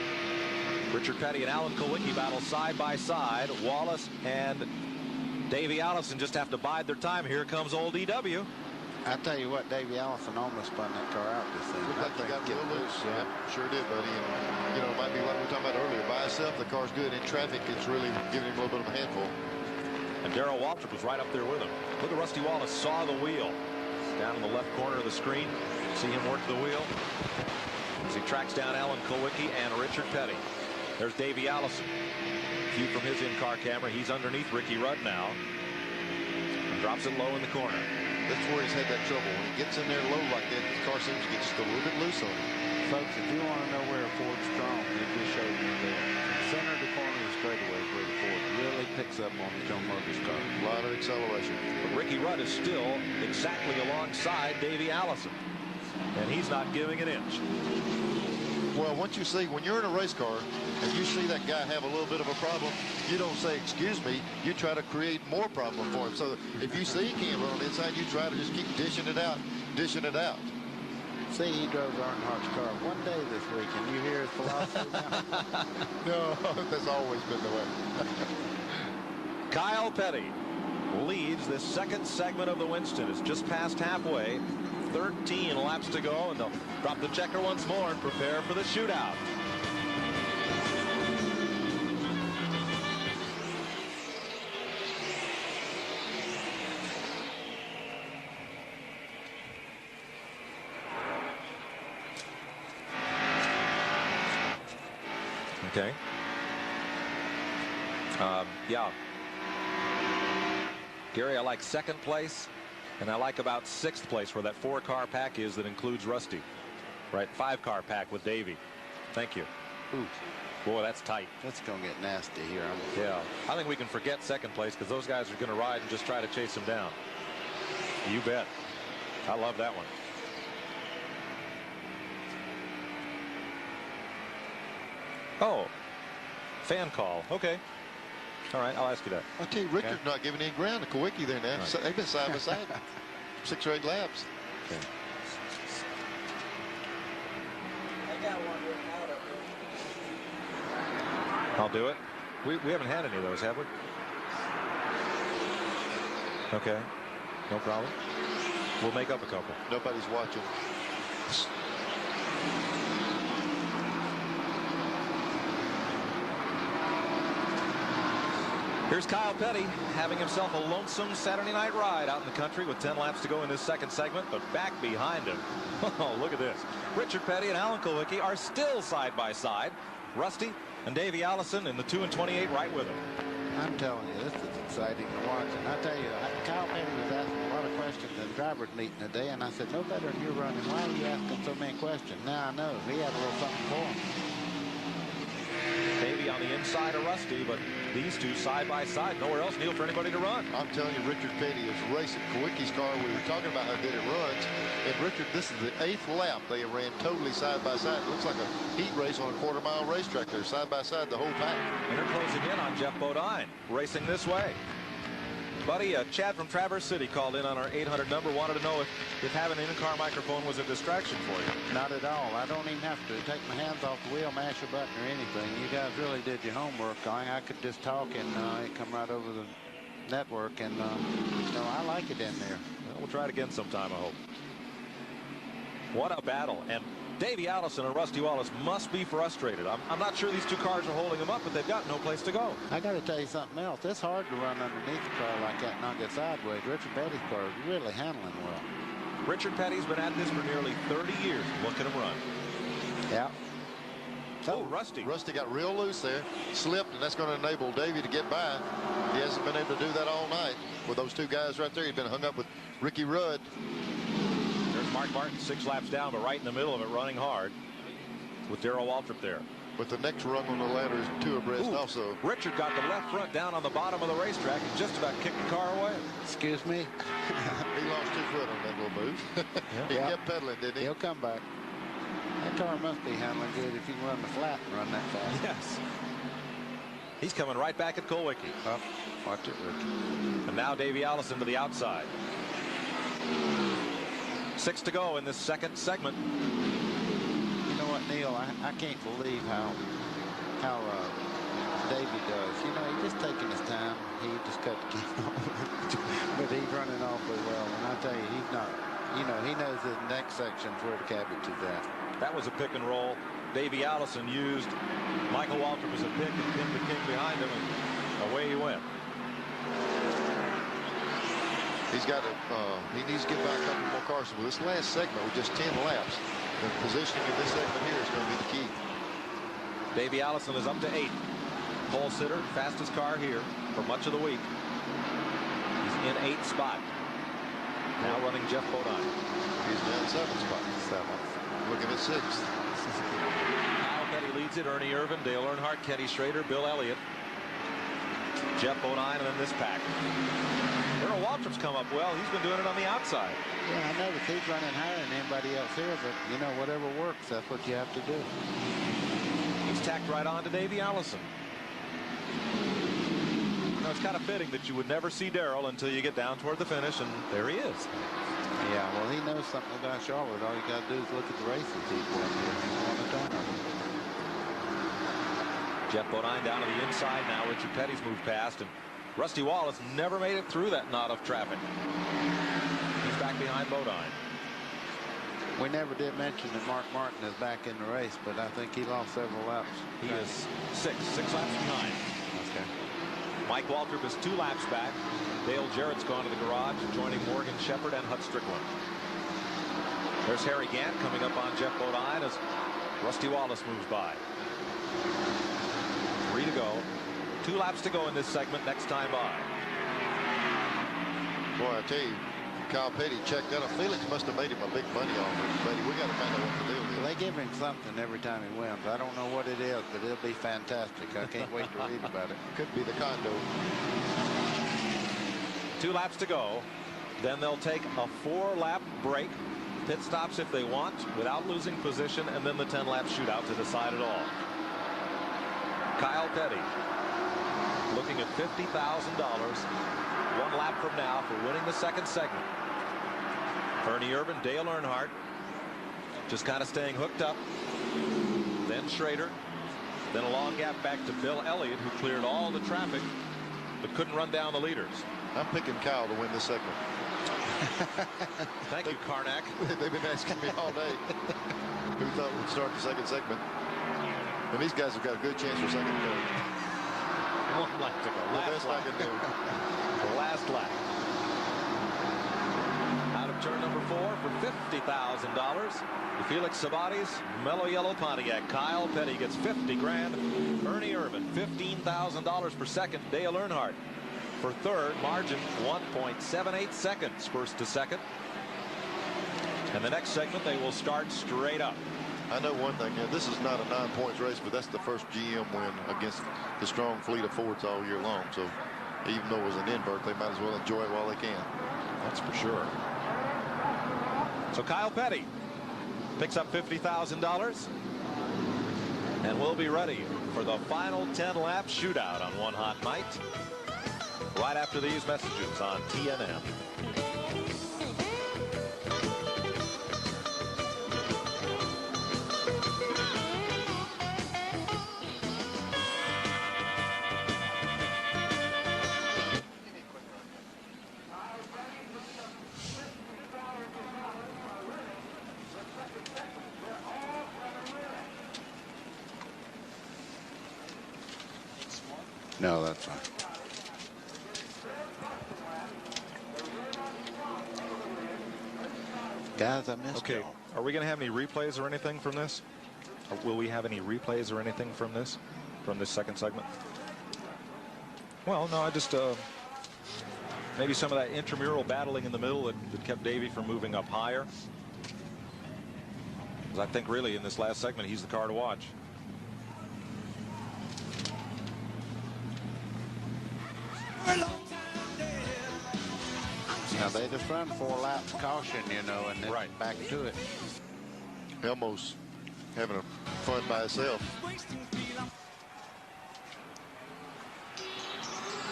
Richard Petty and Alan Kulwicki battle side by side. Wallace and Davey Allison just have to bide their time. Here comes old EW. I tell you what, Davey Allison almost spun that car out this thing. Looked like he got real loose. Yeah, sure did, buddy. And, you know, it might be like we were talking about earlier. By itself, the car's good. In traffic, it's really giving him a little bit of a handful. And Darrell Waltrip was right up there with him. Look at Rusty Wallace saw the wheel. Down in the left corner of the screen. See him work the wheel as he tracks down Alan Kulwicki and Richard Petty. There's Davey Allison. View from his in-car camera. He's underneath Ricky Rudd now. And drops it low in the corner. That's where he's had that trouble. When he gets in there low like that, his car seems to get just a little bit loose on him. Folks, if you want to know where a Ford's strong, it just showed you there. Center of the corner of the straightaway where the Ford really picks up on John Murphy's car. A lot of acceleration. But Ricky Rudd is still exactly alongside Davey Allison. And he's not giving an inch. Well, once you see, when you're in a race car and you see that guy have a little bit of a problem, you don't say, excuse me, you try to create more problem for him. So if you see he can't run on the inside, you try to just keep dishing it out, dishing it out. See, he drove Earnhardt's car one day this week, and you hear his philosophy now? No, that's always been the way. Kyle Petty leads this second segment of the Winston. It's just past halfway. 13 laps to go, and they'll drop the checker once more and prepare for the shootout. Okay. Yeah. Gary, I like second place, and I like about sixth place where that 4-car pack is that includes Rusty. Right, 5-car pack with Davey. Thank you. Ooh. Boy, that's tight. That's going to get nasty here. Yeah, I think we can forget second place because those guys are going to ride and just try to chase him down. You bet. I love that one. Oh, fan call. Okay. All right, I'll ask you that. I tell you, Richard's not giving any ground to Kowicki there now. Right. So they've been side by side 6 or 8 laps. Okay. I'll do it. We haven't had any of those, have we? Okay. No problem. We'll make up a couple. Nobody's watching. Here's Kyle Petty having himself a lonesome Saturday night ride out in the country with 10 laps to go in this second segment, but back behind him. Oh, look at this. Richard Petty and Alan Kulwicki are still side by side. Rusty and Davey Allison in the 2 and 28 right with him. I'm telling you, this is exciting to watch. And I tell you, Kyle Petty was asking a lot of questions in the driver's meeting today, and I said, no better than you're running. Why are you asking so many questions? Now I know. He had a little something for him. Davey on the inside of Rusty, but these two side by side. Nowhere else, Neil, for anybody to run. I'm telling you, Richard Petty is racing Kowicki's car. We were talking about how good it runs. And Richard, this is the 8th lap. They ran totally side by side. It looks like a heat race on a quarter-mile racetrack. They're side by side the whole pack. And they're closing in on Jeff Bodine, racing this way. Buddy, Chad from Traverse City called in on our 800 number, wanted to know if having an in-car microphone was a distraction for you. Not at all. I don't even have to take my hands off the wheel, mash a button or anything. You guys really did your homework. I could just talk and it come right over the network, and so I like it in there. Well, we'll try it again sometime, I hope. What a battle. And Davey Allison and Rusty Wallace must be frustrated. I'm not sure these two cars are holding them up, but they've got no place to go. I got to tell you something else. It's hard to run underneath a car like that and not get sideways. Richard Petty's car is really handling well. Richard Petty's been at this for nearly 30 years. Look at him run. Yeah. So Rusty got real loose there, slipped, and that's going to enable Davey to get by. He hasn't been able to do that all night with those two guys right there. He's been hung up with Ricky Rudd. Mark Martin 6 laps down, but right in the middle of it, running hard with Darrell Waltrip there. But the next rung on the ladder is 2 abreast also. Richard got the left front down on the bottom of the racetrack and just about kicked the car away. Excuse me? He lost 2 foot on that little move. He kept pedaling, didn't he? He'll come back. That car must be handling good if you can run the flat and run that fast. Yes. He's coming right back at Kulwicki. Oh, watch it, Richard. And now Davey Allison to the outside. 6 to go in this second segment. You know what, Neil? I can't believe how Davey does. You know, he's just taking his time. He just cut the game off. But he's running awfully well. And I tell you, he's not. You know, he knows the next section's where the cabbage is at. That was a pick and roll. Davey Allison used Michael Waltrip as a pick and pinned the king behind him, and away he went. He's got to, he needs to get back a couple more cars. With this last segment with just 10 laps, the positioning of this segment here is going to be the key. Davey Allison is up to 8th. Pole sitter, fastest car here for much of the week. He's in 8th spot. Now running Jeff Bodine. He's down 7th spot. 7th. Looking at 6th. Kyle Petty leads it. Ernie Irvin, Dale Earnhardt, Kenny Schrader, Bill Elliott, Jeff Bodine, and then this pack. Darrell Waltrip's come up well. He's been doing it on the outside. Yeah, I noticed he's running higher than anybody else here, but, you know, whatever works, that's what you have to do. He's tacked right on to Davey Allison. Now, it's kind of fitting that you would never see Darrell until you get down toward the finish, and there he is. Yeah, well, he knows something about Charlotte. All you got to do is look at the races he's won here. He's won a ton of them. Jeff Bodine down to the inside now. Richard Petty's moved past, and Rusty Wallace never made it through that knot of traffic. He's back behind Bodine. We never did mention that Mark Martin is back in the race, but I think he lost several laps. He is six laps behind. Okay. Mike Waltrip is 2 laps back. Dale Jarrett's gone to the garage, joining Morgan Shepherd and Hut Strickland. There's Harry Gant coming up on Jeff Bodine as Rusty Wallace moves by. 3 to go. 2 laps to go in this segment. Next time by. Boy, I tell you, Kyle Petty checked out. Felix must have made him a big money offer. Petty, we got to find out what the deal is. They give him something every time he wins. I don't know what it is, but it'll be fantastic. I can't wait to read about it. Could be the condo. 2 laps to go. Then they'll take a 4-lap break. Pit stops if they want without losing position, and then the 10-lap shootout to decide it all. Kyle Petty looking at $50,000 1 lap from now for winning the second segment. Ernie Irvan, Dale Earnhardt just kind of staying hooked up. Then Schrader. Then a long gap back to Bill Elliott, who cleared all the traffic but couldn't run down the leaders. I'm picking Kyle to win this segment. Thank you, Karnak. They've been asking me all day who thought would start the second segment. And these guys have got a good chance for second and third. 1 lap to go. The best I can do. The last lap. Out of turn number 4 for $50,000. The Felix Sabates mellow yellow Pontiac. Kyle Petty gets $50 grand. Ernie Irvan $15,000 per second. Dale Earnhardt for third, margin 1.78 seconds first to second. And the next segment they will start straight up. I know one thing. This is not a 9-point race, but that's the first GM win against the strong fleet of Fords all year long. So even though it was an invert, they might as well enjoy it while they can. That's for sure. So Kyle Petty picks up $50,000. And we'll be ready for the final 10-lap shootout on one hot night right after these messages on TNM. No, that's fine. Guys, I missed Okay, are we going to have any replays or anything from this? Or will we have any replays or anything from this second segment? Well, no, I just maybe some of that intramural battling in the middle that kept Davey from moving up higher. Because I think really in this last segment he's the car to watch. Now they just run 4 laps caution, you know, and then back to it. Elmo's having a fun by himself.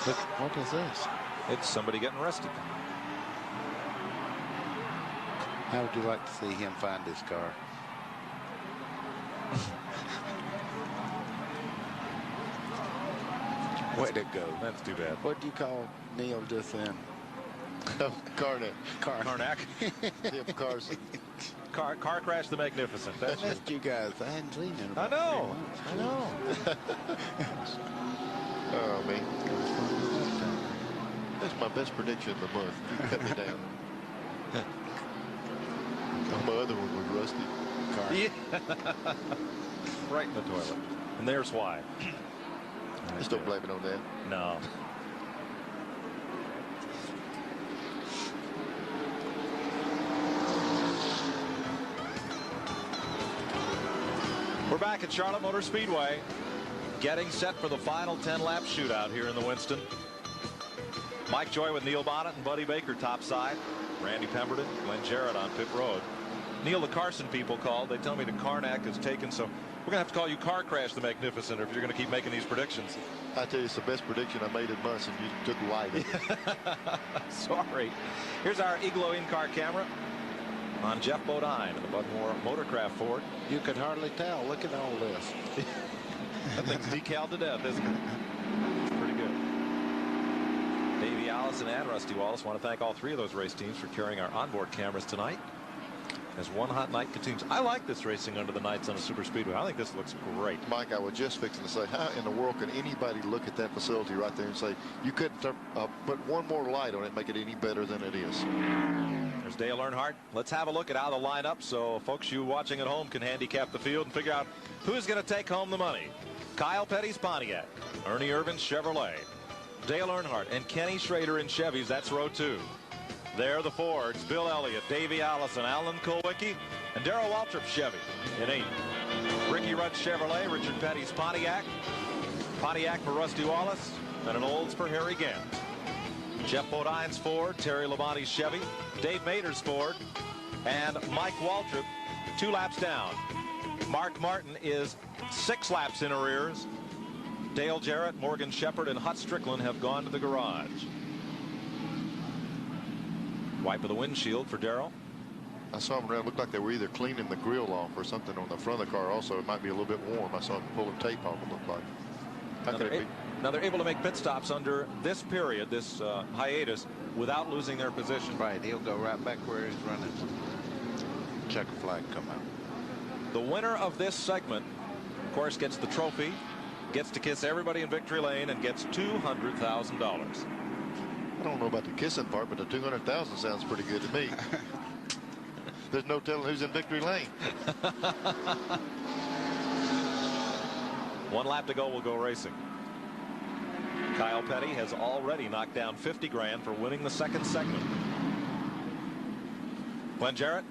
Look, what is this? It's somebody getting arrested. How would you like to see him find his car? Way to go. That's too bad. What do you call Neil just then? Karnak. Karnak. Tim Carson. Car crash the magnificent. I missed you guys. I hadn't seen it. I know. I know. Oh, man. That's my best prediction of the month. You cut me down. My other one was Rusty. Yeah. Right in the toilet. And there's why. Just don't blame it on that. No. We're back at Charlotte Motor Speedway, getting set for the final 10-lap shootout here in the Winston. Mike Joy with Neil Bonnet and Buddy Baker topside. Randy Pemberton, Glenn Jarrett on pit road. Neil, the Carson people called. They tell me the Karnak is taken, so we're going to have to call you Car Crash the Magnificent if you're going to keep making these predictions. I tell you, it's the best prediction I made in months, and you took light of it. Sorry. Here's our Iglo in-car camera on Jeff Bodine and the Budmore Motorcraft Ford. You could hardly tell. Look at all this. That thing's decaled to death, isn't it? Pretty good. Allison and Rusty Wallace. Want to thank all three of those race teams for carrying our onboard cameras tonight as one hot night continues. I like this racing under the nights on a super speedway. I think this looks great. Mike, I was just fixing to say, how in the world can anybody look at that facility right there and say you couldn't put one more light on it, make it any better than it is? There's Dale Earnhardt. Let's have a look at how the lineup, so folks you watching at home can handicap the field and figure out who's going to take home the money. Kyle Petty's Pontiac, Ernie Irvin's Chevrolet, Dale Earnhardt and Kenny Schrader in Chevys. That's row 2. There the Fords, Bill Elliott, Davey Allison, Alan Kulwicki, and Darrell Waltrip Chevy in 8. Ricky Rudd Chevrolet, Richard Petty's Pontiac, Pontiac for Rusty Wallace, and an Olds for Harry Gant. Jeff Bodine's Ford, Terry Labonte's Chevy, Dave Mader's Ford, and Mike Waltrip 2 laps down. Mark Martin is 6 laps in arrears. Dale Jarrett, Morgan Shepherd, and Hut Strickland have gone to the garage. Wipe of the windshield for Darrell. I saw them around. It looked like they were either cleaning the grill off or something on the front of the car. Also, it might be a little bit warm. I saw them pulling tape off, it looked like. How could it be? Now they're able to make pit stops under this period, this hiatus, without losing their position. Right, he'll go right back where he's running. Checker flag come out. The winner of this segment, of course, gets the trophy, gets to kiss everybody in victory lane, and gets $200,000. I don't know about the kissing part, but the 200,000 sounds pretty good to me. There's no telling who's in victory lane. 1 lap to go, we'll go racing. Kyle Petty has already knocked down 50 grand for winning the second segment. Glenn Jarrett.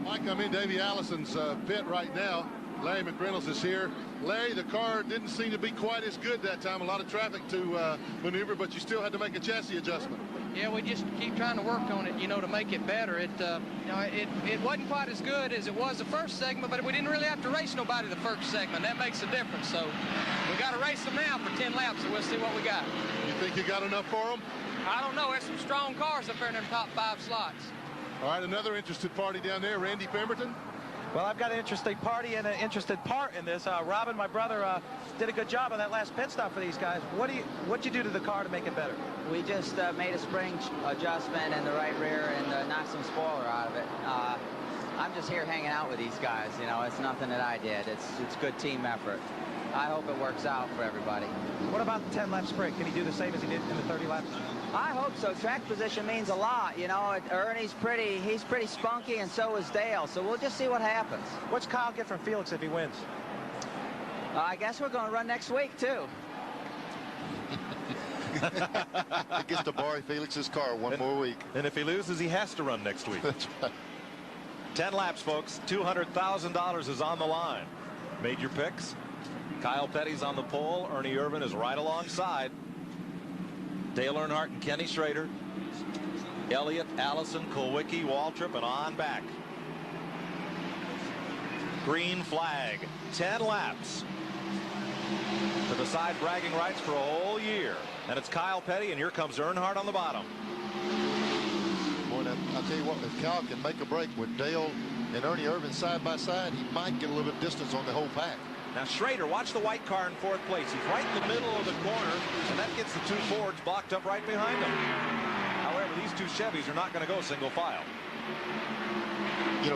Mike, I'm in Davey Allison's pit right now. Larry McReynolds is here. Larry, the car didn't seem to be quite as good that time. A lot of traffic to maneuver, but you still had to make a chassis adjustment. Yeah, we just keep trying to work on it, to make it better. It wasn't quite as good as it was the first segment, but we didn't really have to race nobody the first segment. That makes a difference. So we got to race them now for 10 laps, and we'll see what we got. You think you got enough for them? I don't know. There's some strong cars up there in them top 5 slots. All right, another interested party down there, Randy Pemberton. Well, I've got an interested party and an interested part in this. Robin, my brother, did a good job on that last pit stop for these guys. What'd you do to the car to make it better? We just made a spring adjustment in the right rear and knocked some spoiler out of it. I'm just here hanging out with these guys. It's nothing that I did. It's good team effort. I hope it works out for everybody. What about the 10-lap sprint? Can he do the same as he did in the 30 laps? I hope so. Track position means a lot. Ernie's he's pretty spunky, and so is Dale. So we'll just see what happens. What's Kyle get from Felix if he wins? I guess we're going to run next week, too. He gets to borrow Felix's car one more week. And if he loses, he has to run next week. That's right. 10 laps, folks. $200,000 is on the line. Made your picks. Kyle Petty's on the pole. Ernie Irvin is right alongside. Dale Earnhardt and Kenny Schrader. Elliott, Allison, Kulwicki, Waltrip, and on back. Green flag. 10 laps to decide bragging rights for a whole year. And it's Kyle Petty, and here comes Earnhardt on the bottom. Boy, I'll tell you what, if Kyle can make a break with Dale and Ernie Irvin side by side, he might get a little bit of distance on the whole pack. Now Schrader, watch the white car in 4th place. He's right in the middle of the corner, and that gets the 2 Fords blocked up right behind him. However, these 2 Chevys are not going to go single file.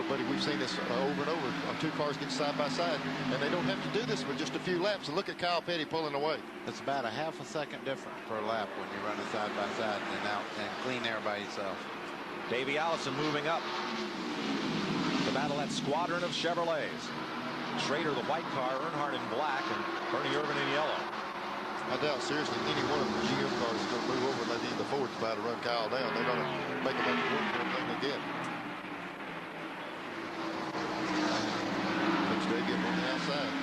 Buddy, we've seen this over and over. 2 cars get side by side, and they don't have to do this for just a few laps. And look at Kyle Petty pulling away. It's about a half a second difference per lap when you're running side by side and out and clean air by yourself. Davey Allison moving up to battle that squadron of Chevrolets. Schrader, the white car, Earnhardt in black, and Ernie Irvin in yellow. I doubt seriously any one of the GM cars is going to move over and let the Fords try to run Kyle down. They're going to make him have to work for him again. Coach Davey on the outside.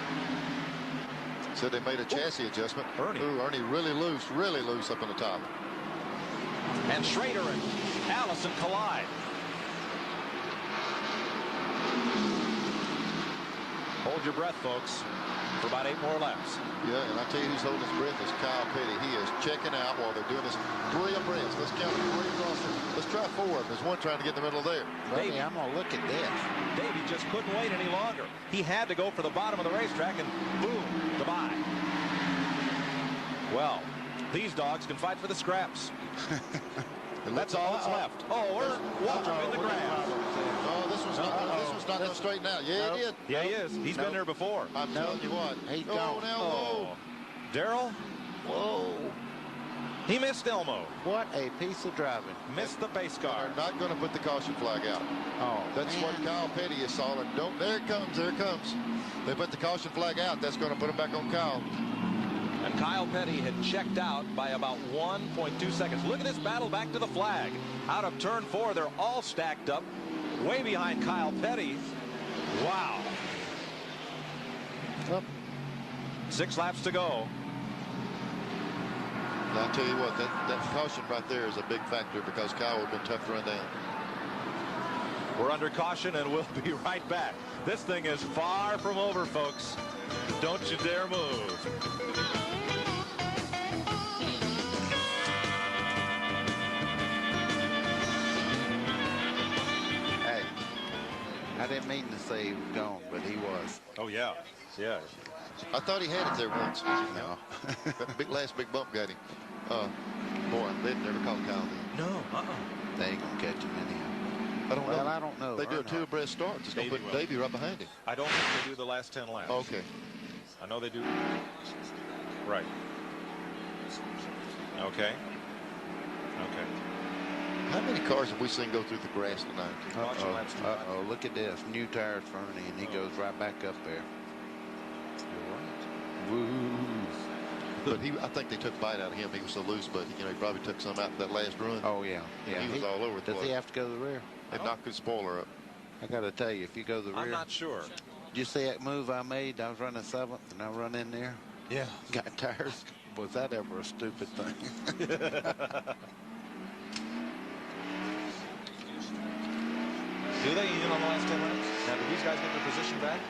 Said they made a chassis adjustment. Ernie really loose up in the top. And Schrader and Allison collide. Hold your breath, folks, for about 8 more laps. Yeah, and I tell you who's holding his breath is Kyle Petty. He is checking out while they're doing this. 3 abreast. Let's count them 3 across. Let's try 4 of them. There's one trying to get in the middle there. Davey, I'm going to look at this. Davey just couldn't wait any longer. He had to go for the bottom of the racetrack, and boom, goodbye. Well, These dogs can fight for the scraps. That's all that's left. Oh, Waltrip in the grass. Oh, this was not going to straighten out. Yeah, it did. Yeah, he is. He's been there before. I'm telling you what. He's gone. Now, whoa. Darrell? Whoa. He missed Elmo. What a piece of driving. Missed the pace car. They're not going to put the caution flag out. Oh, that's what Kyle Petty is solid. Don't. There it comes. There it comes. They put the caution flag out. That's going to put him back on Kyle. And Kyle Petty had checked out by about 1.2 seconds. Look at this battle back to the flag. Out of turn 4, they're all stacked up, way behind Kyle Petty. Wow. 6 laps to go. Now, I'll tell you what, that caution right there is a big factor because Kyle would have been tough to run down. We're under caution, and we'll be right back. This thing is far from over, folks. Don't you dare move. I didn't mean to say he was gone, but he was. Oh, yeah. Yeah. I thought he had it there once. No. That last big bump got him. Boy, they'd never caught Kyle then. No. They ain't going to catch him anyhow. I don't know. I don't know. They do a 2 abreast start. It's going to put Davey right behind him. I don't think they do the last 10 laps. Okay. I know they do. Right. Okay. Okay. How many cars have we seen go through the grass tonight? Uh-oh, look at this. New tires for Ernie, and he goes right back up there. You're right. Woo. But I think they took a bite out of him. He was so loose, but he probably took some out that last run. Oh, yeah. Yeah. He was all over the place. Does he have to go to the rear? They knocked his spoiler up. I got to tell you, if you go to the rear. I'm not sure. Did you see that move I made? I was running 7th, and I run in there. Yeah. Got tires. Was that ever a stupid thing? Do they even on the last 10 laps? Now, did these guys get their position back?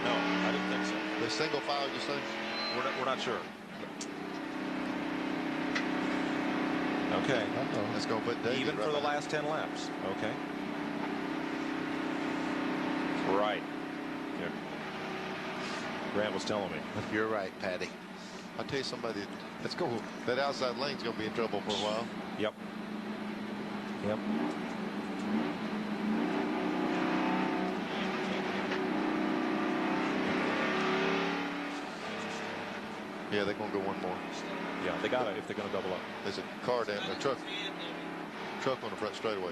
No, I didn't think so. They single file, you say? We're not sure. Okay. Let's go put Davey even right for the behind. last 10 laps. Okay. Right. Yeah. Grant was telling me. You're right, Patty. I'll tell you somebody. Let's go. That outside lane's going to be in trouble for a while. Yep. Yep. Yeah, they're going to go one more. Yeah, they got to if they're going to double up. There's a car down, a truck on the front straightaway.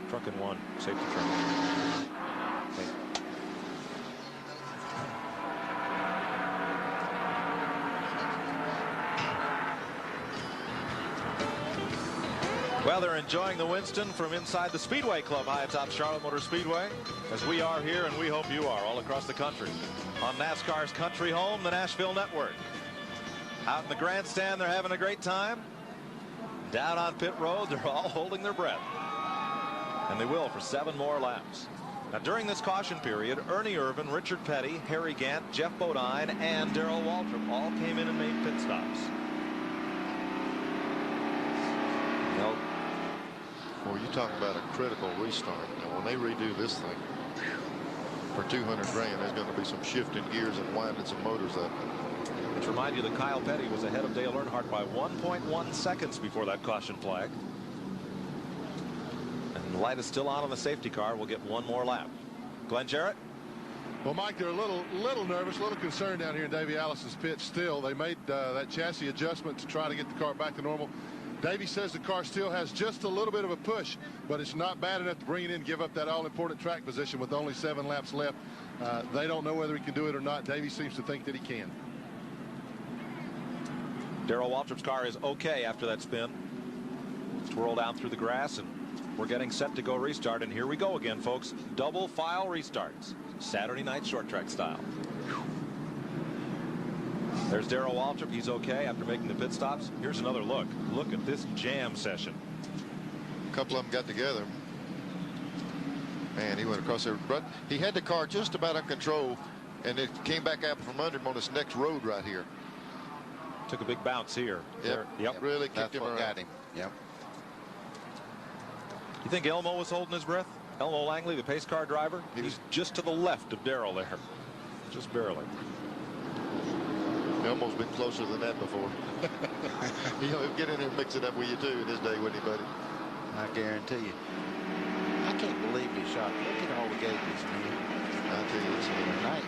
Truck in one, safety truck. Okay. Well, they're enjoying the Winston from inside the Speedway Club high atop Charlotte Motor Speedway, as we are here, and we hope you are all across the country on NASCAR's country home, the Nashville Network. Out in the grandstand, they're having a great time. Down on pit road, they're all holding their breath. And they will for 7 more laps. Now, during this caution period, Ernie Irvan, Richard Petty, Harry Gant, Jeff Bodine, and Darrell Waltrip all came in and made pit stops. Well, you're talking about a critical restart. Now, when they redo this thing for 200 grand, there's going to be some shifting gears and winding some motors up. Let's remind you that Kyle Petty was ahead of Dale Earnhardt by 1.1 seconds before that caution flag. And the light is still on the safety car. We'll get 1 more lap. Glenn Jarrett? Well, Mike, they're a little nervous, a little concerned down here in Davey Allison's pit still. They made that chassis adjustment to try to get the car back to normal. Davey says the car still has just a little bit of a push, but it's not bad enough to bring it in and give up that all-important track position with only 7 laps left. They don't know whether he can do it or not. Davey seems to think that he can. Darrell Waltrip's car is okay after that spin. Twirl down through the grass, and we're getting set to go restart. And here we go again, folks. Double file restarts. Saturday night short track style. There's Darrell Waltrip. He's okay after making the pit stops. Here's another look. Look at this jam session. A couple of them got together. Man, he went across there. But he had the car just about under control, and it came back out from under him on this next road right here. Took a big bounce here. Yep. Really kicked him around. Got him. Yep. You think Elmo was holding his breath? Elmo Langley, the pace car driver, he's just to the left of Darrell there. Just barely. almost been closer than that before. He'll get in there and mix it up with you too in his day, wouldn't he, buddy? I guarantee you. I can't believe he shot. Look at all the gauges, man. I tell you, it's tonight.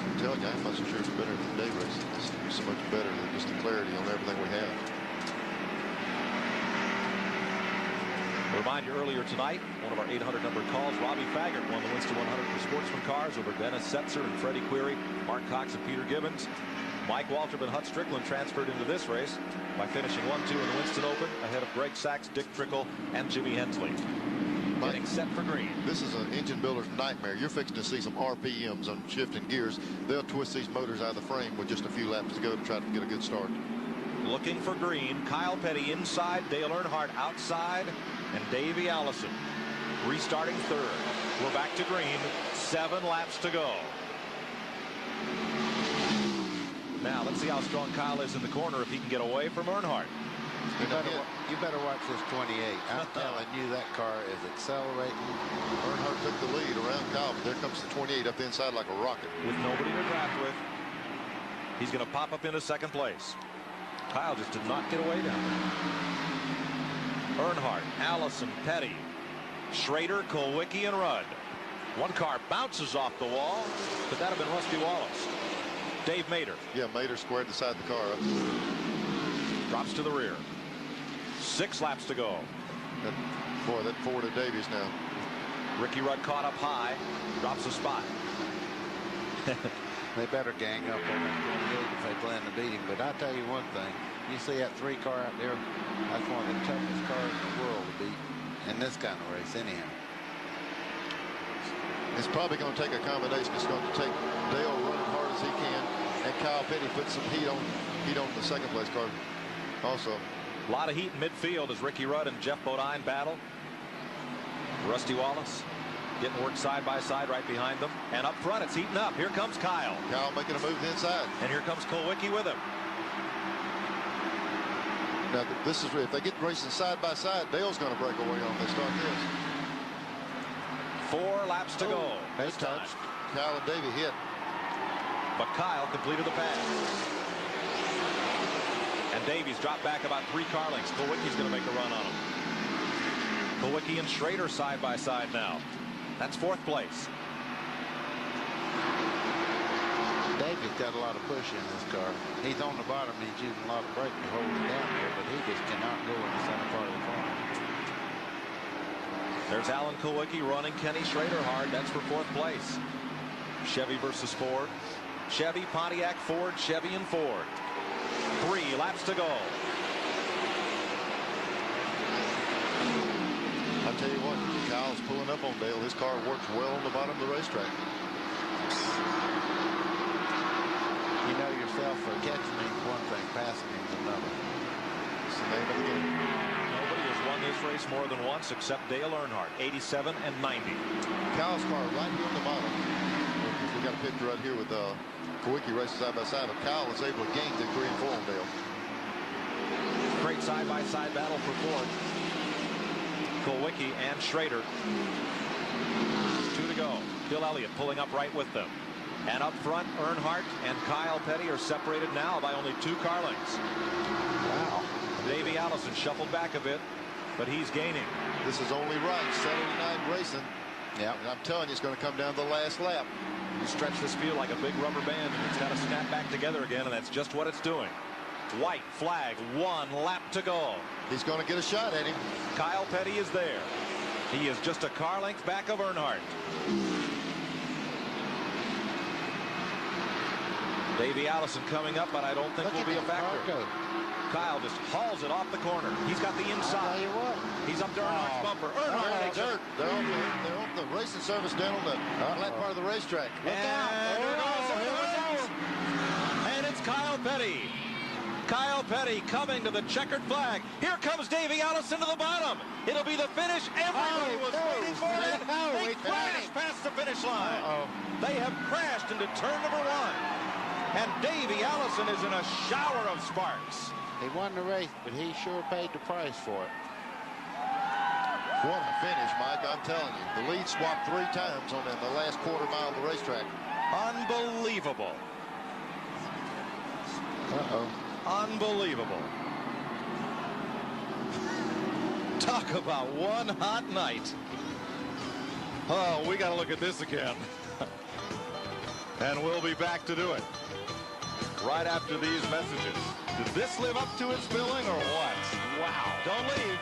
I'm telling you, I'm not so sure it's better than day racing. It's so much better than just the clarity on everything we have. I'll remind you earlier tonight, one of our 800 number calls, Robbie Faggart won the Winston 100 for Sportsman Cars over Dennis Setzer and Freddie Query, Mark Cox and Peter Gibbons. Mike Waltrip and Hut Strickland transferred into this race by finishing 1-2 in the Winston Open ahead of Greg Sachs, Dick Trickle, and Jimmy Hensley. Getting set for green. This is an engine builder's nightmare. You're fixing to see some RPMs on shifting gears. They'll twist these motors out of the frame with just a few laps to go to try to get a good start. Looking for green. Kyle Petty inside, Dale Earnhardt outside, and Davey Allison restarting third. We're back to green. 7 laps to go. Now let's see how strong Kyle is in the corner if he can get away from Earnhardt. You better watch this 28. I'm telling you, that car is accelerating. Earnhardt took the lead around Kyle, but there comes the 28 up the inside like a rocket. With nobody to draft with, he's going to pop up into second place. Kyle just did not get away down there. Earnhardt, Allison, Petty, Schrader, Kulwicki, and Rudd. One car bounces off the wall. Could that have been Rusty Wallace? Dave Mader. Yeah, Mader squared the side of the car up. Drops to the rear. 6 laps to go. Boy, that Ford of Davies now. Ricky Rudd caught up high. Drops a spot. They better gang up on that 28 if they plan to beat him. But I'll tell you one thing. You see that 3 car out there? That's one of the toughest cars in the world to beat in this kind of race anyhow. It's probably going to take a combination. It's going to take Dale running hard as he can, and Kyle Petty put some heat on the second place car also. A lot of heat in midfield as Ricky Rudd and Jeff Bodine battle. Rusty Wallace getting work side by side right behind them. And up front, it's heating up. Here comes Kyle. Kyle making a move to the inside. And here comes Kulwicki with him. Now, this is if they get racing side by side, Dale's going to break away on this. Start this. 4 laps to go. They touched. Kyle and Davey hit. But Kyle completed the pass. And Davies dropped back about 3 car lengths. Kulwicki's going to make a run on him. Kulwicki and Schrader side by side now. That's 4th place. Davies got a lot of push in this car. He's on the bottom. He's using a lot of brake to hold it down here, but he just cannot go in the center part of the car. There's Alan Kulwicki running Kenny Schrader hard. That's for 4th place. Chevy versus Ford. Chevy, Pontiac, Ford, Chevy, and Ford. 3 laps to go. I'll tell you what, Kyle's pulling up on Dale. His car works well on the bottom of the racetrack. You know yourself, catching him one thing, passing him another. It's the name of the game. Nobody has won this race more than once except Dale Earnhardt, 87 and 90. Kyle's car right here on the bottom. We got a picture right here with Kulwicki racing side by side, but Kyle is able to gain the 3 and 4 on Dale. Great side-by-side battle for Ford. Kulwicki and Schrader. 2 to go. Bill Elliott pulling up right with them. And up front, Earnhardt and Kyle Petty are separated now by only 2 car lengths. Wow. Davey Allison shuffled back a bit, but he's gaining. This is only right. Saturday night racing. Yeah. And I'm telling you, it's going to come down to the last lap. You stretch this field like a big rubber band, and it's got to snap back together again, and that's just what it's doing. White flag, 1 lap to go. He's going to get a shot at him. Kyle Petty is there. He is just a car length back of Earnhardt. Davey Allison coming up, but I don't think will be a factor. Kyle just hauls it off the corner. He's got the inside. I'll tell you what. He's up to Earnhardt's bumper. Earnhardt takes it. They're on the racing service down on the flat part of the racetrack. Look out. Here it goes. And it's Kyle Petty. Kyle Petty coming to the checkered flag. Here comes Davey Allison to the bottom. It'll be the finish. Everybody was waiting for it. They crashed past the finish line. They have crashed into turn number 1. And Davey Allison is in a shower of sparks. He won the race, but he sure paid the price for it. What a finish, Mike. I'm telling you. The lead swapped 3 times on the last quarter mile of the racetrack. Unbelievable. Unbelievable. Talk about one hot night. Oh, we got to look at this again. And we'll be back to do it right after these messages. Did this live up to its billing or what? Wow. Don't leave.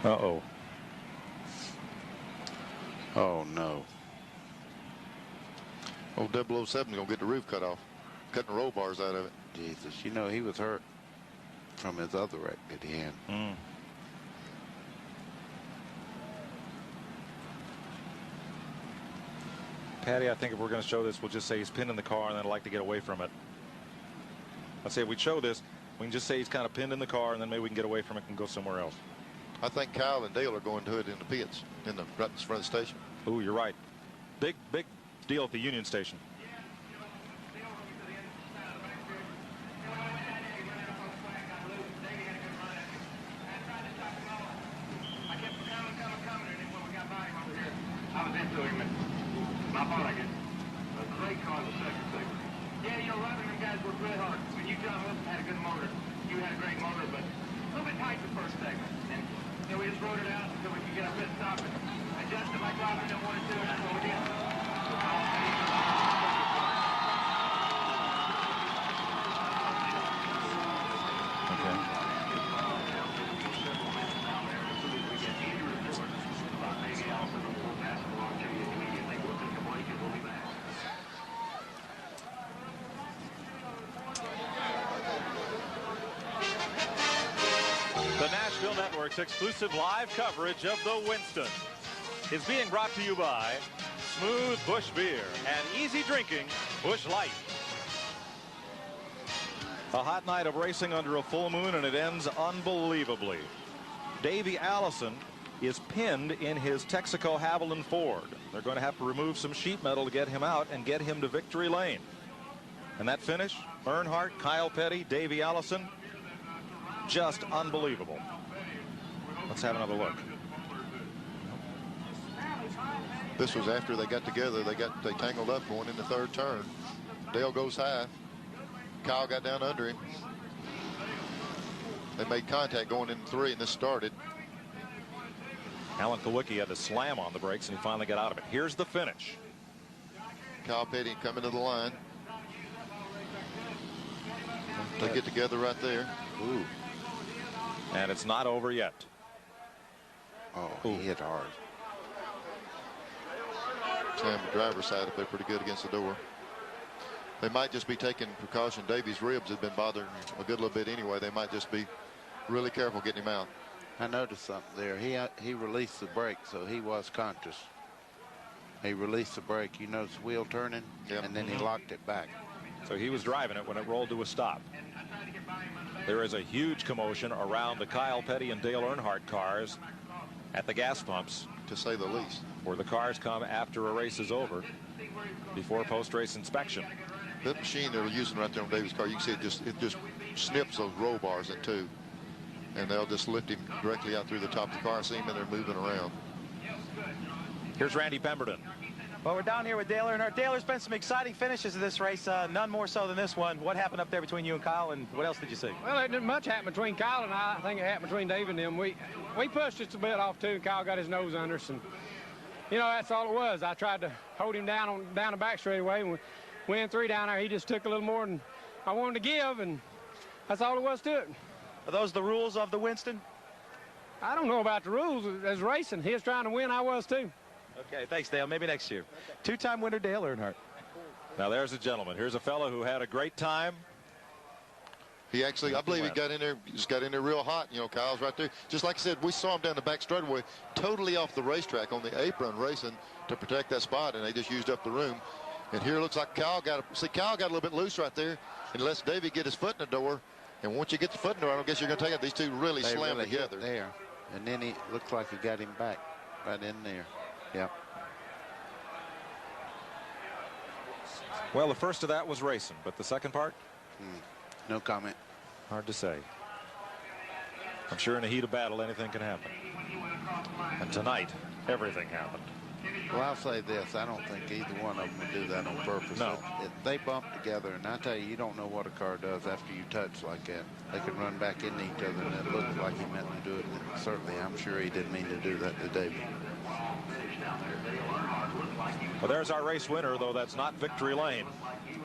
Uh-oh. Oh, no. Old 007 going to get the roof cut off. Cutting the roll bars out of it. Jesus, you know, he was hurt from his other wreck at the end. Patty, I think if we're going to show this, we'll just say he's pinned in the car and then I'd like to get away from it. Let's say if we show this, we can just say he's kind of pinned in the car and then maybe we can get away from it and go somewhere else. I think Kyle and Dale are going to it in the pits, in the right in front of the station. Ooh, you're right. Big deal at the Union Station. I was into him, and my fault, I guess. A great car in the second segment. Yeah, you know, Robbie and them guys worked really hard. When you drove up and had a good motor, you had a great motor, but a little bit tight the first segment. And, you know, we just rode it out until we could get our pit stop and adjust it like Robbie didn't want to do, and that's what we did. The Nashville Network's exclusive live coverage of the Winston is being brought to you by Smooth Busch Beer and easy drinking Busch Light. A hot night of racing under a full moon, and it ends unbelievably. Davey Allison is pinned in his Texaco Haviland Ford. They're going to have to remove some sheet metal to get him out and get him to victory lane. And that finish, Earnhardt, Kyle Petty, Davey Allison, just unbelievable. Let's have another look. This was after they got together. They tangled up going in the third turn. Dale goes high. Kyle got down under him. They made contact going into three, and this started. Alan Kawicki had to slam on the brakes, and he finally got out of it. Here's the finish. Kyle Petty coming to the line. They get together right there. Ooh. And it's not over yet. Oh, he hit hard. Sam, the driver's side up there pretty good against the door. They might just be taking precaution. Davey's ribs have been bothering a good little bit anyway. They might just be really careful getting him out. I noticed something there. He released the brake, so he was conscious. He released the brake. You notice the wheel turning, and then he locked it back. So he was driving it when it rolled to a stop. There is a huge commotion around the Kyle Petty and Dale Earnhardt cars at the gas pumps, to say the least, where the cars come after a race is over, before post-race inspection. That machine they're using right there on Davey's car, you can see it just snips those roll bars in two, and they'll just lift him directly out through the top of the car. See him, and they're moving around. Here's Randy Pemberton. Well, we're down here with Dale Earnhardt. Dale, there's been some exciting finishes of this race, none more so than this one. What happened up there between you and Kyle, and what else did you see? Well, there didn't much happen between Kyle and I. I think it happened between Dave and them. We pushed just a bit off, too, and Kyle got his nose under us. And, you know, that's all it was. I tried to hold him down the back straightaway, and we in three down there. He just took a little more than I wanted to give, and that's all it was to it. Are those the rules of the Winston? I don't know about the rules. As racing, he was trying to win. I was, too. Okay, thanks, Dale. Maybe next year. Two-time winner, Dale Earnhardt. Now, there's a gentleman. Here's a fellow who had a great time. He actually, I believe he got in there, just got in there real hot. You know, Kyle's right there. Just like I said, we saw him down the back straightaway, totally off the racetrack on the apron racing to protect that spot, and they just used up the room. And here it looks like Kyle got a little bit loose right there, and lets Davey get his foot in the door. And once you get the foot in the door, I don't guess you're going to take it. These two really slam together. There, and then he looks like he got him back right in there. Yep. Well, the first of that was racing, but the second part? No comment. Hard to say. I'm sure in the heat of battle, anything can happen. And tonight, everything happened. Well, I'll say this. I don't think either one of them would do that on purpose. No. They bump together, and I tell you, you don't know what a car does after you touch like that. They can run back into each other, and it looked like he meant to do it. And certainly, I'm sure he didn't mean to do that to David. Well, there's our race winner, though that's not victory lane.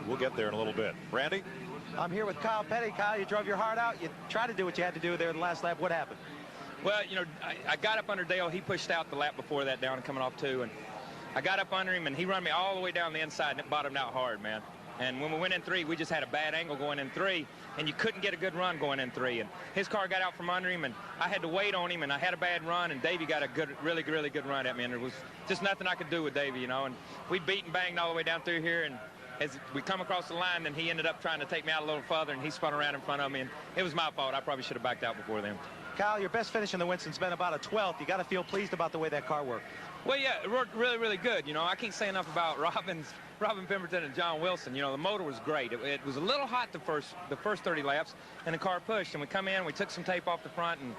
We'll get there in a little bit. Randy? I'm here with Kyle Petty. Kyle, you drove your heart out. You tried to do what you had to do there in the last lap. What happened? Well, you know, I got up under Dale. He pushed out the lap before that down and coming off two. And I got up under him, and he run me all the way down the inside, and it bottomed out hard, man. And when we went in three, we just had a bad angle going in three, and you couldn't get a good run going in three. And his car got out from under him, and I had to wait on him, and I had a bad run, and Davey got a good, really good run at me. And there was just nothing I could do with Davey, you know. And we beat and banged all the way down through here, and as we come across the line, then he ended up trying to take me out a little further, and he spun around in front of me, and it was my fault. I probably should have backed out before then. Kyle, your best finish in the Winston's been about a 12th. You got to feel pleased about the way that car worked. Well, yeah, it worked really good. You know, I can't say enough about Robin Pemberton and John Wilson. You know, the motor was great. It was a little hot the first 30 laps, and the car pushed. And we come in, we took some tape off the front, and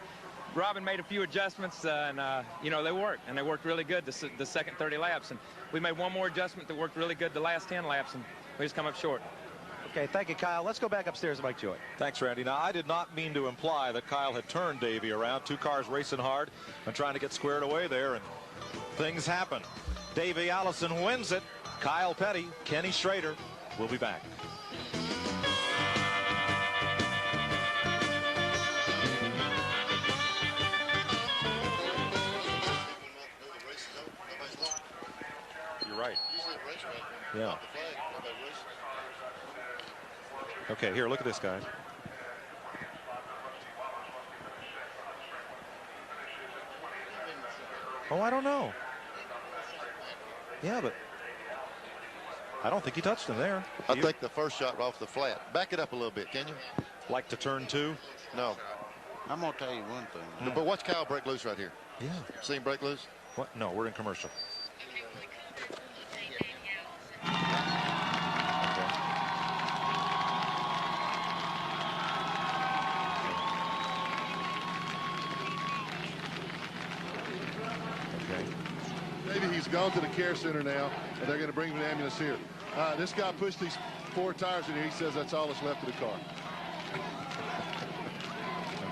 Robin made a few adjustments, and you know, they worked, and they worked really good the second 30 laps. And we made one more adjustment that worked really good the last 10 laps, and we just come up short. Okay, thank you, Kyle. Let's go back upstairs to Mike Joy. Thanks, Randy. Now, I did not mean to imply that Kyle had turned Davey around. Two cars racing hard and trying to get squared away there, and things happen. Davey Allison wins it. Kyle Petty, Kenny Schrader will be back. You're right. Yeah. Okay, here, look at this, guys. Oh, I don't know. Yeah, but I don't think he touched him there. I think the first shot off the flat. Back it up a little bit, can you? Like to turn two? No. I'm going to tell you one thing. But watch Kyle break loose right here. Yeah. See him break loose? What? No, we're in commercial. Maybe he's gone to the care center now, and they're going to bring him an ambulance here. This guy pushed these 4 tires in here. He says that's all that's left of the car.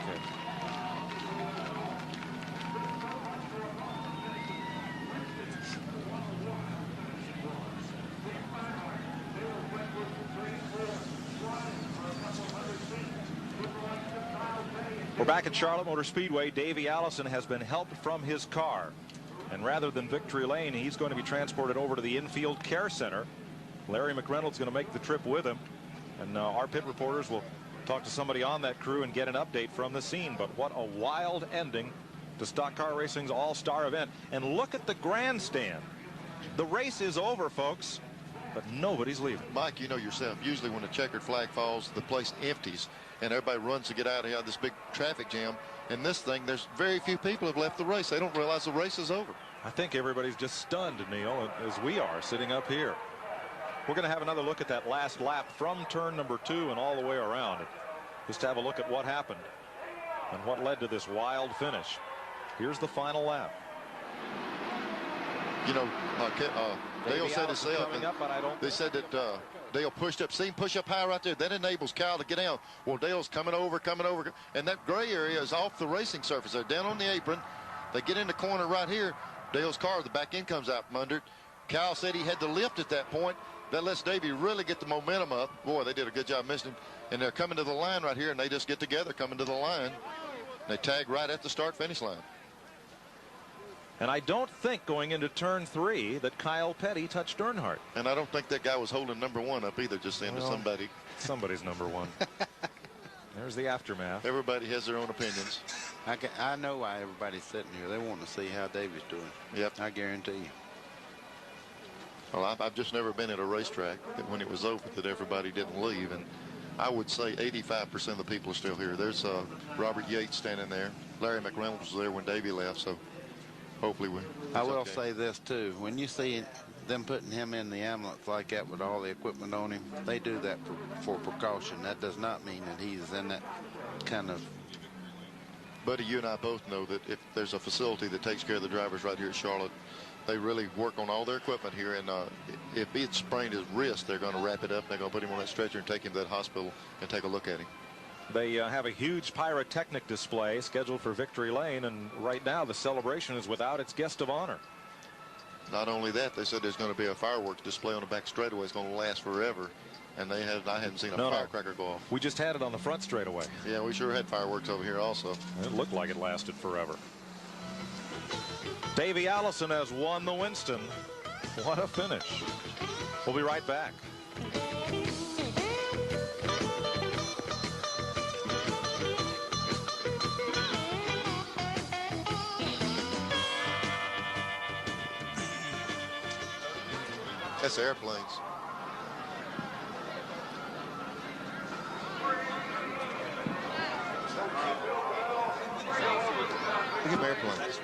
Okay. We're back at Charlotte Motor Speedway. Davey Allison has been helped from his car. And rather than victory lane, he's going to be transported over to the infield care center. Larry McReynolds going to make the trip with him. And our pit reporters will talk to somebody on that crew and get an update from the scene. But what a wild ending to Stock Car Racing's all-star event. And look at the grandstand. The race is over, folks, but nobody's leaving. Mike, you know yourself, usually when the checkered flag falls, the place empties, and everybody runs to get out of here, this big traffic jam. In this thing, there's very few people have left the race. They don't realize the race is over. I think everybody's just stunned, Neil, as we are sitting up here. We're going to have another look at that last lap from turn number 2 and all the way around. Just have a look at what happened and what led to this wild finish. Here's the final lap. You know, Dale said himself, they said that Dale pushed up, see him push up high right there. That enables Kyle to get down. Well, Dale's coming over, and that gray area is off the racing surface. They're down on the apron. They get in the corner right here. Dale's car, the back end comes out from under it. Kyle said he had to lift at that point. That lets Davey really get the momentum up. Boy, they did a good job missing him. And they're coming to the line right here, and they just get together coming to the line. They tag right at the start-finish line. And I don't think going into turn 3 that Kyle Petty touched Earnhardt. And I don't think that guy was holding number 1 up either, just saying to somebody. Somebody's number 1. There's the aftermath. Everybody has their own opinions. I know why everybody's sitting here. They want to see how Davy's doing. Yep. I guarantee you. Well, I've just never been at a racetrack that when it was over that everybody didn't leave. And I would say 85% of the people are still here. There's Robert Yates standing there. Larry McReynolds was there when Davy left, so hopefully I will say this, too. When you see them putting him in the ambulance like that with all the equipment on him, they do that for precaution. That does not mean that he's in that kind of... Buddy, you and I both know that if there's a facility that takes care of the drivers right here at Charlotte, they really work on all their equipment here, and if he had sprained his wrist, they're going to wrap it up. They're going to put him on that stretcher and take him to that hospital and take a look at him. They have a huge pyrotechnic display scheduled for Victory Lane, and right now the celebration is without its guest of honor. Not only that, they said there's going to be a fireworks display on the back straightaway. It's going to last forever, and I hadn't seen a firecracker go off. We just had it on the front straightaway. Yeah, we sure had fireworks over here also. It looked like it lasted forever. Davey Allison has won the Winston. What a finish. We'll be right back. That's airplanes. Look at airplanes.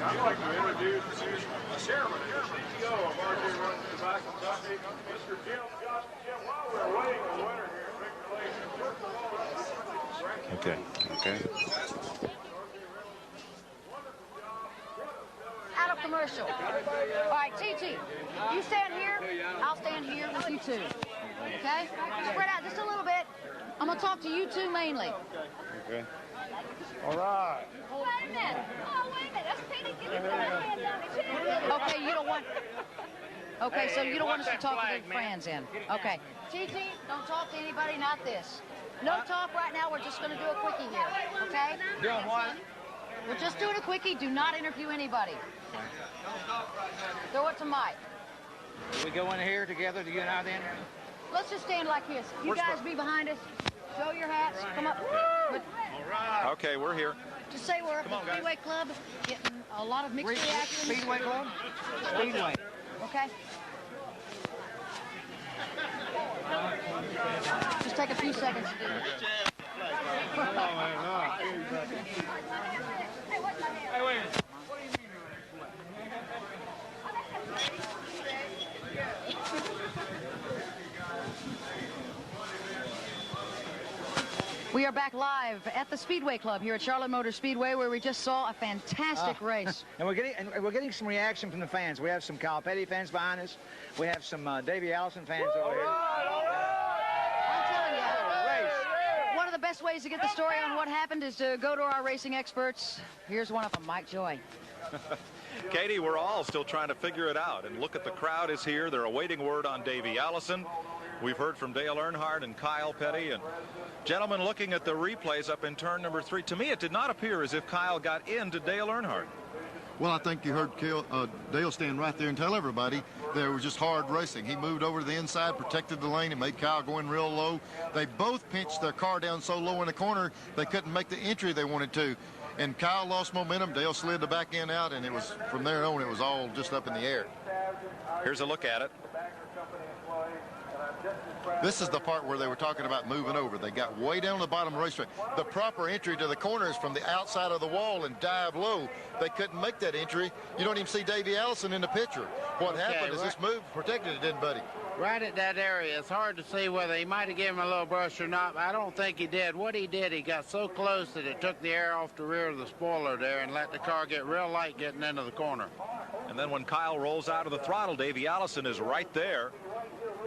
I'd like to introduce the chairman and CEO of RJ Run Tobacco Company, Mr. Jim Johnson. Jim, while we're waiting on the winner here, Okay. Out of commercial. All right, TT, you stand here. I'll stand here with you two. Okay? Spread out just a little bit. I'm going to talk to you two mainly. Okay. All right. Wait a minute. Oh, wait a minute. That's Petey. Give me my hand down me, too. Okay, you don't want... Okay, so you don't want us to talk to the friends in. Okay. TT, don't talk to anybody, not this. No talk right now. We're just going to do a quickie here. Okay? Doing what? We're just doing a quickie. Do not interview anybody. Throw it to Mike. Do we go in here together, you and I then? Let's just stand like this. You guys be behind us. Show your hats. Come up. But Okay, we're here. just say we're at the Speedway Club, getting a lot of mixed reactions. Speedway Club? Speedway. Okay. Just take a few seconds to do it. Hey, wait. We are back live at the Speedway Club here at Charlotte Motor Speedway, where we just saw a fantastic race. And we're getting some reaction from the fans. We have some Kyle Petty fans behind us. We have some Davey Allison fans over here. I'm telling you, one of the best ways to get the story on what happened is to go to our racing experts. Here's one of them, Mike Joy. Katie, we're all still trying to figure it out. And look at the crowd is here. They're awaiting word on Davey Allison. We've heard from Dale Earnhardt and Kyle Petty. And gentlemen, looking at the replays up in turn number 3, to me it did not appear as if Kyle got into Dale Earnhardt. Well, I think you heard Dale stand right there and tell everybody there was just hard racing. He moved over to the inside, protected the lane, and made Kyle go in real low. They both pinched their car down so low in the corner they couldn't make the entry they wanted to. And Kyle lost momentum. Dale slid the back end out, and it was from there on, it was all just up in the air. Here's a look at it. This is the part where they were talking about moving over. They got way down the bottom of the racetrack. The proper entry to the corner is from the outside of the wall and dive low. They couldn't make that entry. You don't even see Davey Allison in the picture. What happened is this move protected it, didn't Buddy? Right at that area, it's hard to see whether he might have given him a little brush or not. I don't think he did. What he did, he got so close that it took the air off the rear of the spoiler there and let the car get real light getting into the corner. And then when Kyle rolls out of the throttle, Davey Allison is right there.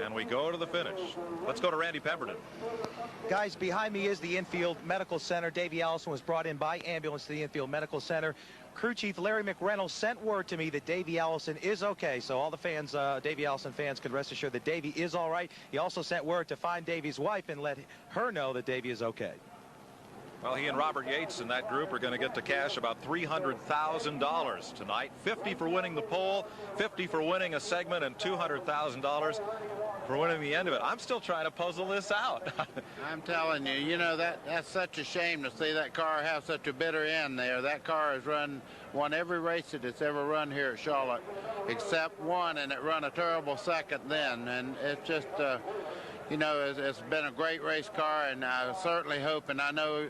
And we go to the finish. Let's go to Randy Pemberton. Guys, behind me is the infield medical center. Davey Allison was brought in by ambulance to the infield medical center. Crew Chief Larry McReynolds sent word to me that Davey Allison is okay. So all the fans, Davey Allison fans, can rest assured that Davey is all right. He also sent word to find Davey's wife and let her know that Davey is okay. Well, he and Robert Yates in that group are going to get to cash about $300,000 tonight. 50 for winning the pole, 50 for winning a segment, and $200,000 for winning the end of it. I'm still trying to puzzle this out. I'm telling you, you know, that's such a shame to see that car have such a bitter end there. That car has won every race that it's ever run here at Charlotte, except one, and it run a terrible second then. And it's just, you know, it's been a great race car, and I certainly hope, and I know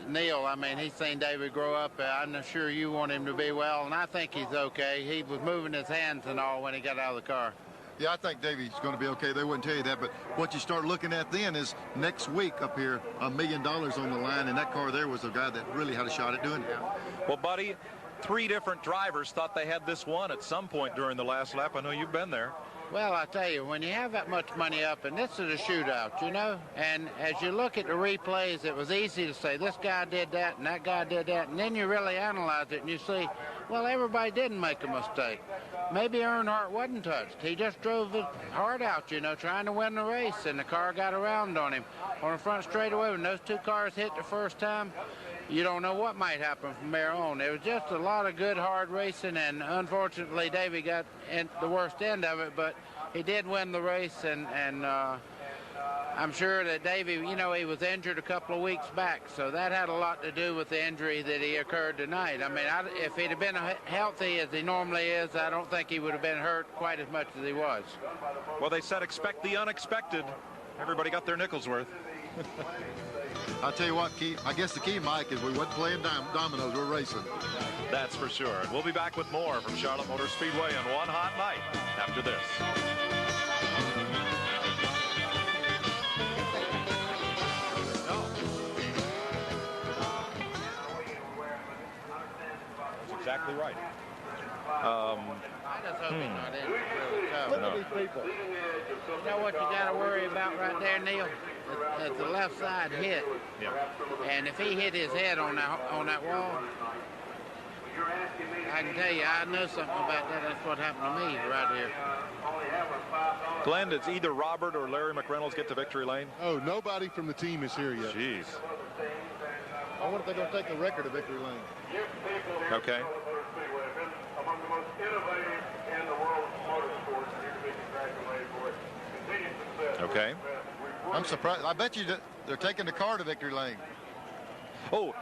Neil, I mean, he's seen David grow up. I'm sure you want him to be well, and I think he's okay. He was moving his hands and all when he got out of the car. Yeah, I think Davey's going to be okay. They wouldn't tell you that, but what you start looking at then is next week up here, $1 million on the line, and that car there was a guy that really had a shot at doing it. Well, buddy, 3 different drivers thought they had this one at some point during the last lap. I know you've been there. Well, I tell you, when you have that much money up, and this is a shootout, you know, and as you look at the replays, it was easy to say this guy did that and that guy did that, and then you really analyze it and you see, well, everybody didn't make a mistake. Maybe Earnhardt wasn't touched. He just drove his heart out, you know, trying to win the race, and the car got around on him. On the front straightaway, when those 2 cars hit the first time, you don't know what might happen from there on. It was just a lot of good, hard racing, and unfortunately, Davey got the worst end of it, but he did win the race, and I'm sure that Davey, you know, he was injured a couple of weeks back, so that had a lot to do with the injury that he occurred tonight. I mean, if he'd have been healthy as he normally is, I don't think he would have been hurt quite as much as he was. Well, they said expect the unexpected. Everybody got their nickel's worth. I'll tell you what, I guess the key, Mike, is we wasn't playing dominoes, we're racing. That's for sure. And we'll be back with more from Charlotte Motor Speedway on one hot night after this. That's exactly right. Look at these people. You know what you got to worry about right there, Neil? It's the left side hit. Yeah. And if he hit his head on that wall, I can tell you, I know something about that. That's what happened to me right here. Glenn, does either Robert or Larry McReynolds get to victory lane? Oh, nobody from the team is here yet. Jeez. I wonder if they're going to take the record of victory lane. Okay. Among the most innovative in the world of motorsports, and you're to be congratulated for it. Continued success. Okay. I'm surprised. I bet you that they're taking the car to victory lane. Oh,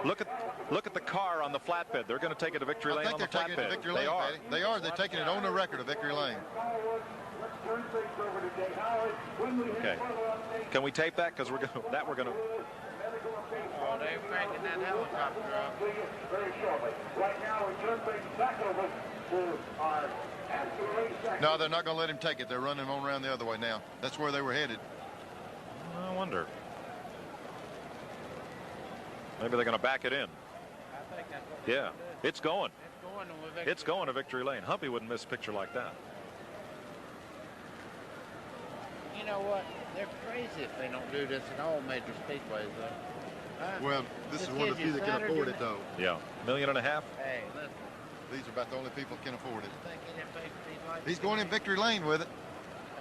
look at the car on the flatbed. They're going to take it to victory lane on the flatbed. Taking it to victory lane, They are. They're taking it on the record of victory lane. Okay. Can we tape that? Because we're going to. Oh, they're cranking that helicopter up. Very shortly. Right now, we turn things back over to our No, they're not going to let him take it. They're running on around the other way now. That's where they were headed. I wonder. Maybe they're going to back it in. Yeah, it's going. It's going to victory lane. Humpy wouldn't miss a picture like that. You know what? They're crazy if they don't do this in all major speedways, though. Well, this is one of the few that can afford it, though. Yeah, $1.5 million. Hey, listen. These are about the only people that can afford it. He's going in victory lane with it.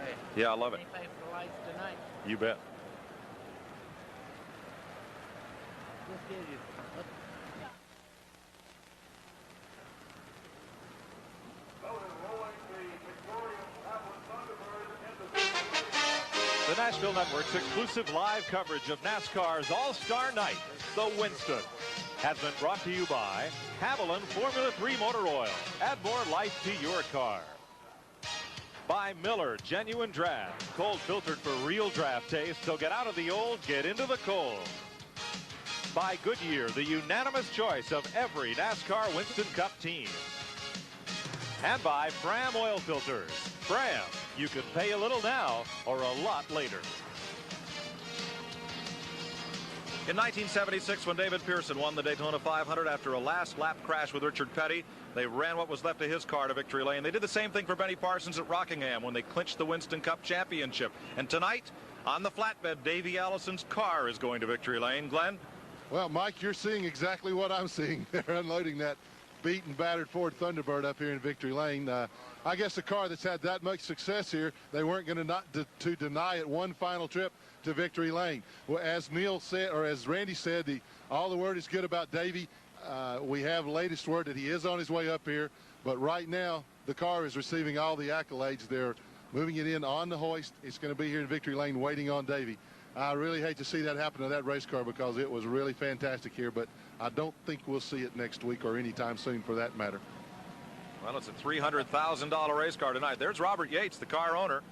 Hey, yeah, I love it. he paid for the lights tonight. You bet. Just give you. The Nashville Network's exclusive live coverage of NASCAR's All-Star Night, the Winston, has been brought to you by Haviland Formula 3 Motor Oil. Add more life to your car. By Miller Genuine Draft, cold filtered for real draft taste, so get out of the old, get into the cold. By Goodyear, the unanimous choice of every NASCAR Winston Cup team. And by Fram Oil Filters. Fram, you can pay a little now or a lot later. In 1976, when David Pearson won the Daytona 500 after a last lap crash with Richard Petty, they ran what was left of his car to victory lane. They did the same thing for Benny Parsons at Rockingham when they clinched the Winston Cup championship. And tonight, on the flatbed, Davey Allison's car is going to victory lane. Glenn? Well, Mike, you're seeing exactly what I'm seeing. They're unloading that beat and battered Ford Thunderbird up here in Victory Lane. I guess a car that's had that much success here, they weren't going to deny it one final trip to Victory Lane. Well, as Neil said, or as Randy said, all the word is good about Davey. We have latest word that he is on his way up here, but right now the car is receiving all the accolades. They're moving it in on the hoist. It's going to be here in Victory Lane waiting on Davey. I really hate to see that happen to that race car because it was really fantastic here, but I don't think we'll see it next week or anytime soon for that matter. Well, it's a $300,000 race car tonight. There's Robert Yates, the car owner.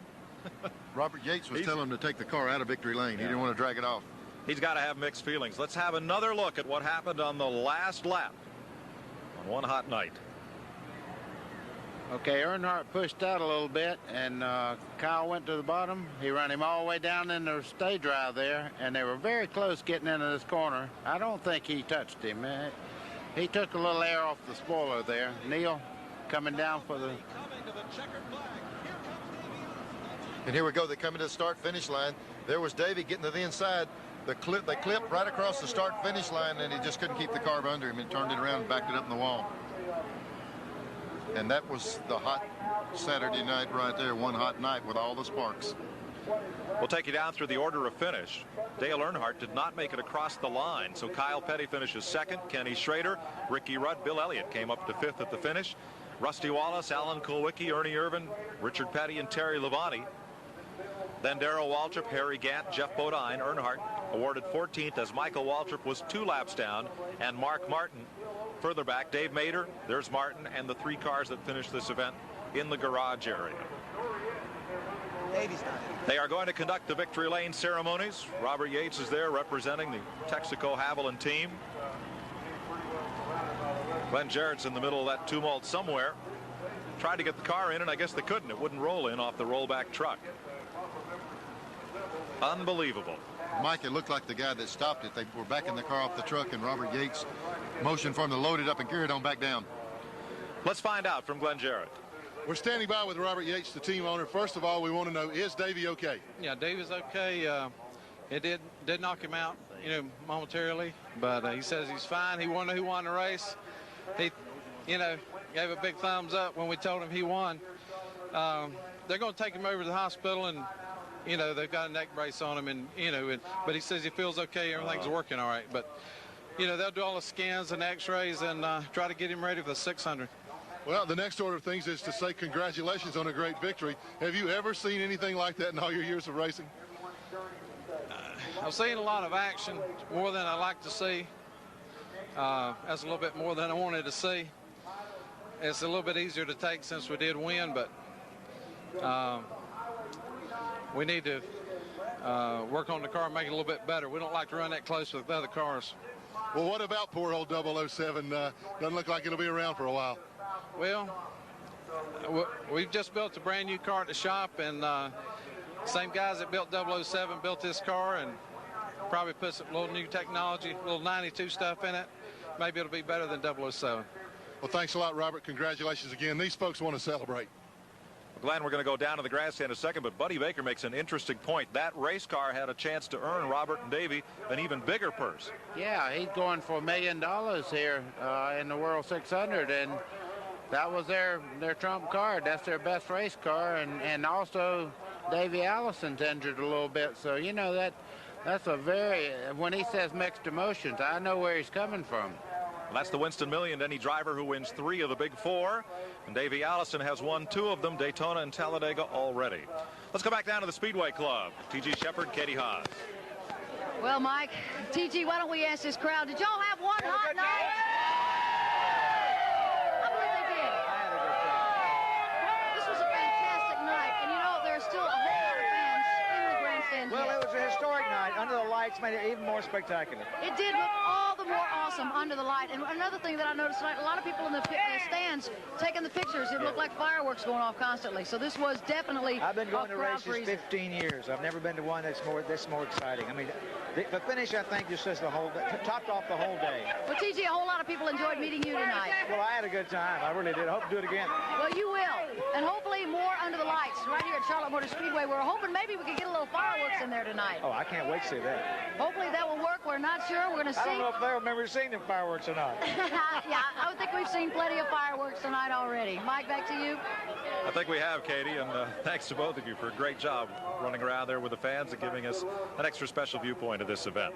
Robert Yates was telling him to take the car out of Victory Lane. He didn't want to drag it off. He's got to have mixed feelings. Let's have another look at what happened on the last lap on one hot night. Okay, Earnhardt pushed out a little bit, and Kyle went to the bottom. He ran him all the way down in the stay drive there, and they were very close getting into this corner. I don't think he touched him. He took a little air off the spoiler there. Neil coming down for the... And here we go. They come into the start-finish line. There was Davey getting to the inside. They clipped right across the start-finish line, and he just couldn't keep the car under him and turned it around and backed it up in the wall. And that was the hot Saturday night right there, one hot night with all the sparks. We'll take you down through the order of finish. Dale Earnhardt did not make it across the line, so Kyle Petty finishes second. Kenny Schrader, Ricky Rudd, Bill Elliott came up to fifth at the finish. Rusty Wallace, Alan Kulwicki, Ernie Irvin, Richard Petty, and Terry Labonte. Then Darrell Waltrip, Harry Gant, Jeff Bodine. Earnhardt awarded 14th as Michael Waltrip was 2 laps down, and Mark Martin further back. Dave Mader, there's Martin, and the 3 cars that finished this event in the garage area. They are going to conduct the Victory Lane ceremonies. Robert Yates is there representing the Texaco Haviland team. Glenn Jarrett's in the middle of that tumult somewhere. Tried to get the car in, and I guess they couldn't. It wouldn't roll in off the rollback truck. Unbelievable. Mike, it looked like the guy that stopped it. They were backing the car off the truck, and Robert Yates motioned for him to load it up and carry it on back down. Let's find out from Glenn Jarrett. We're standing by with Robert Yates, the team owner. First of all, we want to know, is Davey okay? Yeah, Davey's okay. It did knock him out, momentarily, but he says he's fine. He won. Who won the race? He, gave a big thumbs up when we told him he won. They're going to take him over to the hospital, and they've got a neck brace on him, but he says he feels okay. Everything's working all right. But they'll do all the scans and X-rays and try to get him ready for the 600. Well, the next order of things is to say congratulations on a great victory. Have you ever seen anything like that in all your years of racing? I've seen a lot of action, more than I like to see. That's a little bit more than I wanted to see. It's a little bit easier to take since we did win, but we need to work on the car and make it a little bit better. We don't like to run that close with other cars. Well, what about poor old 007? Doesn't look like it'll be around for a while. Well, we've just built a brand new car at the shop, and same guys that built 007 built this car, and probably put some little new technology, little 92 stuff in it. Maybe it'll be better than 007. Well, thanks a lot, Robert. Congratulations again. These folks want to celebrate. Glenn, we're going to go down to the grandstand in a second, but Buddy Baker makes an interesting point. That race car had a chance to earn Robert and Davey an even bigger purse. Yeah, he's going for $1 million here in the World 600, and that was their trump card. That's their best race car, and also Davey Allison's injured a little bit, so that's a very, when he says mixed emotions, I know where he's coming from. Well, that's the Winston Million, any driver who wins 3 of the big 4. And Davey Allison has won 2 of them, Daytona and Talladega already. Let's go back down to the Speedway Club. T.G. Shepard, Katie Haas. Well, Mike, T.G., why don't we ask this crowd, did y'all have one hot night? I believe they did. This was a fantastic night, and there are still a whole lot of fans in the grandstand. Well, it was a historic night. Under the lights made it even more spectacular. It did look all the more awesome under the light. And another thing that I noticed tonight, a lot of people in the stands taking the pictures. It looked like fireworks going off constantly. So this was definitely I've been going to races freezing. 15 years. I've never been to one that's more exciting. I mean, the finish, I think, just says topped off the whole day. Well, TG, a whole lot of people enjoyed meeting you tonight. Well, I had a good time. I really did. I hope to do it again. Well, you will. And hopefully more under the lights right here at Charlotte Motor Speedway. We're hoping maybe we could get a little fireworks in there tonight. Oh, I can't wait to see that. Hopefully that will work. We're not sure. We're going to see. I don't know if they'll remember seeing them fireworks or not. Yeah, I would think we've seen plenty of fireworks tonight already. Mike, back to you. I think we have, Katie, and thanks to both of you for a great job running around there with the fans and giving us an extra special viewpoint of this event.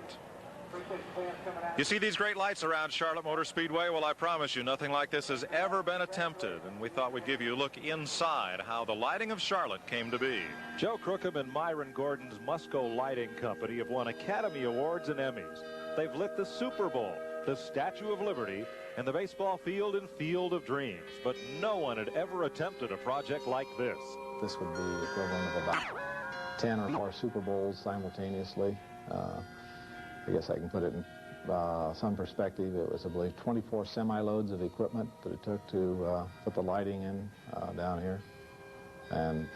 You see these great lights around Charlotte Motor Speedway? Well, I promise you, nothing like this has ever been attempted, and we thought we'd give you a look inside how the lighting of Charlotte came to be. Joe Crookham and Myron Gordon's Musco Lighting Company have won Academy Awards and Emmys. They've lit the Super Bowl, the Statue of Liberty, and the baseball field and Field of Dreams, but no one had ever attempted a project like this. This would be the equivalent of about 10 or more Super Bowls simultaneously. I guess I can put it in some perspective. It was, I believe, 24 semi-loads of equipment that it took to put the lighting in down here. And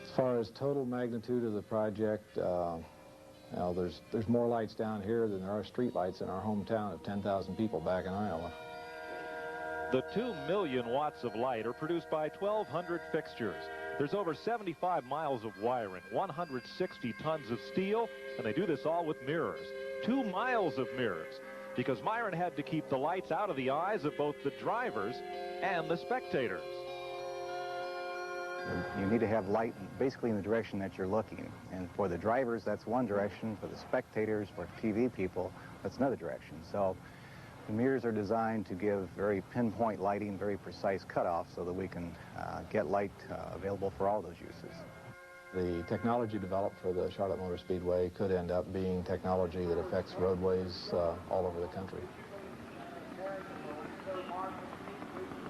as far as total magnitude of the project, you know, there's more lights down here than there are street lights in our hometown of 10,000 people back in Iowa. The 2 million watts of light are produced by 1,200 fixtures. There's over 75 miles of wiring, 160 tons of steel, and they do this all with mirrors. 2 miles of mirrors, because Myron had to keep the lights out of the eyes of both the drivers and the spectators. You need to have light basically in the direction that you're looking. And for the drivers, that's one direction. For the spectators, for TV people, that's another direction. So the mirrors are designed to give very pinpoint lighting, very precise cutoff so that we can get light available for all those uses. The technology developed for the Charlotte Motor Speedway could end up being technology that affects roadways all over the country.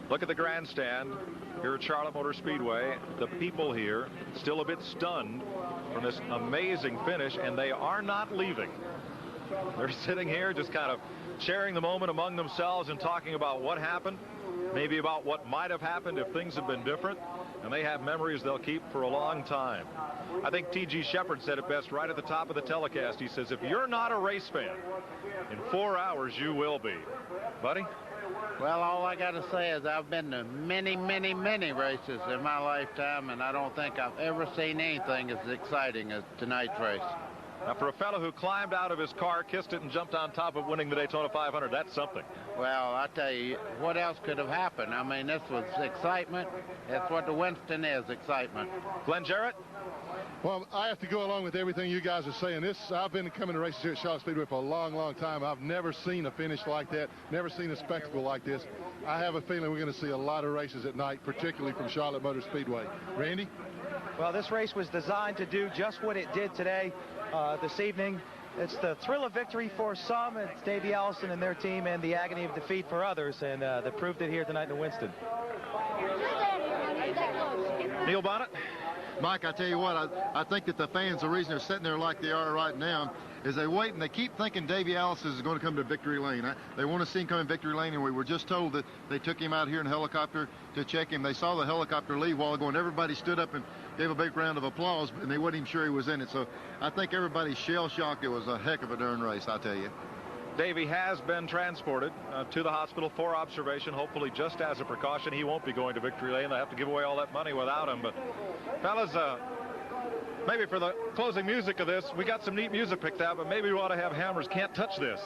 Look at the grandstand here at Charlotte Motor Speedway. The people here still a bit stunned from this amazing finish, and they are not leaving. They're sitting here just kind of sharing the moment among themselves and talking about what happened, maybe about what might have happened if things had been different, and they have memories they'll keep for a long time. I think T.G. Shepard said it best right at the top of the telecast. He says, if you're not a race fan, in 4 hours you will be. Buddy? Well, all I got to say is I've been to many, many, many races in my lifetime, and I don't think I've ever seen anything as exciting as tonight's race. Now, for a fellow who climbed out of his car, kissed it, and jumped on top of winning the Daytona 500, that's something. Well, I tell you, what else could have happened? I mean, this was excitement. That's what the Winston is, excitement. Glenn Jarrett? Well, I have to go along with everything you guys are saying. I've been coming to races here at Charlotte Speedway for a long, long time. I've never seen a finish like that, never seen a spectacle like this. I have a feeling we're going to see a lot of races at night, particularly from Charlotte Motor Speedway. Randy? Well, this race was designed to do just what it did today, this evening. It's the thrill of victory for some. It's Davey Allison and their team, and the agony of defeat for others, and they proved it here tonight in Winston. Neil Bonnet? Mike, I tell you what, I think that the fans, the reason they're sitting there like they are right now is they wait and they keep thinking Davey Allison is going to come to victory lane. They want to see him come in victory lane, and we were just told that they took him out here in a helicopter to check him. They saw the helicopter leave a while ago, and everybody stood up and gave a big round of applause, and they weren't even sure he was in it. So I think everybody's shell-shocked. It was a heck of a darn race, I tell you. Davey has been transported to the hospital for observation, hopefully just as a precaution. He won't be going to victory lane. They'll have to give away all that money without him. But, fellas, maybe for the closing music of this, we got some neat music picked out, but maybe we ought to have Hammers Can't Touch This,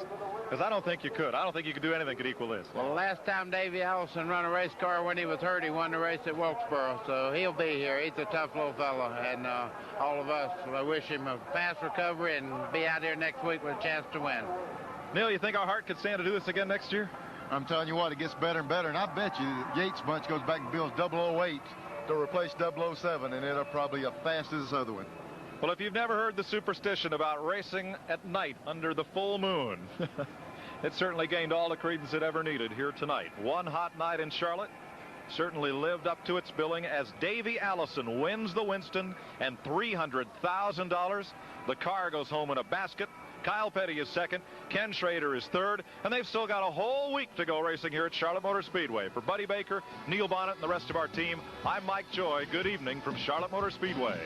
because I don't think you could. I don't think you could do anything that could equal this. Well, the last time Davey Allison run a race car when he was hurt, he won the race at Wilkesboro, so he'll be here. He's a tough little fella, and all of us wish him a fast recovery and be out here next week with a chance to win. Neil, you think our heart could stand to do this again next year? I'm telling you what, it gets better and better, and I bet you the Yates bunch goes back to Bill's 008 to replace 007, and it'll probably as fast as this other one. Well, if you've never heard the superstition about racing at night under the full moon, it certainly gained all the credence it ever needed here tonight. One hot night in Charlotte certainly lived up to its billing as Davey Allison wins the Winston and $300,000. The car goes home in a basket. Kyle Petty is second, Ken Schrader is third, and they've still got a whole week to go racing here at Charlotte Motor Speedway. For Buddy Baker, Neil Bonnet, and the rest of our team, I'm Mike Joy. Good evening from Charlotte Motor Speedway.